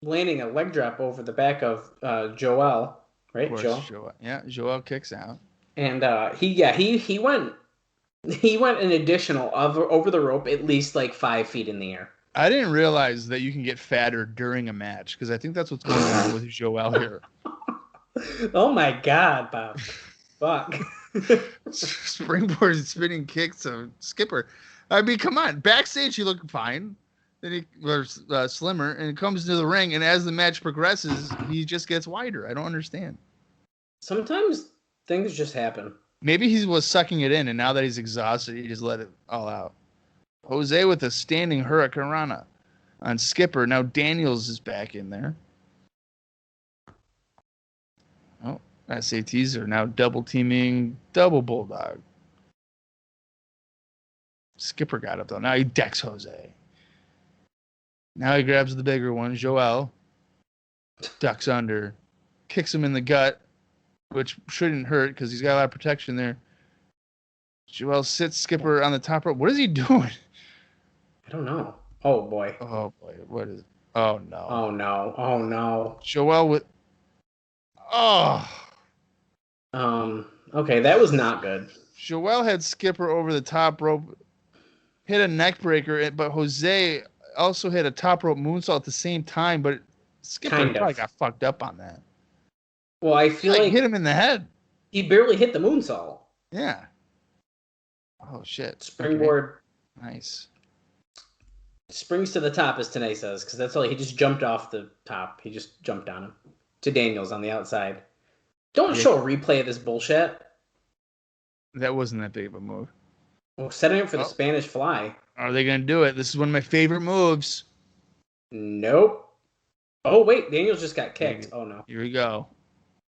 Landing a leg drop over the back of Joel. Right, Joel? Yeah, Joel kicks out. And he went an additional over the rope at least like 5 feet in the air. I didn't realize that you can get fatter during a match because I think that's what's going on with Joel here. Oh my God, Bob. Fuck. Springboard spinning kicks of Skipper. I mean, come on. Backstage, he looked fine. Then he was slimmer and comes into the ring, and as the match progresses, he just gets wider. I don't understand. Sometimes things just happen. Maybe he was sucking it in, and now that he's exhausted, he just let it all out. Jose with a standing hurricanrana on Skipper. Now Daniels is back in there. Oh, SATs are now double teaming double bulldog. Skipper got up though. Now he decks Jose. Now he grabs the bigger one. Joel ducks under, kicks him in the gut, which shouldn't hurt because he's got a lot of protection there. Joel sits Skipper on the top rope. What is he doing? I don't know. Oh boy. Oh boy. What is? Oh no. Oh no. Oh no. Joel with. Oh. Okay, that was not good. Joel had Skipper over the top rope, hit a neck breaker, but Jose also hit a top rope moonsault at the same time, but Skipper probably got fucked up on that. Well, I feel like hit him in the head. He barely hit the moonsault. Yeah. Oh shit. Springboard. Okay. Nice. Springs to the top, as Tanay says, because that's all. He just jumped off the top. He just jumped on him. To Daniels on the outside. Don't show a replay of this bullshit. That wasn't that big of a move. Well, setting up for the Spanish Fly. Are they going to do it? This is one of my favorite moves. Nope. Oh, wait. Daniels just got kicked. Oh, no. Here we go.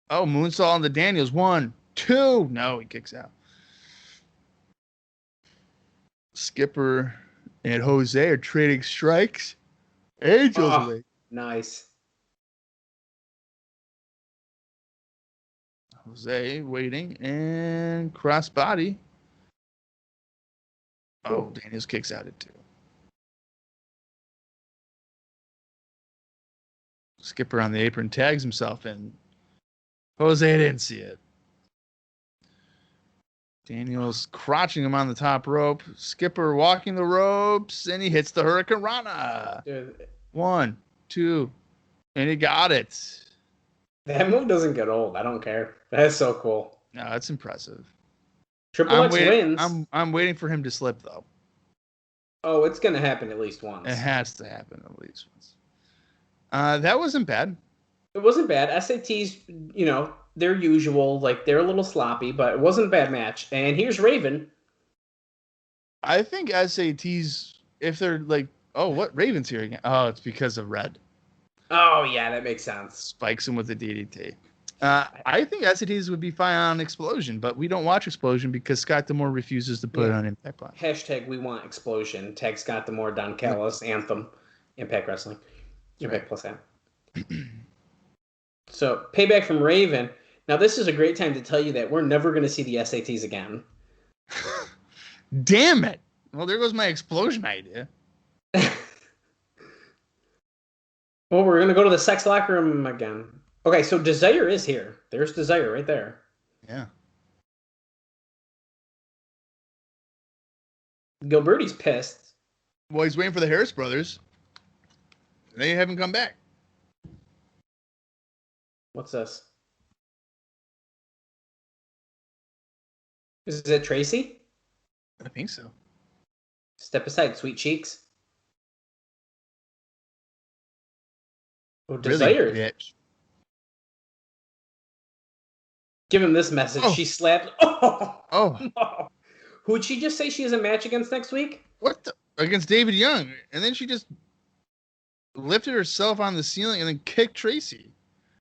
Oh, moonsault on the Daniels. 1, 2. No, he kicks out. Skipper and Jose are trading strikes. Angels away. Nice. Jose waiting and crossbody. Oh, Daniels kicks out at 2. Skipper on the apron tags himself in. Jose didn't see it. Daniels crotching him on the top rope. Skipper walking the ropes, and he hits the Hurricane Rana. Dude, 1, 2, and he got it. that move doesn't get old. I don't care. That's so cool. No, that's impressive. Triple X wins. I'm waiting for him to slip, though. Oh, it's going to happen at least once. It has to happen at least once. That wasn't bad. It wasn't bad. SATs, their usual, they're a little sloppy, but it wasn't a bad match. And here's Raven. I think SATs, if they're like, oh, what? Raven's here again. Oh, it's because of Red. Oh, yeah, that makes sense. Spikes him with the DDT. I think SATs would be fine on Explosion, but we don't watch Explosion because Scott D'Amore refuses to put it on Impact Plus. # we want Explosion. Tag Scott D'Amore, Don Callis, Anthem, Impact Wrestling. Impact Plus app. So, payback from Raven. Now, this is a great time to tell you that we're never going to see the SATs again. Damn it. Well, there goes my Explosion idea. Well, we're going to go to the sex locker room again. Okay, so Desire is here. There's Desire right there. Yeah. Gilberty's pissed. Well, he's waiting for the Harris brothers. They haven't come back. What's this? Is it Tracy? I think so. Step aside, sweet cheeks. Oh, Desire. Really, bitch. Give him this message. Oh. She slapped. Oh. Oh. Who'd she just say she has a match against next week? What the? Against David Young. And then she just lifted herself on the ceiling and then kicked Tracy.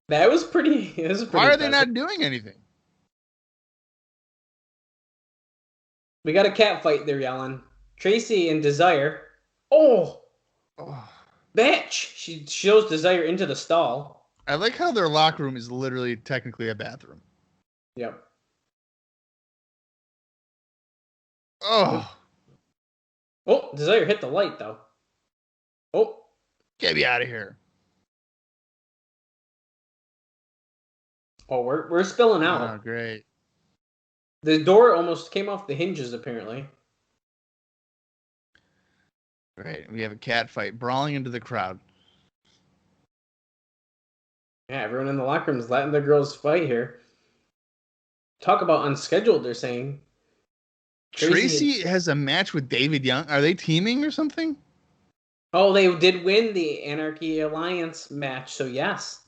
That was pretty. Why are they not doing anything? We got a cat fight. They're yelling. Tracy and Desire. Oh. Bitch. She shows Desire into the stall. I like how their locker room is literally technically a bathroom. Yep. Oh. Oh, Desire hit the light, though. Oh. Get me out of here. Oh, we're spilling out. Oh, great. The door almost came off the hinges, apparently. Great. We have a cat fight brawling into the crowd. Yeah, everyone in the locker room is letting their girls fight here. Talk about unscheduled, they're saying. Tracy has a match with David Young. Are they teaming or something? Oh, they did win the Anarchy Alliance match, so yes.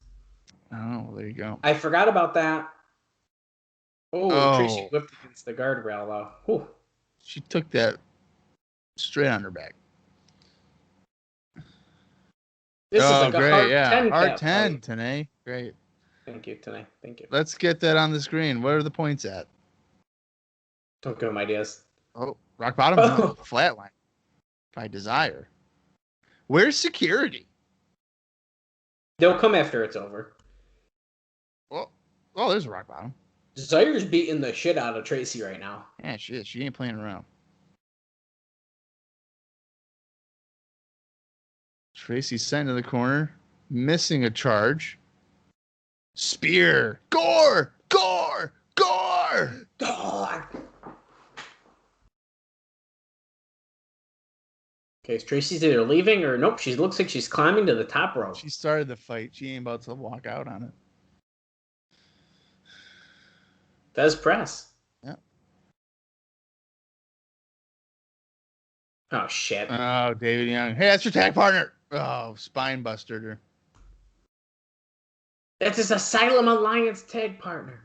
Oh, well, there you go. I forgot about that. Oh, Tracy Oh. whipped against the guardrail, though. Whew. She took that straight on her back. This is like great, a hard yeah. 10 Hard cat 10 fight. today. Great. Thank you, Tanae. Thank you. Let's get that on the screen. What are the points at? Don't give them ideas. Oh, rock bottom. No, flatline. By Desire. Where's security? They'll come after it's over. Well, oh, there's a rock bottom. Desire's beating the shit out of Tracy right now. Yeah, she is. She ain't playing around. Tracy sent to the corner, missing a charge. Spear. Gore! Gore! Gore! Okay, so Tracy's either leaving or nope, she looks like she's climbing to the top rope. She started the fight. She ain't about to walk out on it. Does press. Yeah. Oh, shit. Oh, David Young. Hey, that's your tag partner. Oh, spine bustered her. That's his Asylum Alliance tag partner.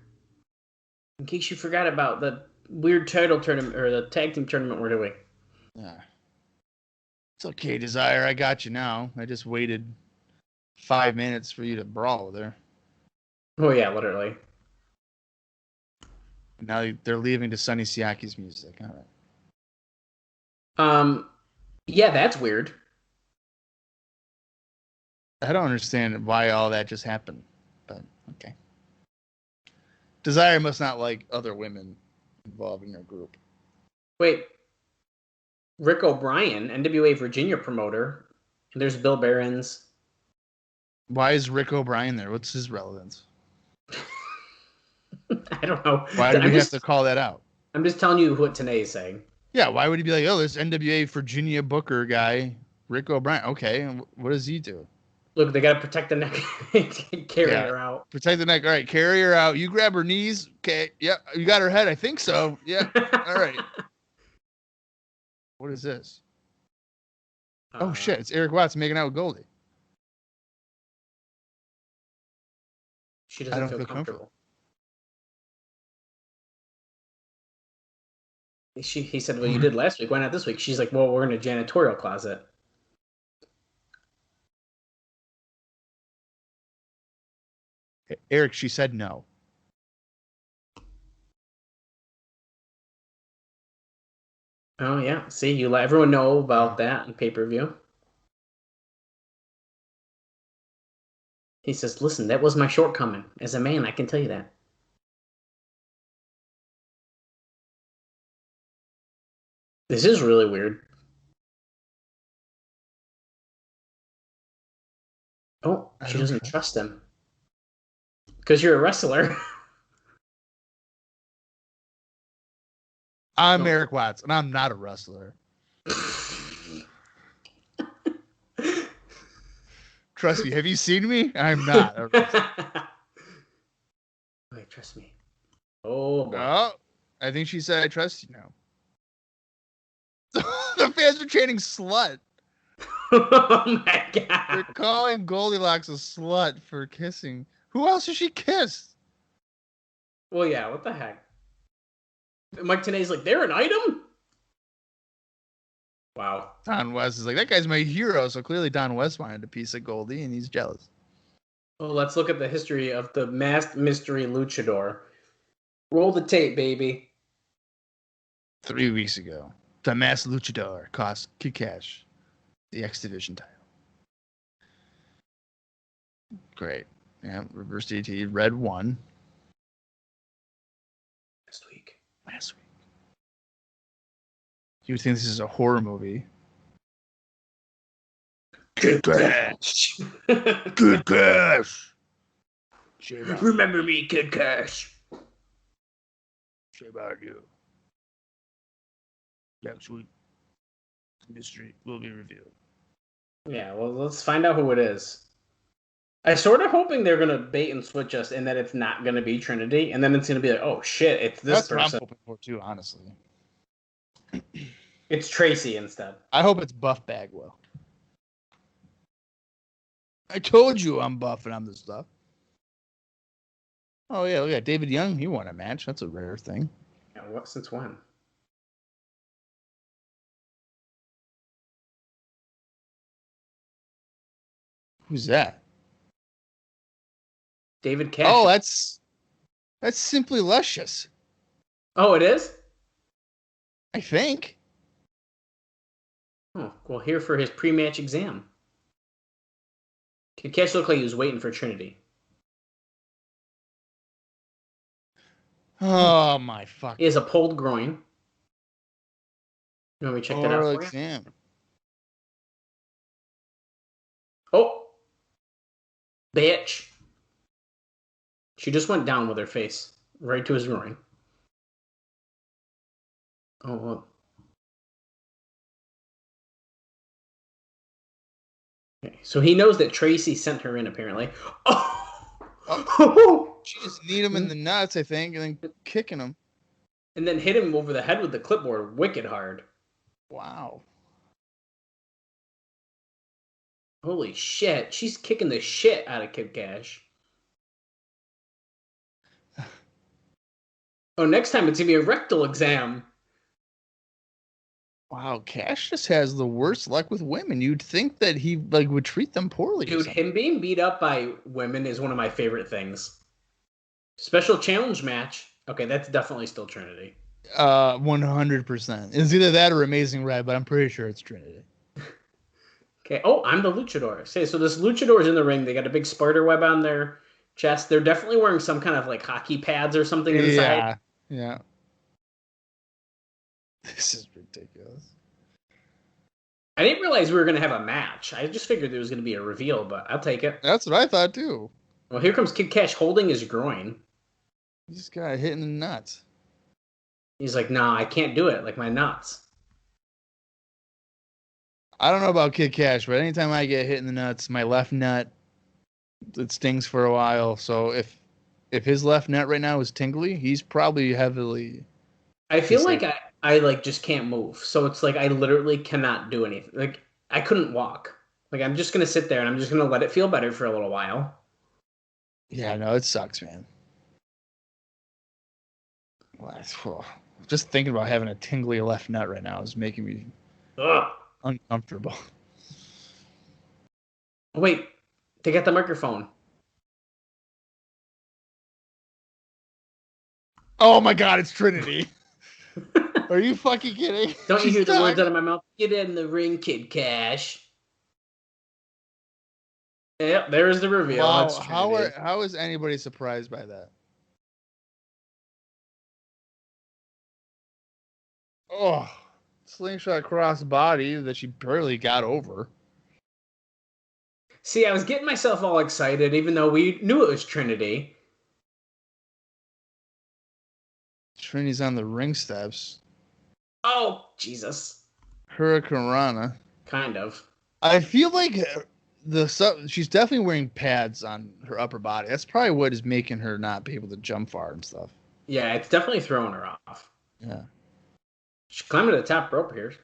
In case you forgot about the weird title tournament or the tag team tournament we're doing. Yeah. It's okay, Desire. I got you now. I just waited 5 minutes for you to brawl with her. Oh, yeah, literally. Now they're leaving to Sonny Siaki's music. All right. Yeah, that's weird. I don't understand why all that just happened, but okay. Desire must not like other women involved in her group. Wait, Rick O'Brien, NWA Virginia promoter, and there's Bill Behrens. Why is Rick O'Brien there? What's his relevance? I don't know. Why do we have to call that out? I'm just telling you what TNA is saying. Yeah, why would he be like, oh, this NWA Virginia Booker guy, Rick O'Brien. Okay, and what does he do? Look, they got to protect the neck. Carry her out. Protect the neck. All right, carry her out. You grab her knees. Okay, yeah, you got her head. I think so. Yeah, all right. What is this? Oh, shit, it's Eric Watts making out with Goldie. She doesn't feel comfortable. He said, well, you did last week. Why not this week? She's like, well, we're in a janitorial closet. Eric, she said no. Oh, yeah. See, you let everyone know about that on pay-per-view. He says, listen, that was my shortcoming. As a man, I can tell you that. This is really weird. Oh, she doesn't trust him. Because you're a wrestler. I'm Eric Watts, and I'm not a wrestler. Trust me. Have you seen me? I'm not a wrestler. Wait, trust me. Oh, boy. No, I think she said I trust you now. The fans are chanting slut. Oh, my God. They're calling Goldilocks a slut for kissing. Who else has she kissed? Well, yeah, what the heck? Mike Tenay's like, they're an item? Wow. Don West is like, that guy's my hero. So clearly Don West wanted a piece of Goldie, and he's jealous. Well, let's look at the history of the masked mystery luchador. Roll the tape, baby. 3 weeks ago, the masked luchador cost Kash the X Division title. Great. Yeah, reverse DT. Red won. Last week. You would think this is a horror movie. Good Kash. Good Kash. Remember me, Kid Kash. Shame on you. Next week, the mystery will be revealed. Yeah, well, let's find out who it is. I'm sort of hoping they're going to bait and switch us and that it's not going to be Trinity, and then it's going to be like, oh, shit, it's this person. That's what I'm hoping for, too, honestly. It's Tracy instead. I hope it's Buff Bagwell. I told you I'm buff and I'm the stuff. Oh, yeah, look at David Young. He won a match. That's a rare thing. Yeah, what? Since when? Who's that? David Cash. Oh, that's Simply Luscious. Oh, it is? I think. Oh, well, here for his pre-match exam. Kid Cash looked like he was waiting for Trinity. Oh, my fuck. He has a pulled groin. You want me to check that out for exam. you? Oh! Bitch. She just went down with her face. Right to his groin. Oh, well. Okay, so he knows that Tracy sent her in, apparently. Oh! She just kneed him in the nuts, I think, and then kicking him. And then hit him over the head with the clipboard wicked hard. Wow. Holy shit. She's kicking the shit out of Kid Cash. Oh, next time it's going to be a rectal exam. Wow, Kash just has the worst luck with women. You'd think that he like would treat them poorly. Dude, him being beat up by women is one of my favorite things. Special challenge match. Okay, that's definitely still Trinity. 100%. It's either that or Amazing Red, but I'm pretty sure it's Trinity. Okay. Oh, I'm the Luchador. Say, so this Luchador is in the ring. They got a big spider web on their chest. They're definitely wearing some kind of like hockey pads or something inside. Yeah. This is ridiculous. I didn't realize we were going to have a match. I just figured there was going to be a reveal, but I'll take it. That's what I thought too. Well, here comes Kid Kash holding his groin. He just got hit in the nuts. He's like, nah, I can't do it. Like my nuts. I don't know about Kid Kash, but anytime I get hit in the nuts, my left nut, it stings for a while. So if his left nut right now is tingly, he's probably heavily. I feel like I like just can't move. So it's like I literally cannot do anything. Like I couldn't walk. Like I'm just gonna sit there and I'm just gonna let it feel better for a little while. Yeah, no, it sucks, man. Just thinking about having a tingly left nut right now is making me uncomfortable. Oh, wait, they got the microphone. Oh my God, it's Trinity. Are you fucking kidding? Don't you hear the words out of my mouth? Get in the ring, Kid Kash. Yep, there's the reveal. Wow, how is anybody surprised by that? Oh, slingshot cross body that she barely got over. See, I was getting myself all excited, even though we knew it was Trinity. Trinity's on the ring steps. Oh, Jesus. Hurricanrana. Kind of. I feel like she's definitely wearing pads on her upper body. That's probably what is making her not be able to jump far and stuff. Yeah, it's definitely throwing her off. Yeah. She's climbing to the top rope here.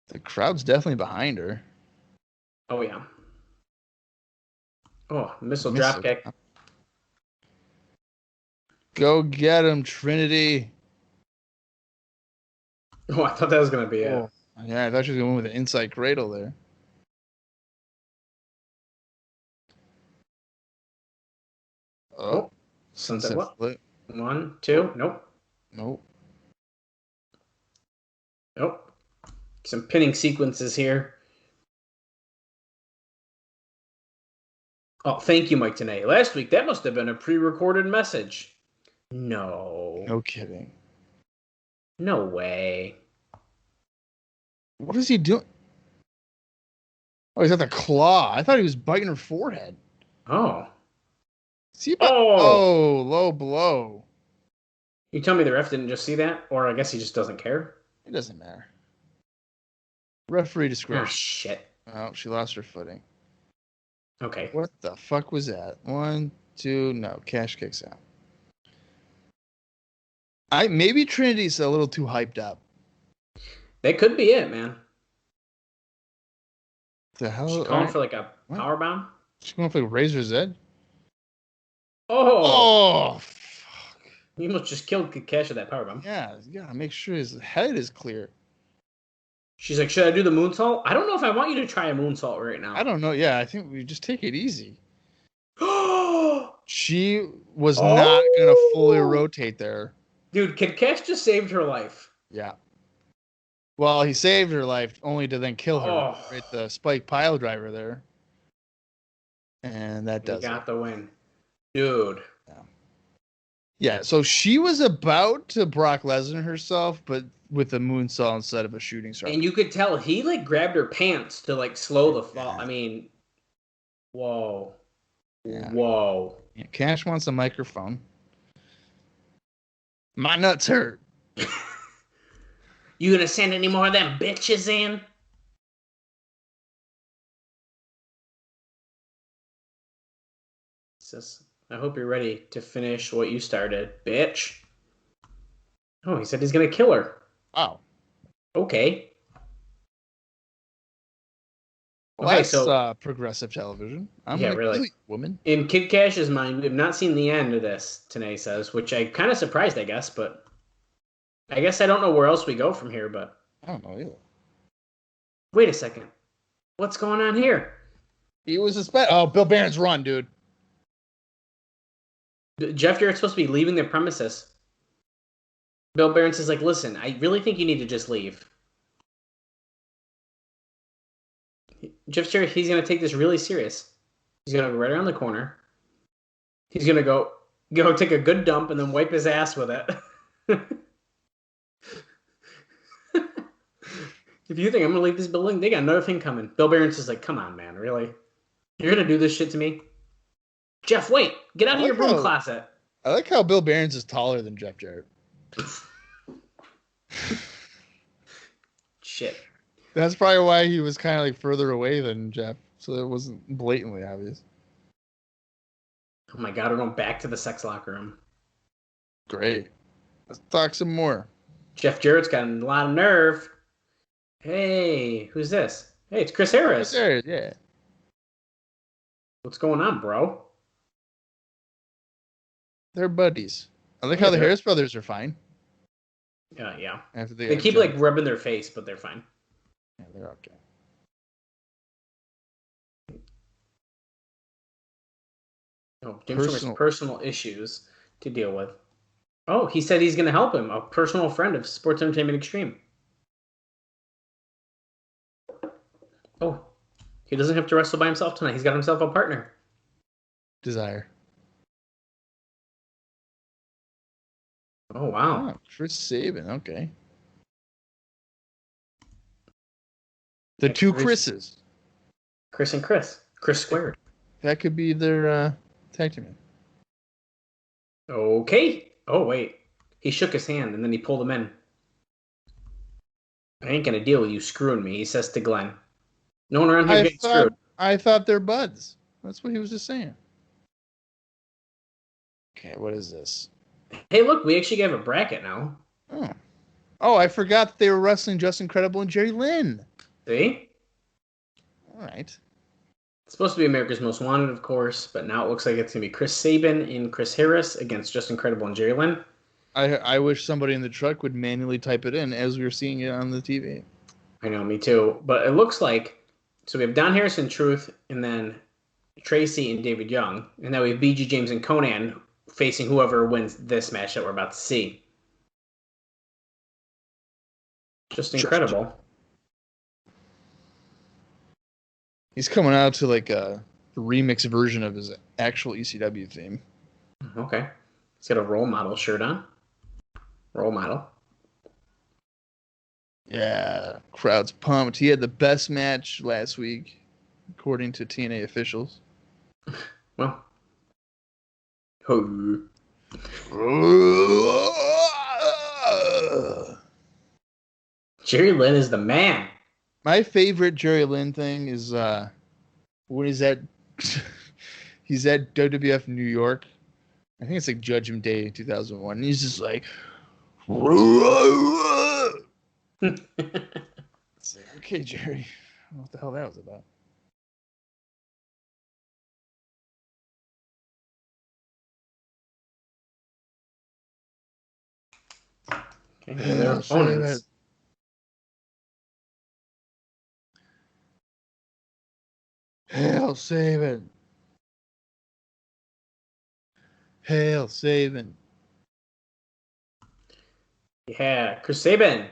The crowd's definitely behind her. Oh, yeah. Oh, missile dropkick. Go get him, Trinity. Oh, I thought that was going to be it. Yeah, I thought she was going with an inside cradle there. Oh, sunset flip. 1, 2, nope. Nope. Some pinning sequences here. Oh, thank you, Mike Tenay. Last week, that must have been a pre-recorded message. No. No kidding. No way. What is he doing? Oh, he's got the claw. I thought he was biting her forehead. Oh. Low blow. You tell me the ref didn't just see that? Or I guess he just doesn't care? It doesn't matter. Referee discretion. Oh, shit. Oh, she lost her footing. Okay. What the fuck was that? 1, 2, no. Kash kicks out. Maybe Trinity's a little too hyped up. That could be it, man. The hell? She's calling for like a power bomb? She's going for like Razor's Edge? Oh, fuck. You almost just killed Kash with that power bomb. Yeah, you gotta make sure his head is clear. She's like, should I do the moonsault? I don't know if I want you to try a moonsault right now. I don't know. Yeah, I think we just take it easy. She was not gonna fully rotate there. Dude, Kid Kash just saved her life. Yeah. Well, he saved her life only to then kill her. Right, the spike pile driver there. And that does it. Got the win. Dude. Yeah, so she was about to Brock Lesnar herself, but with a moonsault instead of a shooting star. And you could tell he like grabbed her pants to like slow the fall. I mean, whoa. Yeah. Whoa. Yeah, Kash wants a microphone. My nuts hurt. You gonna send any more of them bitches in? I hope you're ready to finish what you started, bitch. Oh, he said he's gonna kill her. Wow. Okay. Well, okay, so progressive television. I'm really, woman. In Kid Kash's mind, we have not seen the end of this, Tenay says, which I'm kind of surprised, I guess, but I guess I don't know where else we go from here, but I don't know either. wait a second. What's going on here? He was suspended. Oh, Bill Barron's run, dude. Jeff Jarrett's supposed to be leaving the premises. Bill Barron says, like, listen, I really think you need to just leave. Jeff Jarrett, he's going to take this really serious. He's going to go right around the corner. He's going to go take a good dump and then wipe his ass with it. If you think I'm going to leave this building, they got another thing coming. Bill Barron's just like, come on, man, really? You're going to do this shit to me? Jeff, wait. Get out of your broom closet. I like how Bill Barron's is taller than Jeff Jarrett. Shit. That's probably why he was kind of like further away than Jeff, so it wasn't blatantly obvious. Oh my God, we're going back to the sex locker room. Great. Let's talk some more. Jeff Jarrett's got a lot of nerve. Hey, who's this? Hey, it's Chris Harris. Chris Harris, yeah. What's going on, bro? They're buddies. I like how the Harris brothers are fine. Yeah. After They keep like rubbing their face, but they're fine. Yeah, they're okay. Oh, Jim has personal issues to deal with. Oh, he said he's going to help him, a personal friend of Sports Entertainment Extreme. Oh, he doesn't have to wrestle by himself tonight. He's got himself a partner. Desire. Oh, wow. Oh, Chris Sabin, okay. The two Chris's. Chris and Chris. Chris squared. That could be their tag team. Okay. Oh, wait. He shook his hand, and then he pulled him in. I ain't going to deal with you screwing me, he says to Glenn. No one around here getting screwed. I thought they're buds. That's what he was just saying. Okay, what is this? Hey, look, we actually have a bracket now. Oh, I forgot that they were wrestling Just Incredible and Jerry Lynn. See? All right. It's supposed to be America's Most Wanted, of course, but now it looks like it's going to be Chris Sabin and Chris Harris against Just Incredible and Jerry Lynn. I wish somebody in the truck would manually type it in as we were seeing it on the TV. I know, me too. But it looks like, so we have Don Harrison, Truth, and then Tracy and David Young. And now we have BG James and Konnan facing whoever wins this match that we're about to see. Just incredible. He's coming out to like a remix version of his actual ECW theme. Okay. He's got a role model shirt on. Role model. Yeah, crowd's pumped. He had the best match last week, according to TNA officials. Well. Jerry Lynn is the man. My favorite Jerry Lynn thing is when he's at WWF New York. I think it's like Judgment Day 2001. And he's just like, it's like, okay, Jerry, I don't know what the hell that was about. Okay, their opponents. Hail Sabin. Hail Sabin. Yeah, Chris Sabin.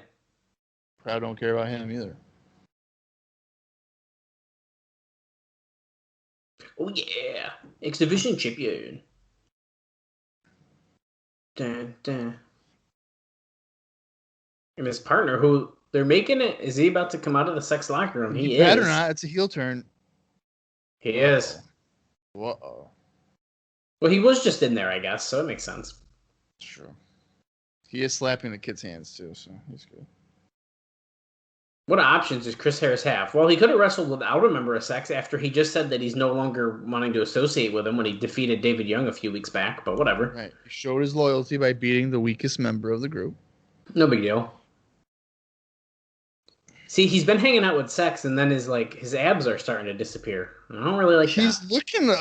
Crowd don't care about him either. Oh yeah, X Division champion. Dun, dun. And his partner, who they're making it, is he about to come out of the sex locker room? He is. Better not. It's a heel turn. He is. Uh-oh. Well, he was just in there, I guess, so it makes sense. It's true. He is slapping the kid's hands, too, so he's good. What options does Chris Harris have? Well, he could have wrestled without a member of Sex after he just said that he's no longer wanting to associate with him when he defeated David Young a few weeks back, but whatever. Right. He showed his loyalty by beating the weakest member of the group. No big deal. See, he's been hanging out with Sex, and then his abs are starting to disappear. I don't really like that. He's looking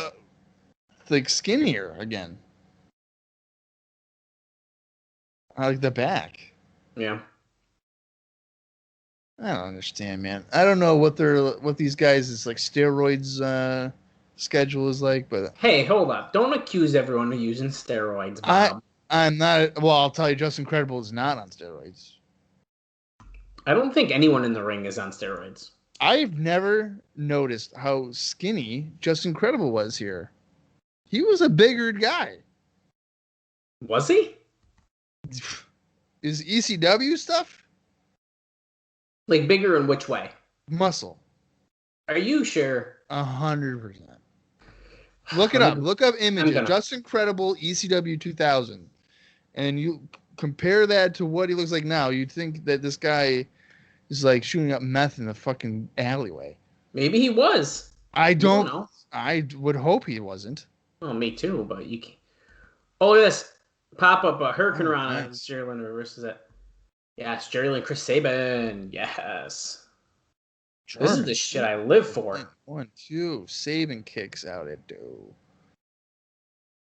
like skinnier again. I like the back. Yeah. I don't understand, man. I don't know what these guys' like steroids schedule is like, but Hey, hold up. Don't accuse everyone of using steroids, I Bob. I'm not. Well, I'll tell you, Justin Credible is not on steroids. I don't think anyone in the ring is on steroids. I've never noticed how skinny Justin Credible was here. He was a bigger guy. Was he? Is ECW stuff Like bigger in which way? muscle? Are you sure? 100%. Look it up. Look up images. Justin Credible ECW 2000, and you compare that to what he looks like now. You'd think that this guy is like shooting up meth in the fucking alleyway. Maybe he was. I don't know. I would hope he wasn't. Well, me too, but you can't. Oh, look at this pop up. Hurricane Rana. Nice. Jerry Lynn reverses it. Yes, Jerry Lynn, Chris Sabin. Yes. Sure. This is the shit I live for. 1, 2. Sabin kicks out at do.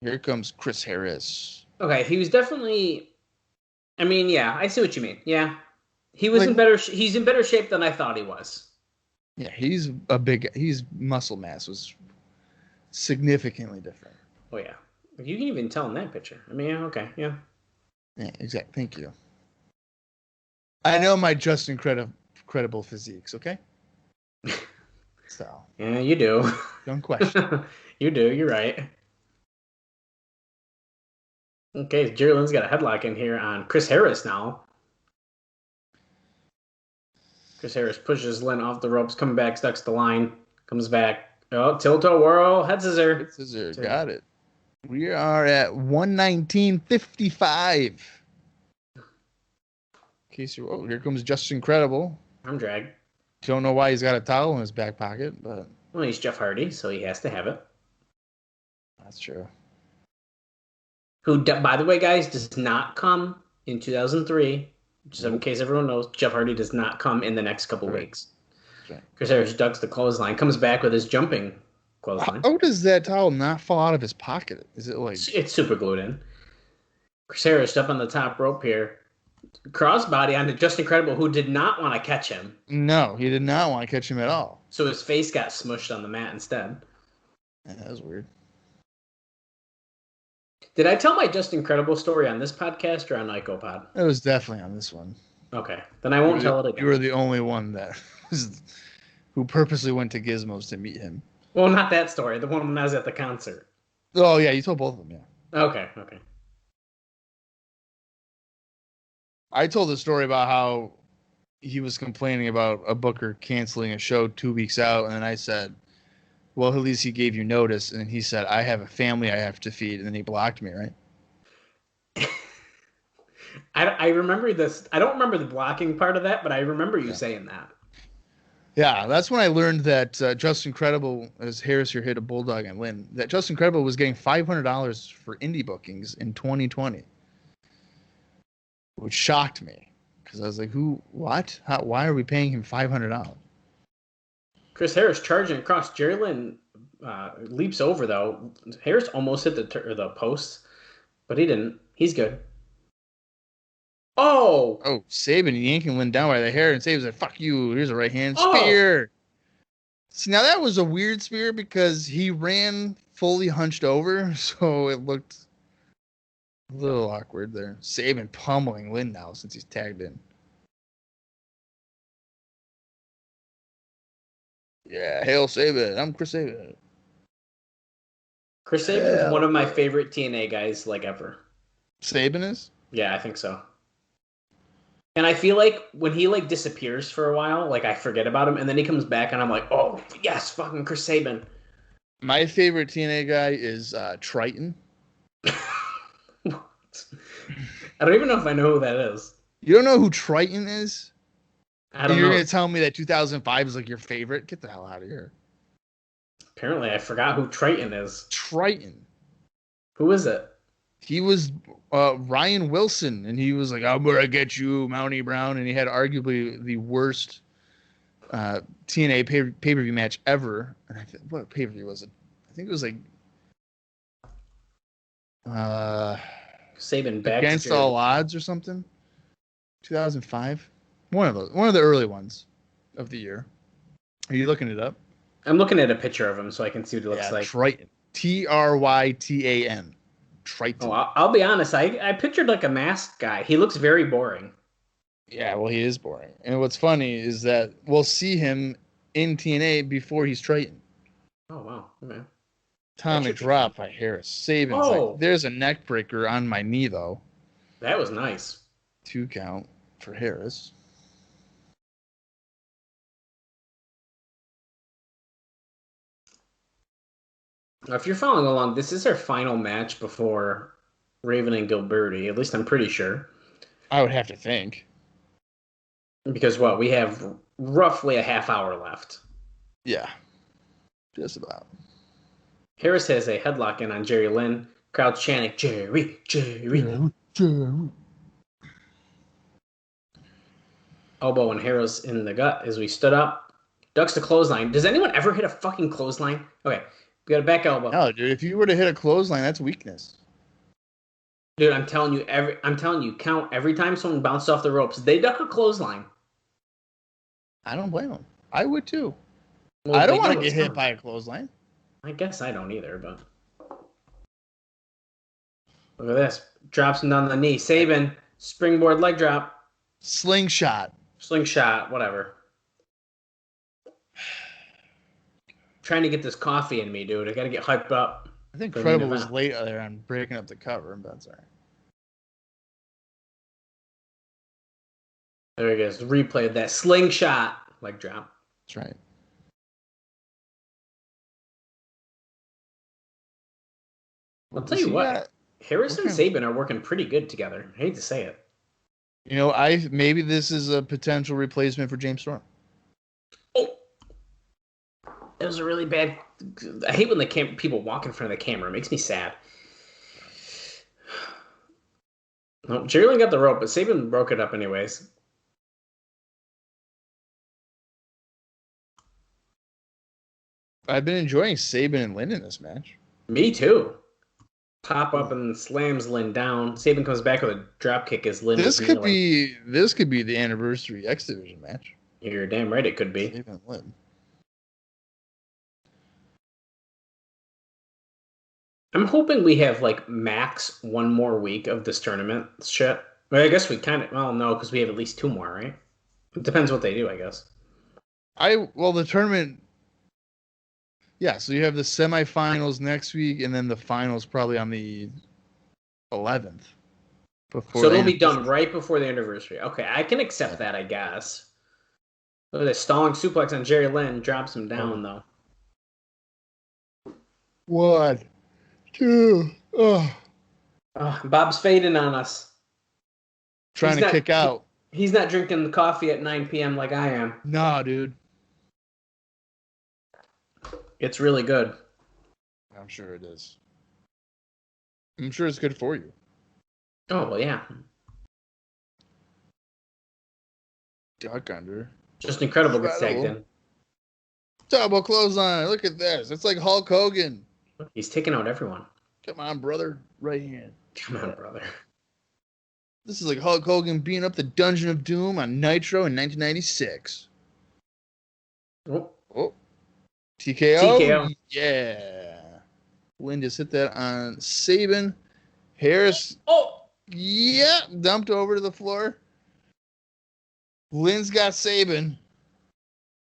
Here comes Chris Harris. Okay, he was definitely. I mean, yeah, I see what you mean. Yeah, he was Like- in better. He's in better shape than I thought he was. Yeah, his muscle mass was significantly different. Oh yeah, you can even tell in that picture. I mean, yeah, okay, yeah. Yeah, exactly. Thank you. I know my Justin Credible physiques, okay? So, Yeah, you do. don't question. You do. You're right. Okay, Jerry Lynn's got a headlock in here on Chris Harris now. Chris Harris pushes Lynn off the ropes, coming back, stucks the line, comes back. Oh, tilt-toe whirl, head scissor. Scissor, got it. We are at 119.55. Oh, here comes Justin Credible. I'm dragged. Don't know why he's got a towel in his back pocket, but Well, he's Jeff Hardy, so he has to have it. that's true. Who, by the way, guys, does not come in 2003. Just in case everyone knows, Jeff Hardy does not come in the next couple weeks. Right. Chris Harris ducks the clothesline, comes back with his jumping clothesline. How does that towel not fall out of his pocket? Is it like It's super glued in. Chris Harris up on the top rope here. Crossbody onto Justin Credible, who did not want to catch him. No, he did not want to catch him at all. So his face got smushed on the mat instead. Yeah, that was weird. Did I tell my Justin Credible story on this podcast or on IcoPod? It was definitely on this one. Okay, then I won't tell it again. You were the only one who purposely went to Gizmos to meet him. Well, not that story. The one when I was at the concert. Oh yeah, you told both of them. Yeah. Okay. I told the story about how he was complaining about a booker canceling a show 2 weeks out, and then I said, well, at least he gave you notice. And then he said, I have a family I have to feed, and then he blocked me, right? I remember this. I don't remember the blocking part of that, but I remember you saying that. Yeah, that's when I learned that Justin Credible, as Harris here hit a bulldog and Lynn, that Justin Credible was getting $500 for indie bookings in 2020. Which shocked me, because I was like, who, what? Why are we paying him $500? Chris Harris charging across. Jerry Lynn leaps over, though. Harris almost hit the post, but he didn't. He's good. Oh, Sabin yanking Lynn down by the hair, and Sabin's like, fuck you, here's a right hand spear. See, now that was a weird spear because he ran fully hunched over, so it looked a little awkward there. Sabin pummeling Lynn now since he's tagged in. Yeah, hail Sabin. I'm Chris Sabin. Chris Sabin is one of my favorite TNA guys, like, ever. Sabin is? Yeah, I think so. And I feel like when he, like, disappears for a while, like, I forget about him, and then he comes back, and I'm like, oh, yes, fucking Chris Sabin. My favorite TNA guy is Triton. What? I don't even know if I know who that is. You don't know who Triton is? I don't know. You're going to tell me that 2005 is, like, your favorite? Get the hell out of here. Apparently, I forgot who Triton is. Triton. Who is it? He was Ryan Wilson, and he was like, I'm going to get you, Mountie Brown, and he had arguably the worst TNA pay-per-view match ever. And what pay-per-view was it? I think it was like Sabin back Against All Odds or something. 2005. One of the early ones of the year. Are you looking it up? I'm looking at a picture of him so I can see what he looks like. Triton. Trytan. Triton. Oh, I'll be honest. I pictured like a masked guy. He looks very boring. Yeah, well, he is boring. And what's funny is that we'll see him in TNA before he's Triton. Oh, wow. Okay. Atomic drop by Harris. Saban's like, there's a neck breaker on my knee, though. That was nice. 2 count for Harris. Now, if you're following along, this is our final match before Raven and Gilberty. At least I'm pretty sure. I would have to think. Because we have roughly a half hour left. Yeah. Just about. Harris has a headlock in on Jerry Lynn. Crowd's chanting, Jerry, Jerry. Jerry. Elbow and Harris in the gut as we stood up. Ducks the clothesline. Does anyone ever hit a fucking clothesline? Okay, we got a back elbow. No, dude, if you were to hit a clothesline, that's weakness. Dude, I'm telling you, count every time someone bounced off the ropes, they duck a clothesline. I don't blame them. I would too. Well, I don't want to get hit by a clothesline. I guess I don't either, but look at this. Drops him down the knee. Saban, springboard leg drop. Slingshot, whatever. Trying to get this coffee in me, dude. I gotta get hyped up. I think Credible was late there on breaking up the cover, but that's all right. There he goes. Replay of that slingshot leg drop. That's right. I'll tell you what. Harris and Saban are working pretty good together. I hate to say it. You know, maybe this is a potential replacement for James Storm. Oh, it was a really bad. I hate when people walk in front of the camera. It makes me sad. Well, Jerry Lynn got the rope, but Saban broke it up anyways. I've been enjoying Saban and Lynn in this match. Me too. Pop up and slams Lynn down. Saban comes back with a drop kick as Lynn. This could be the anniversary X Division match. You're damn right it could be. Saban and Lynn. I'm hoping we have like max one more week of this tournament shit. Well, I guess we no, because we have at least 2 more, right? It depends what they do, I guess. The tournament. Yeah, so you have the semifinals next week, and then the finals probably on the 11th. So they'll be done right before the anniversary. Okay, I can accept that, I guess. Look at this stalling suplex on Jerry Lynn. Drops him down, though. 1, 2. Oh, Bob's fading on us. Trying to kick out. He's not drinking the coffee at 9 p.m. like I am. Nah, dude. It's really good. I'm sure it is. I'm sure it's good for you. Oh, well, yeah. Duck under. Just incredible gets tagged in. Double clothesline. Look at this. It's like Hulk Hogan. He's taking out everyone. Come on, brother. Right hand. Come on, brother. This is like Hulk Hogan beating up the Dungeon of Doom on Nitro in 1996. Oh. TKO. Yeah. Lynn just hit that on Saban. Harris. Yeah. Dumped over to the floor. Lynn's got Saban.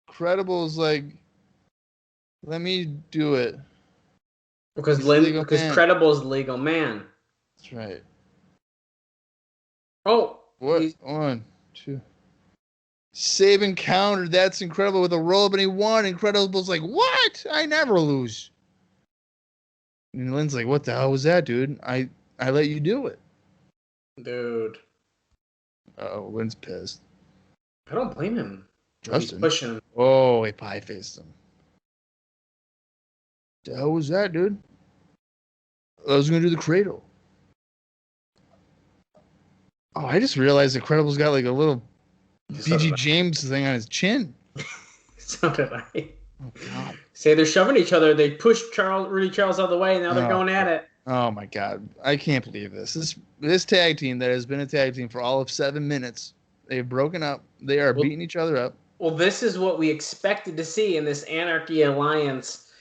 Credible's like, let me do it. Because Credible's legal man. That's right. Oh. What? 1, 2. Saban countered. That's incredible with a roll up, and he won. Incredible's like, what? I never lose. And Lynn's like, what the hell was that, dude? I let you do it. Dude. Oh, Lynn's pissed. I don't blame him. Justin. He's pushing him. Oh, he pie-faced him. The hell was that, dude? I was going to do the cradle. Oh, I just realized that Credible's got like a little BG James thing on his chin. So did I. Oh, God. Say they're shoving each other. They pushed Rudy Charles out of the way, and now they're going at it. Oh my God, I can't believe this. This tag team that has been a tag team for all of 7 minutes, they've broken up. They are beating each other up. Well, this is what we expected to see in this Anarchy Alliance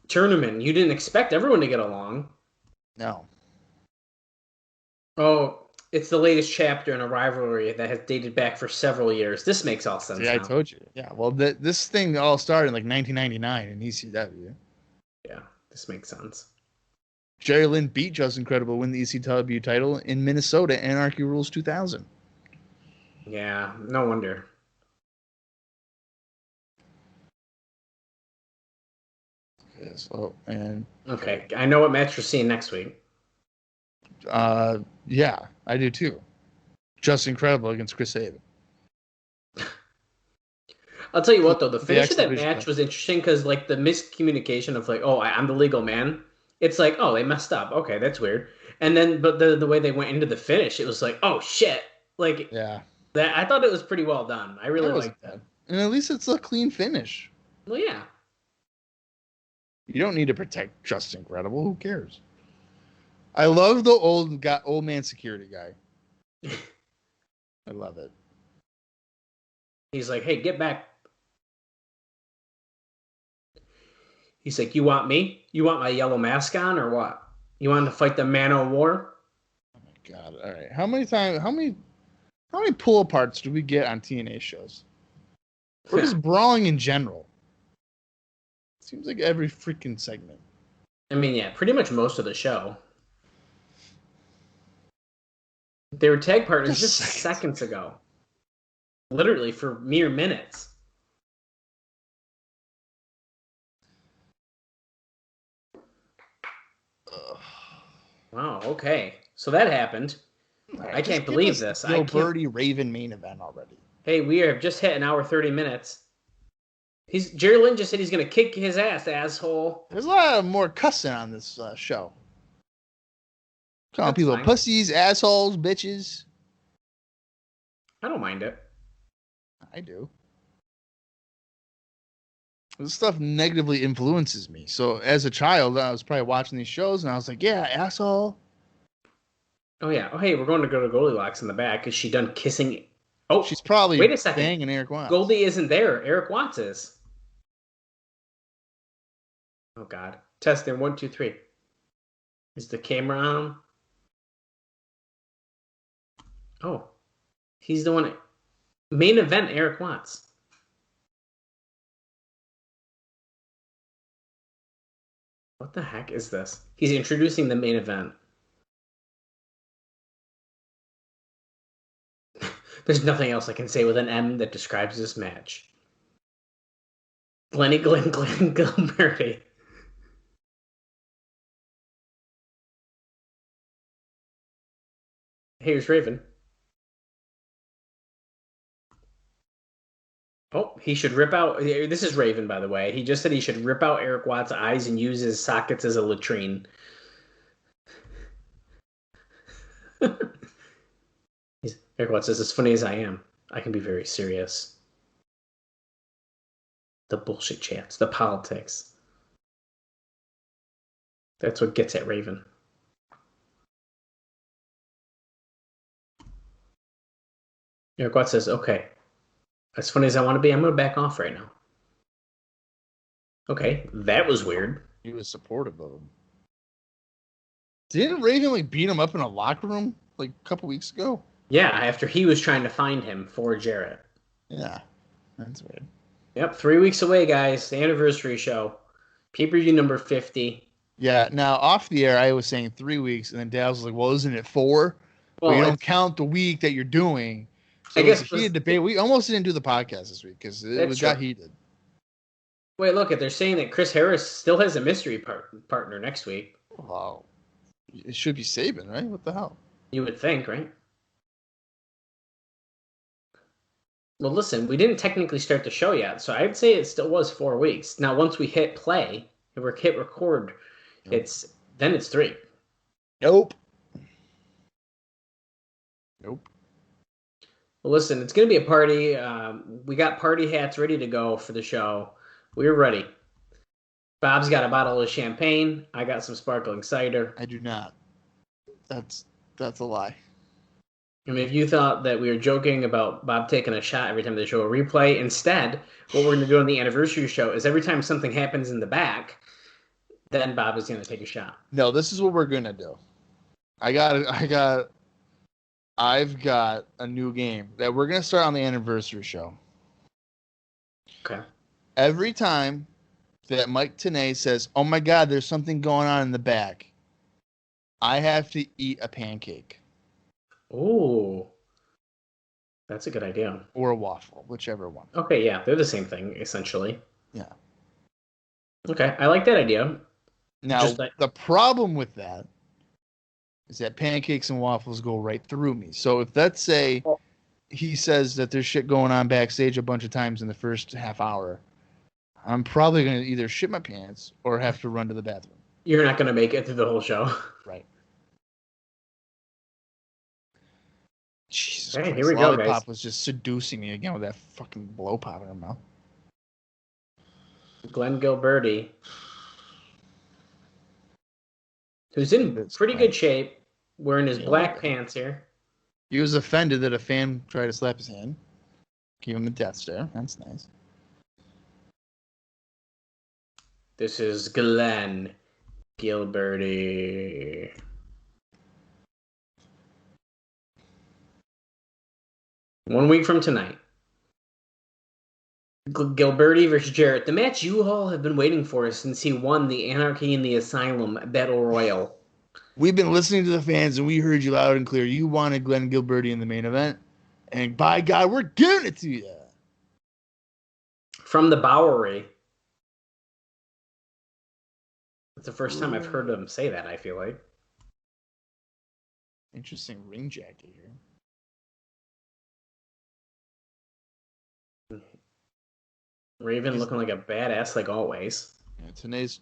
tournament. You didn't expect everyone to get along. No. Oh, it's the latest chapter in a rivalry that has dated back for several years. This makes all sense. Yeah, I told you. Yeah, well, this thing all started in like 1999 in ECW. Yeah, this makes sense. Jerry Lynn beat Justin Credible, win the ECW title in Minnesota, Anarchy Rules 2000. Yeah, no wonder. Yes. Oh, and okay, I know what match we're seeing next week. Yeah, I do too. Justin Credible against Chris Sabin. I'll tell you what, though, the finish of that X-Division match was interesting because, like, the miscommunication of, like, oh, I'm the legal man. It's like, oh, they messed up. Okay, that's weird. And then, but the way they went into the finish, it was like, oh, shit. Like, Yeah. that I thought it was pretty well done. I really liked that. And at least it's a clean finish. Well, yeah. You don't need to protect Justin Credible. Who cares? I love the old man security guy. I love it. He's like, hey, get back. He's like, you want me? You want my yellow mask on or what? You want to fight the man of war? Oh my God. All right. How many pull aparts do we get on TNA shows? Or just brawling in general? Seems like every freaking segment. I mean, yeah, pretty much most of the show. They were tag partners just seconds ago. Literally for mere minutes. Wow, okay. So that happened. Right, I can't believe this. Gilberty Raven main event already. Hey, we have just hit an hour 30 minutes. Jerry Lynn just said he's gonna kick his ass, asshole. There's a lot more cussing on this show. Calling people pussies, assholes, bitches. I don't mind it. I do. This stuff negatively influences me. So as a child, I was probably watching these shows, and I was like, "Yeah, asshole." Oh yeah. Oh hey, we're going to go to Goldilocks in the back. Is she done kissing? Oh, she's probably wait a second. Banging Eric Watts. Goldie isn't there. Eric Watts is. Oh God. Testing 1, 2, 3. Is the camera on? Oh, he's the one. Main event, Eric Watts. What the heck is this? He's introducing the main event. There's nothing else I can say with an M that describes this match. Glen Gilberti. Here's Raven. Oh, he should rip out... This is Raven, by the way. He just said he should rip out Eric Watts' eyes and use his sockets as a latrine. Eric Watts says, as funny as I am, I can be very serious. The bullshit chats, the politics. That's what gets at Raven. Eric Watts says, okay, as funny as I want to be, I'm going to back off right now. Okay, that was weird. He was supportive of him. Didn't Raven beat him up in a locker room a couple weeks ago? Yeah, after he was trying to find him for Jarrett. Yeah, that's weird. Yep, 3 weeks away, guys. The anniversary show. Pay-per-view number 50. Yeah, now off the air, I was saying 3 weeks, and then Dad was like, well, isn't it 4? Well, you don't count the week that you're doing. So I guess it was a heated debate. We almost didn't do the podcast this week because it got heated. Wait, look, they're saying that Chris Harris still has a mystery partner next week. Wow. It should be Sabin, right? What the hell? You would think, right? Well, listen, we didn't technically start the show yet, so I'd say it still was 4 weeks. Now, once we hit play, and we hit record, then it's 3. Nope. Well, listen, it's going to be a party. We got party hats ready to go for the show. We're ready. Bob's got a bottle of champagne. I got some sparkling cider. I do not. That's a lie. I mean, if you thought that we were joking about Bob taking a shot every time they show a replay, instead, what we're going to do on the anniversary show is every time something happens in the back, then Bob is going to take a shot. No, this is what we're gonna do. I've got a new game that we're gonna start on the anniversary show. Okay. Every time that Mike Tenay says, "Oh my God, there's something going on in the back," I have to eat a pancake. Ooh. That's a good idea. Or a waffle, whichever one. Okay, yeah, they're the same thing, essentially. Yeah. Okay, I like that idea. Now, the problem with that is that pancakes and waffles go right through me. So if let's say he says that there's shit going on backstage a bunch of times in the first half hour, I'm probably going to either shit my pants or have to run to the bathroom. You're not going to make it through the whole show. Right. Jesus Hey, Christ. here we go, Lollipop guys. was just seducing me again with that fucking blow pop in her mouth. Glen Gilberti, who's in pretty good shape, wearing his black pants here. He was offended that a fan tried to slap his hand. Give him a death stare. That's nice. This is Glen Gilberti. One week from tonight. Gilberty versus Jarrett. The match you all have been waiting for since he won the Anarchy in the Asylum Battle Royal. We've been listening to the fans, and we heard you loud and clear. You wanted Glen Gilberti in the main event, and by God, we're giving it to you. From the Bowery. It's the first time I've heard him say that, I feel like. Interesting ring jacket here. Raven looking like a badass like always. Yeah, Tenay's.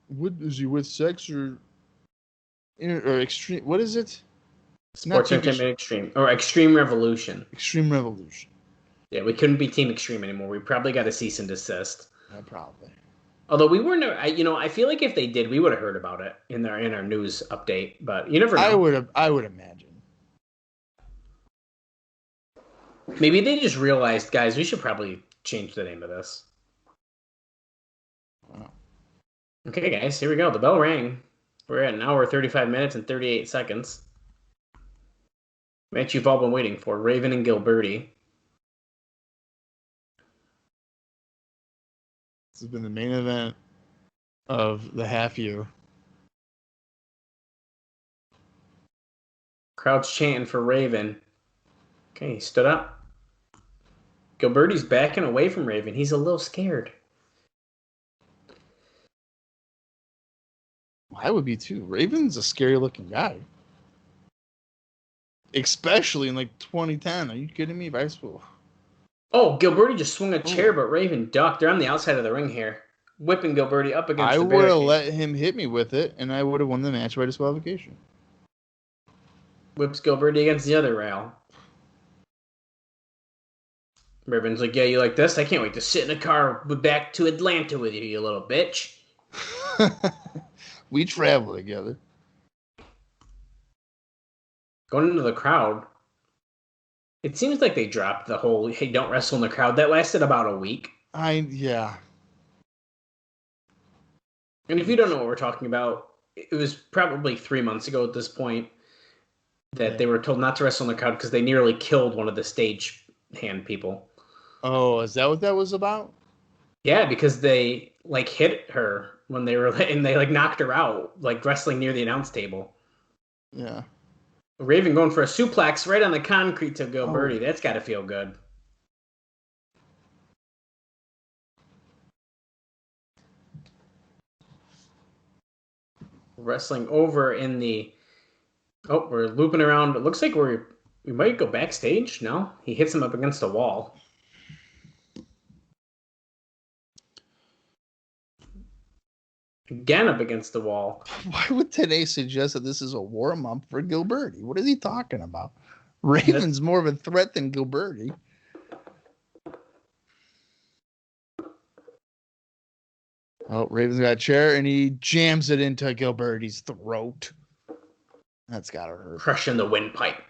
What is he with? Sex or extreme? What is it? Sports Entertainment Extreme or Extreme Revolution. Extreme Revolution. Yeah, we couldn't be Team Extreme anymore. We probably got a cease and desist. Yeah, probably. Although we weren't, I feel like if they did, we would have heard about it in our news update. But you never know. I would imagine. Maybe they just realized, guys, we should probably change the name of this. Wow. Okay, guys, here we go. The bell rang. We're at 1 hour, 35 minutes, and 38 seconds. Match you've all been waiting for, Raven and Gilberty. This has been the main event of the half year. Crowd's chanting for Raven. Okay, he stood up. Gilberty's backing away from Raven. He's a little scared. I would be too. Raven's a scary looking guy. Especially in like 2010. Are you kidding me? Oh, Gilberty just swung a chair, but Raven ducked. They're on the outside of the ring here. Whipping Gilberty up against the barricade. I would have let him hit me with it, and I would have won the match by disqualification. Whips Gilberty against the other rail. Raven's like, yeah, you like this? I can't wait to sit in a car back to Atlanta with you, you little bitch. We travel together. Going into the crowd. It seems like they dropped the whole, hey, don't wrestle in the crowd. That lasted about a week. Yeah. And if you don't know what we're talking about, it was probably 3 months ago at this point that they were told not to wrestle in the crowd because they nearly killed one of the stage hand people. Oh, is that what that was about? Yeah, because they like hit her when they were and they like knocked her out, like wrestling near the announce table. Yeah. Raven going for a suplex right on the concrete to Gilberty. That's got to feel good. Wrestling over in the... Oh, we're looping around. It looks like we might go backstage. No? He hits him up against a wall. Again up against the wall. Why would Tenay suggest that this is a warm-up for Gilberty? What is he talking about? Raven's more of a threat than Oh, Raven's got a chair, and he jams it into Gilberty's throat. That's gotta hurt. Crushing the windpipe.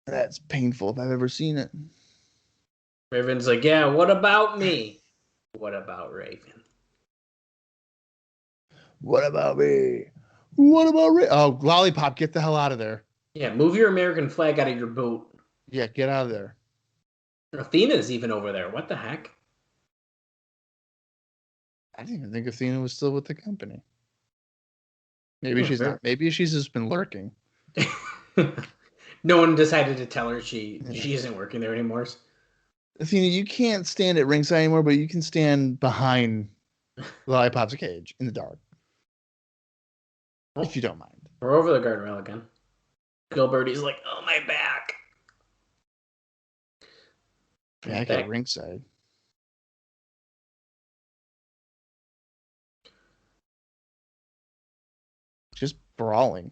That's painful if I've ever seen it. Raven's like, yeah, what about me? What about Raven? What about me? What about Raven? Oh, Lollipop, get the hell out of there. Yeah, move your American flag out of your boot. Yeah, get out of there. Athena's even over there. What the heck? I didn't even think Athena was still with the company. Maybe she's not. Maybe she's just been lurking. No one decided to tell her she isn't working there anymore. Athena, you can't stand at ringside anymore, but you can stand behind Lollipop's cage in the dark. If you don't mind. We're over the guardrail again. Gilberty's like, oh, my back. Back at ringside. Just brawling.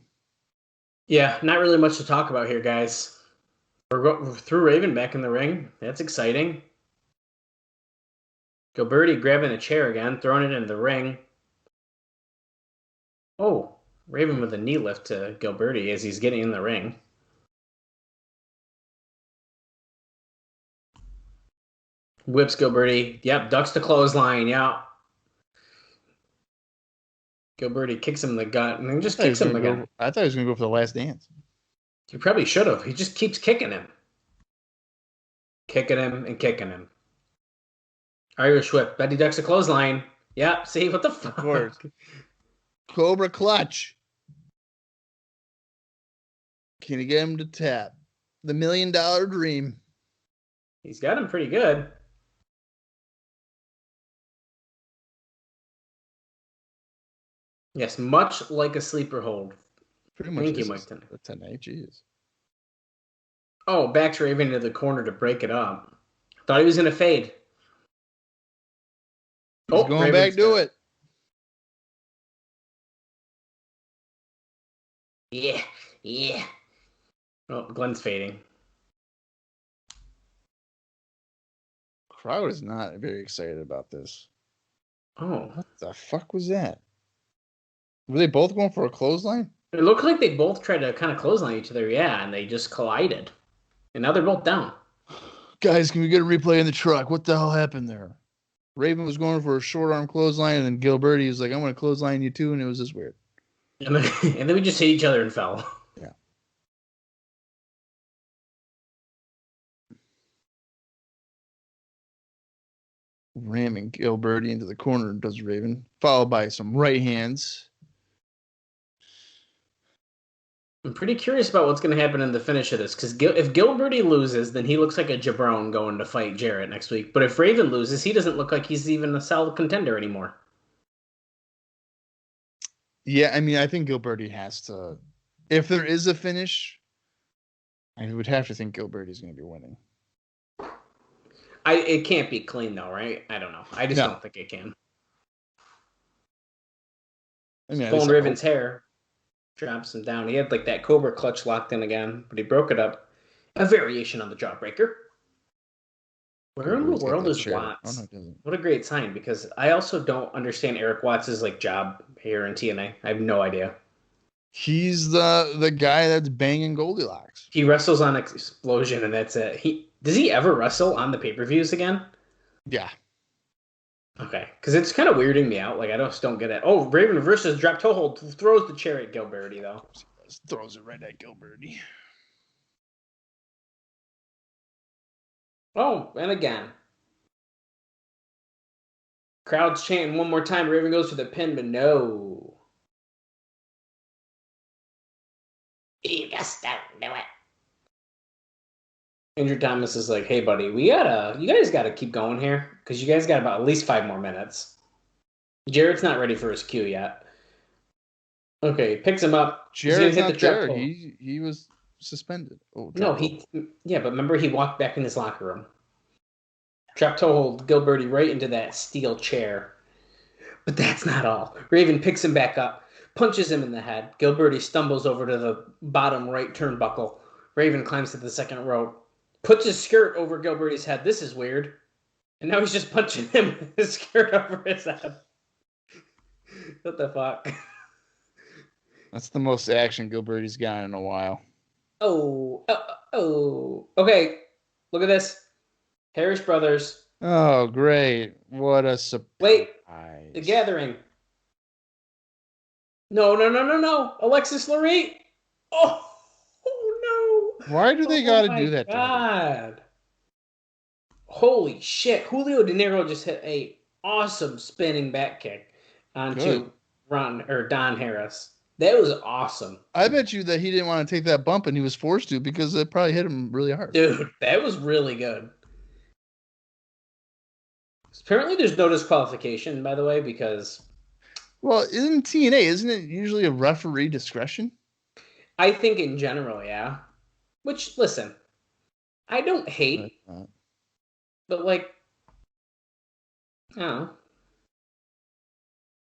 Yeah, not really much to talk about here, guys. We're through Raven back in the ring. That's exciting. Gilberty grabbing a chair again, throwing it into the ring. Oh, Raven with a knee lift to Gilberty as he's getting in the ring. Whips Gilberty. Yep, ducks the clothesline. Yeah. Gilberty kicks him in the gut and then just kicks him again. I thought he was going to go for the last dance. He probably should have. He just keeps kicking him. Kicking him and kicking him. Irish whip. Betty ducks a clothesline. Yep, see, what the fuck? Of course. Cobra clutch. Can you get him to tap? The $1 million dream. He's got him pretty good. Yes, much like a sleeper hold. Pretty much. Thank you, Mike. A 10-8, jeez. Oh, backs Raven into the corner to break it up. Thought he was going to fade. He's going back to it. Yeah, yeah. Oh, Glen's fading. Crowd is not very excited about this. Oh. What the fuck was that? Were they both going for a clothesline? It looked like they both tried to kind of clothesline each other, yeah, and they just collided. And now they're both down. Guys, can we get a replay in the truck? What the hell happened there? Raven was going for a short arm clothesline, and then Gilberty was like, I'm going to clothesline you too, and it was just weird. And then we just hit each other and fell. Yeah. Ramming Gilberty into the corner does Raven, followed by some right hands. I'm pretty curious about what's going to happen in the finish of this, because if Gilberty loses, then he looks like a jabron going to fight Jarrett next week. But if Raven loses, he doesn't look like he's even a solid contender anymore. Yeah, I mean, I think Gilberty has to. If there is a finish, I would have to think Gilberty's going to be winning. It can't be clean, though, right? I don't know. I just don't think it can. I mean, pulling Raven's hair. Drops him down. He had like that Cobra clutch locked in again, but he broke it up. A variation on the jawbreaker. Where in the world is Watts? Oh, no, what a great sign, because I also don't understand Eric Watts' like job here in TNA. I have no idea. He's the guy that's banging Goldilocks. He wrestles on Explosion, and that's it. Does he ever wrestle on the pay-per-views again? Yeah. Okay, because it's kind of weirding me out. Like, I just don't get it. Oh, Raven versus drop toe hold. Throws the chair at Gilberty, though. Throws it right at Gilberty. Oh, and again. Crowd's chanting one more time. Raven goes for the pin, but no. You just don't do it. Andrew Thomas is like, hey, buddy, you guys gotta keep going here, because you guys got about at least 5 more minutes. Jarrett's not ready for his cue yet. Okay, picks him up. Jarrett's not there. He was suspended. Oh, no, but remember he walked back in his locker room. Trap toe hold Gilberty right into that steel chair. But that's not all. Raven picks him back up, punches him in the head. Gilberty stumbles over to the bottom right turnbuckle. Raven climbs to the second rope. Puts his skirt over Gilberty's head. This is weird. And now he's just punching him with his skirt over his head. What the fuck? That's the most action Gilberty's gotten in a while. Oh. Okay, look at this. Harris Brothers. Oh, great. What a surprise. Wait, the Gathering. No. Alexis Lorette. Oh no. Why do they got to do that God. To Holy shit. Julio De Niro just hit a awesome spinning back kick onto Don Harris. That was awesome. I bet you that he didn't want to take that bump and he was forced to because it probably hit him really hard. Dude, that was really good. Apparently there's no disqualification, by the way, because... Well, in TNA, isn't it usually a referee discretion? I think in general, yeah. Which, listen, I don't hate, but like, I don't know.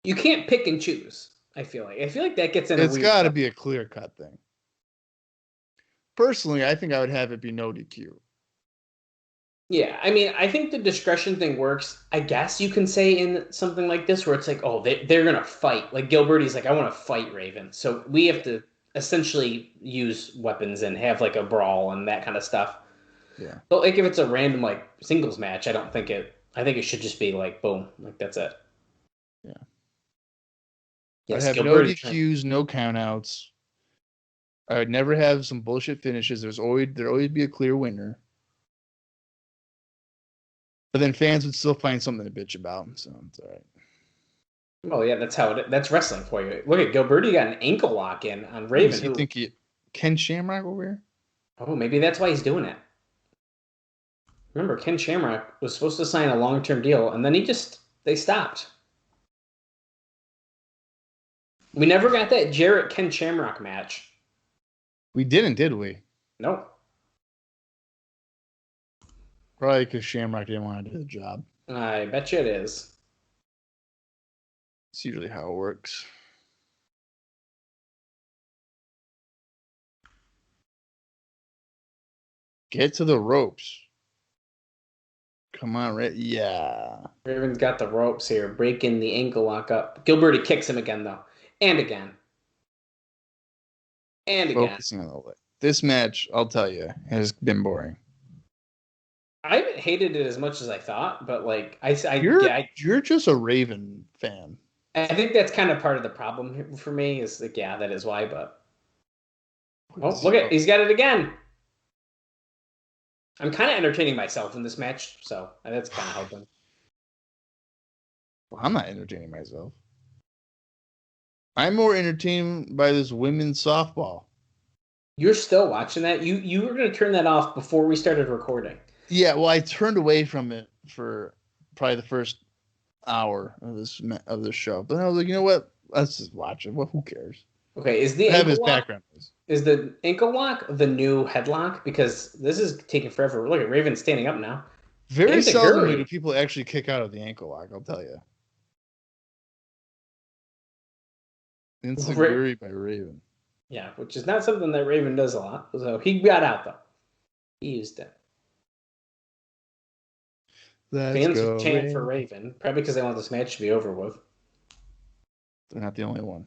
You can't pick and choose, I feel like. I feel like that gets in It's got to be a clear-cut thing. Personally, I think I would have it be no DQ. Yeah, I mean, I think the discretion thing works. I guess you can say in something like this where it's like, oh, they're going to fight. Like, Gilberty's like, I want to fight Raven. So we have to essentially use weapons and have, like, a brawl and that kind of stuff. Yeah. But, like, if it's a random, like, singles match, I think it should just be, like, boom. Like, that's it. Yeah. Yes, I'd have no DQs, no countouts. I would never have some bullshit finishes. There'd always be a clear winner. But then fans would still find something to bitch about, so it's all right. Oh yeah, that's wrestling for you. Look at Gilberty got an ankle lock in on Raven. You think Ken Shamrock over here? Oh, maybe that's why he's doing it. Remember, Ken Shamrock was supposed to sign a long-term deal, and then they stopped. We never got that Jarrett Ken Shamrock match. We didn't, did we? Nope. Probably because Shamrock didn't want to do the job. I bet you it is. It's usually how it works. Get to the ropes. Come on, Ray. Yeah. Raven's got the ropes here, breaking the ankle lock up. Gilberty kicks him again, though. And again. And again. Focusing on the leg. This match, I'll tell you, has been boring. I haven't hated it as much as I thought, but like you're just a Raven fan. I think that's kind of part of the problem for me. Is like, yeah, that is why. But he's got it again. I'm kind of entertaining myself in this match, so that's kind of helping. Well, I'm not entertaining myself. I'm more entertained by this women's softball. You're still watching that? You were going to turn that off before we started recording. Yeah, well, I turned away from it for probably the first hour of this show. But I was like, you know what? Let's just watch it. Well, who cares? Okay, is the have his background? Is the ankle lock the new headlock? Because this is taking forever. Look at Raven standing up now. Very seldom do people actually kick out of the ankle lock. I'll tell you. Insecurity by Raven. Yeah, which is not something that Raven does a lot. So he got out though. He used it. Fans would chant for Raven, probably because they want this match to be over with. They're not the only one.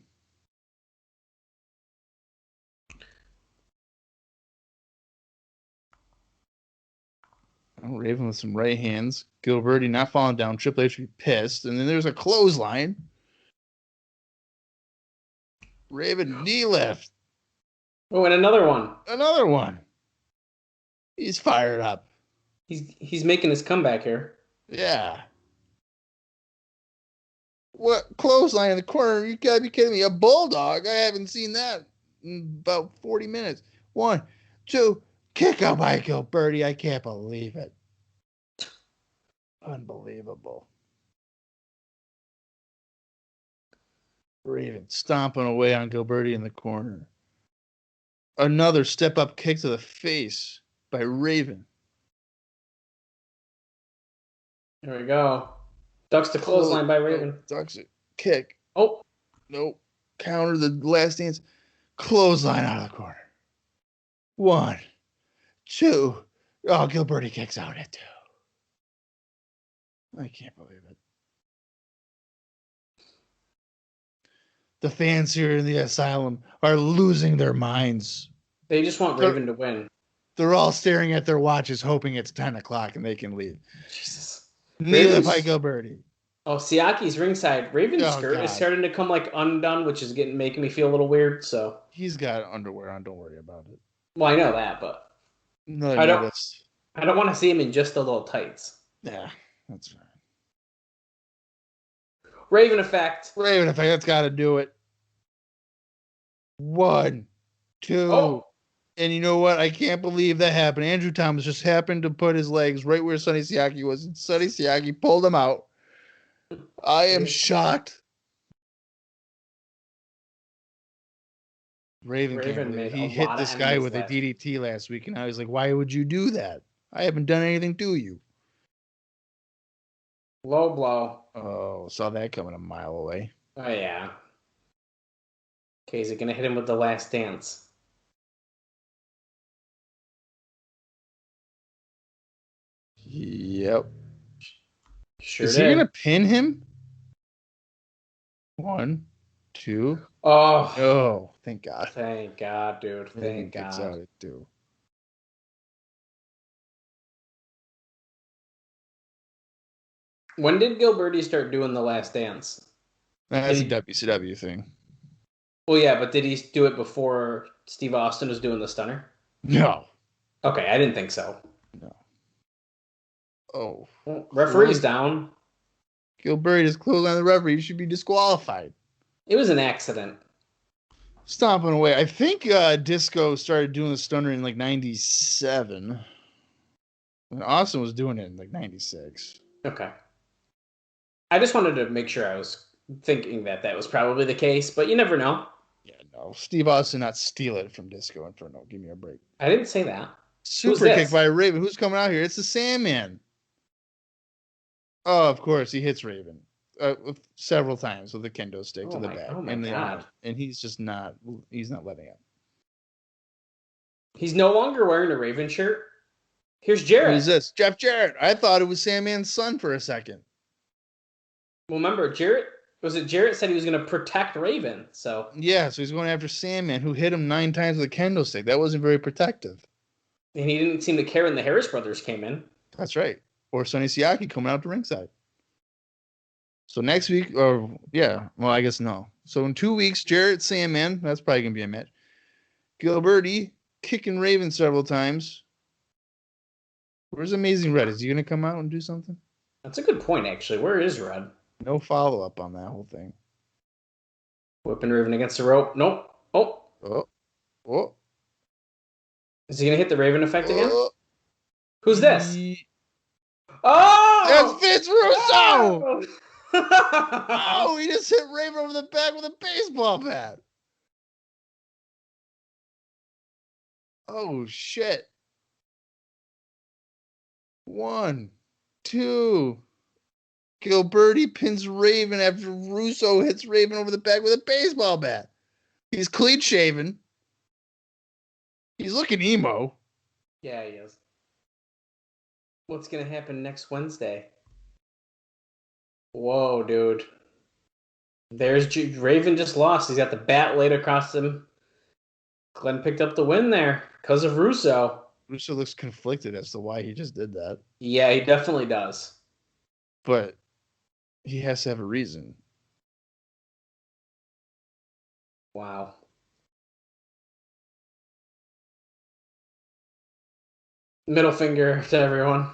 Raven with some right hands. Gilberty not falling down. Triple H would be pissed. And then there's a clothesline. Raven knee lift. Oh, and another one. Another one. He's fired up. He's making his comeback here. Yeah. What clothesline in the corner? You gotta be kidding me. A bulldog? I haven't seen that in about 40 minutes. 1, 2, kick out by Gilberty. I can't believe it. Unbelievable. Raven stomping away on Gilberty in the corner. Another step-up kick to the face by Raven. There we go. Ducks the clothesline by Raven. Ducks it. Kick. Oh. Nope. Counter the last dance. Clothesline out of the corner. 1, 2. Oh, Gilberty kicks out at 2. I can't believe it. The fans here in the Asylum are losing their minds. They just want Raven to win. They're all staring at their watches, hoping it's 10 o'clock and they can leave. Jesus. Neither by Gilberty. Oh, Siaki's ringside. Raven's skirt is starting to come like undone, which is making me feel a little weird. So he's got underwear on. Don't worry about it. Well, I know that, but I don't want to see him in just the little tights. Yeah, that's fine. Raven effect. That's got to do it. 1, 2. Oh. And you know what? I can't believe that happened. Andrew Thomas just happened to put his legs right where Sonny Siaki was, and Sonny Siaki pulled him out. I am shocked. Raven can't believe he hit this guy with a DDT last week, and I was like, why would you do that? I haven't done anything to you. Low blow. Oh, saw that coming a mile away. Oh, yeah. Okay, is it going to hit him with the last dance? Yep. Sure is he going to pin him? 1, 2. Oh, thank God. Thank God, dude. Thank God. Gets out it too. When did Gilberty start doing the last dance? That's a WCW thing. Well, yeah, but did he do it before Steve Austin was doing the stunner? No. Okay, I didn't think so. No. Oh. Well, referee's down. Gilberty is close on the referee. He should be disqualified. It was an accident. Stomping away. I think Disco started doing the stunner in like 97. And Austin was doing it in like 96. Okay. I just wanted to make sure I was thinking that was probably the case, but you never know. Yeah, no. Steve Austin not steal it from Disco Inferno. Give me a break. I didn't say that. Super kick by Raven. Who's coming out here? It's the Sandman. Oh, of course. He hits Raven several times with a kendo stick to the back. Oh, my God. And he's just not letting up. He's no longer wearing a Raven shirt. Here's Jarrett. Who's this? Jeff Jarrett. I thought it was Sandman's son for a second. Well, remember, Jarrett said he was going to protect Raven, so... Yeah, so he's going after Sandman, who hit him 9 times with a kendo stick. That wasn't very protective. And he didn't seem to care when the Harris brothers came in. That's right. Or Sonny Siaki coming out to ringside. So next week, I guess no. So in 2 weeks, Jarrett, Sandman, that's probably going to be a match. Gilberty kicking Raven several times. Where's Amazing Red? Is he going to come out and do something? That's a good point, actually. Where is Red? No follow-up on that whole thing. Whipping Raven against the rope. Nope. Oh. Is he going to hit the Raven effect again? Who's this? That's Vince Russo! Oh, he just hit Raven over the back with a baseball bat. Oh, shit. 1, 2. Gilberty pins Raven after Russo hits Raven over the back with a baseball bat. He's clean shaven. He's looking emo. Yeah, he is. What's going to happen next Wednesday? Whoa, dude. There's Raven just lost. He's got the bat laid across him. Glenn picked up the win there because of Russo. Russo looks conflicted as to why he just did that. Yeah, he definitely does. But he has to have a reason. Wow. Middle finger to everyone.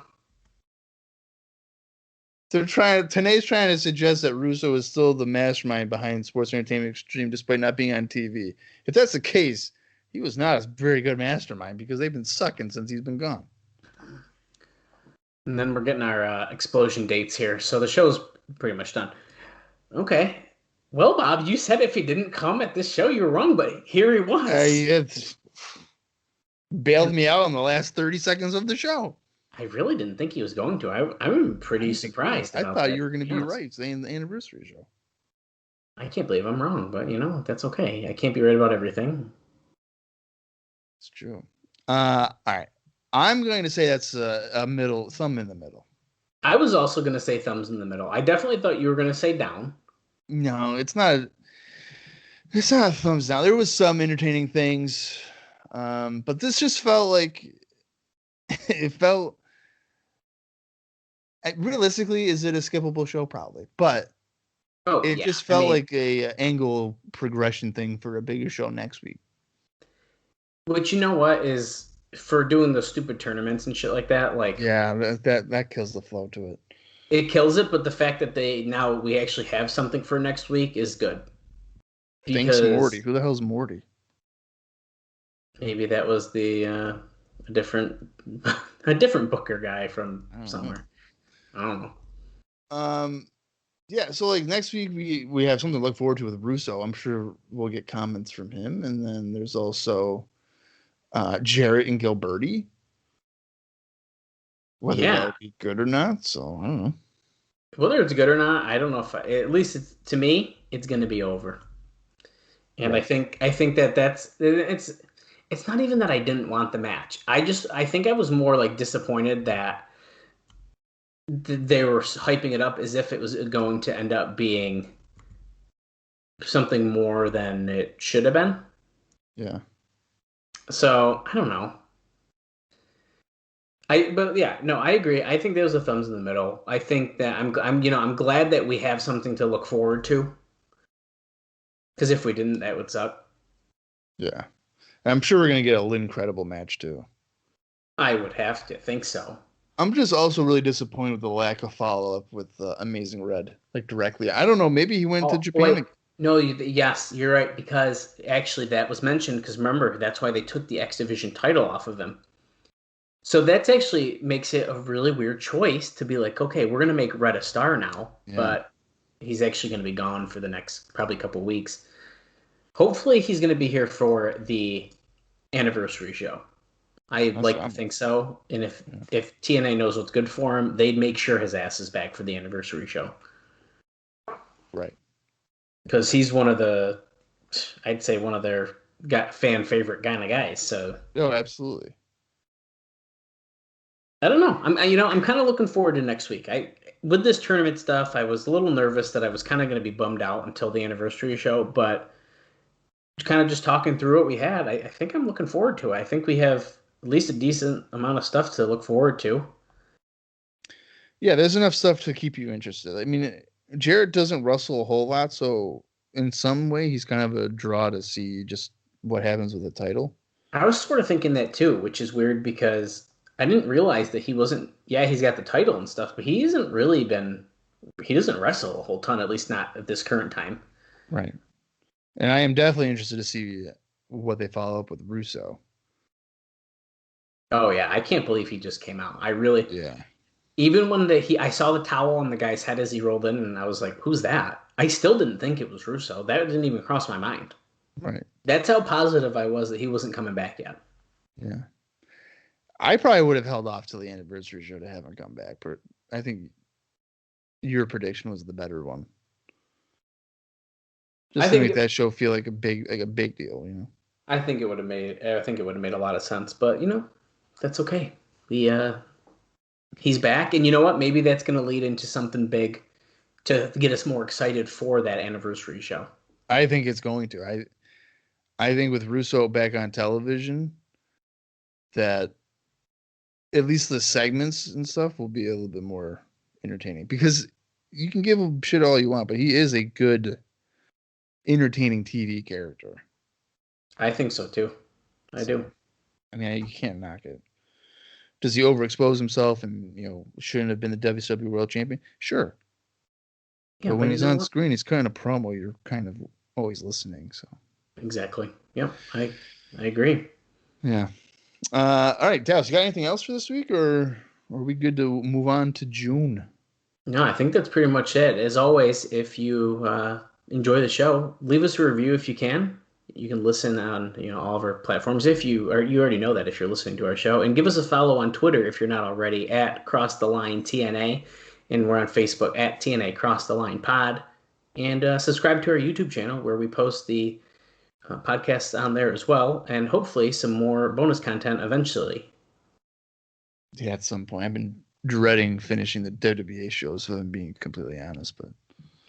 TNA's trying to suggest that Russo is still the mastermind behind Sports Entertainment Extreme despite not being on TV. If that's the case, he was not a very good mastermind because they've been sucking since he's been gone. And then we're getting our explosion dates here. So the show's pretty much done. Okay. Well, Bob, you said if he didn't come at this show, you were wrong, but here he was. It bailed me out in the last 30 seconds of the show. I really didn't think he was going to. I'm pretty surprised. I thought you were going to be right saying the anniversary show. I can't believe I'm wrong, but that's okay. I can't be right about everything. It's true. All right. I'm going to say that's a middle, thumb in the middle. I was also going to say thumbs in the middle. I definitely thought you were going to say down. No, it's not. It's not a thumbs down. There was some entertaining things, but this just felt like it felt. Realistically, is it a skippable show? Probably, but Oh, it yeah. just felt like a angle progression thing for a bigger show next week. But you know what is for doing the stupid tournaments and shit like that, like Yeah, that kills the flow to it. it kills it, but the fact that we actually have something for next week is good. Thanks, Because Morty. Who the hell's Morty? maybe that was the a different a different Booker guy from somewhere. I don't know. Yeah, so like next week we have something to look forward to with Russo. I'm sure we'll get comments from him, and then there's also Jarrett and Gilberty. Whether that'll be good or not, so I don't know. Whether it's good or not, I don't know if at least to me it's going to be over. And right. I think that's it's not even that I didn't want the match. I think I was more like disappointed that they were hyping it up as if it was going to end up being something more than it should have been. Yeah. So I don't know. But yeah, no, I agree. I think there's a thumbs in the middle. I think that I'm glad that we have something to look forward to. Because if we didn't, that would suck. Yeah. I'm sure we're going to get an incredible match, too. I would have to think so. I'm just also really disappointed with the lack of follow-up with Amazing Red, like directly. I don't know. Maybe he went to Japan. Wait. No, yes, you're right. Because actually that was mentioned. Because remember, that's why they took the X Division title off of him. So that actually makes it a really weird choice to be like, okay, we're going to make Red a star now. Yeah. But he's actually going to be gone for the next probably couple weeks. Hopefully he's going to be here for the anniversary show. I'd like to think so. And if TNA knows what's good for him, they'd make sure his ass is back for the anniversary show. Right. Because he's I'd say one of their fan favorite kind of guys. So. Oh, absolutely. I don't know. I'm kind of looking forward to next week. With this tournament stuff, I was a little nervous that I was kind of going to be bummed out until the anniversary show, but kind of just talking through what we had, I think I'm looking forward to it. I think we have at least a decent amount of stuff to look forward to. Yeah, there's enough stuff to keep you interested. I mean, Jarrett doesn't wrestle a whole lot, so in some way he's kind of a draw to see just what happens with the title. I was sort of thinking that too, which is weird because I didn't realize that he wasn't. Yeah, he's got the title and stuff, but he hasn't really been. He doesn't wrestle a whole ton, at least not at this current time. Right. And I am definitely interested to see what they follow up with Russo. Oh yeah, I can't believe he just came out. Yeah. Even when I saw the towel on the guy's head as he rolled in, and I was like, "Who's that?" I still didn't think it was Russo. That didn't even cross my mind. Right. That's how positive I was that he wasn't coming back yet. Yeah. I probably would have held off till the anniversary show to have him come back, but I think your prediction was the better one. Just to make that show feel like a big deal, you know. I think it would have made a lot of sense, but that's okay. He's back, and you know what? Maybe that's going to lead into something big to get us more excited for that anniversary show. I think it's going to. I think with Russo back on television, that at least the segments and stuff will be a little bit more entertaining, because you can give him shit all you want, but he is a good, entertaining TV character. I think so too. I do. I mean, you can't knock it. Does he overexpose himself and, shouldn't have been the WCW World Champion? Sure. Yeah, but when he's on screen, he's kind of promo. You're kind of always listening. So. Exactly. Yep. I agree. Yeah. All right, Dallas, you got anything else for this week, or are we good to move on to June? No, I think that's pretty much it. As always, if you enjoy the show, leave us a review if you can. You can listen on all of our platforms you already know that if you're listening to our show, and give us a follow on Twitter if you're not already at Cross the Line TNA, and we're on Facebook at TNA Cross the Line Pod, and subscribe to our YouTube channel where we post the podcasts on there as well, and hopefully some more bonus content eventually. Yeah, at some point. I've been dreading finishing the WWE shows, if I'm being completely honest. But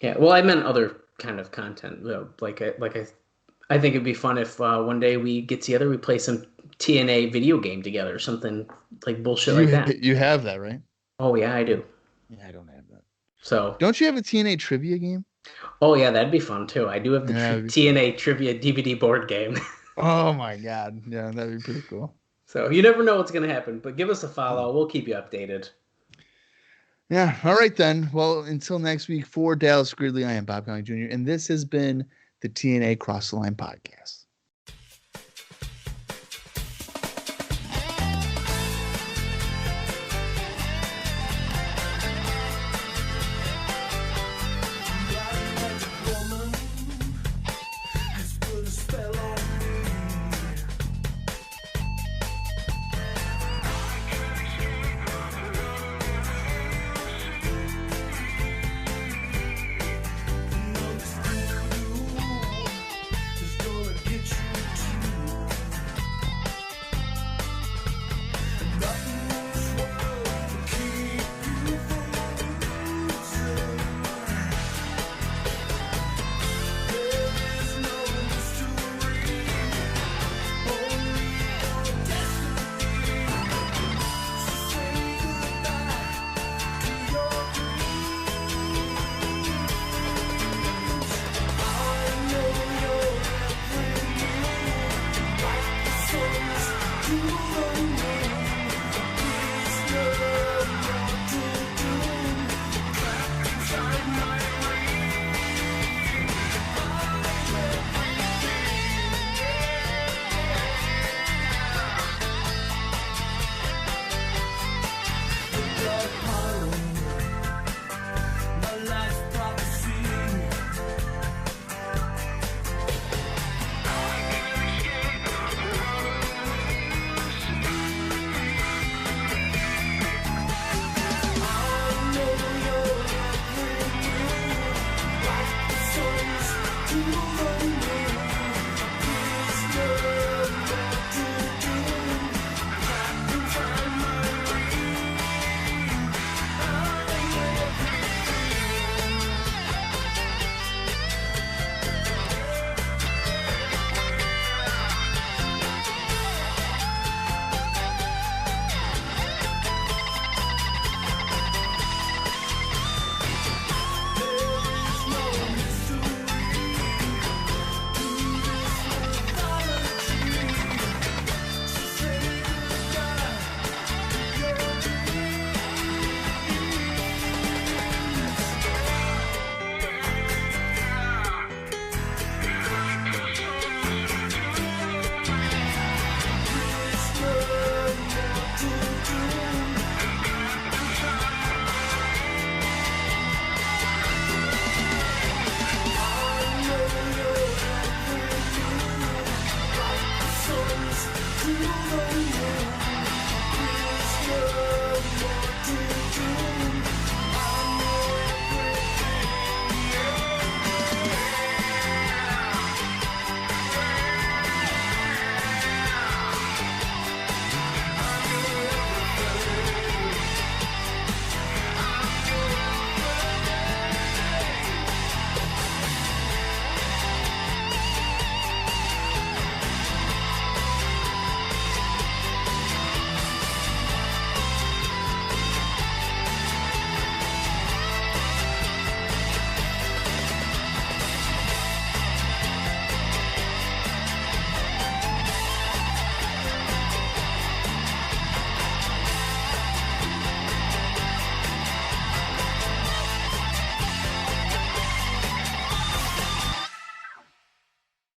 yeah, well, I meant other kind of content. I think it'd be fun if one day we get together, we play some TNA video game together, something like bullshit like that. You have that, right? Oh yeah, I do. Yeah, I don't have that. So don't you have a TNA trivia game? Oh yeah, that'd be fun too. I do have the TNA fun. trivia DVD board game. Oh my god, yeah, that'd be pretty cool. So you never know what's gonna happen, but give us a follow. We'll keep you updated. Yeah, all right then. Well, until next week, for Dallas Gridley, I am Bob Colling Jr., and this has been the TNA Cross the Line podcast.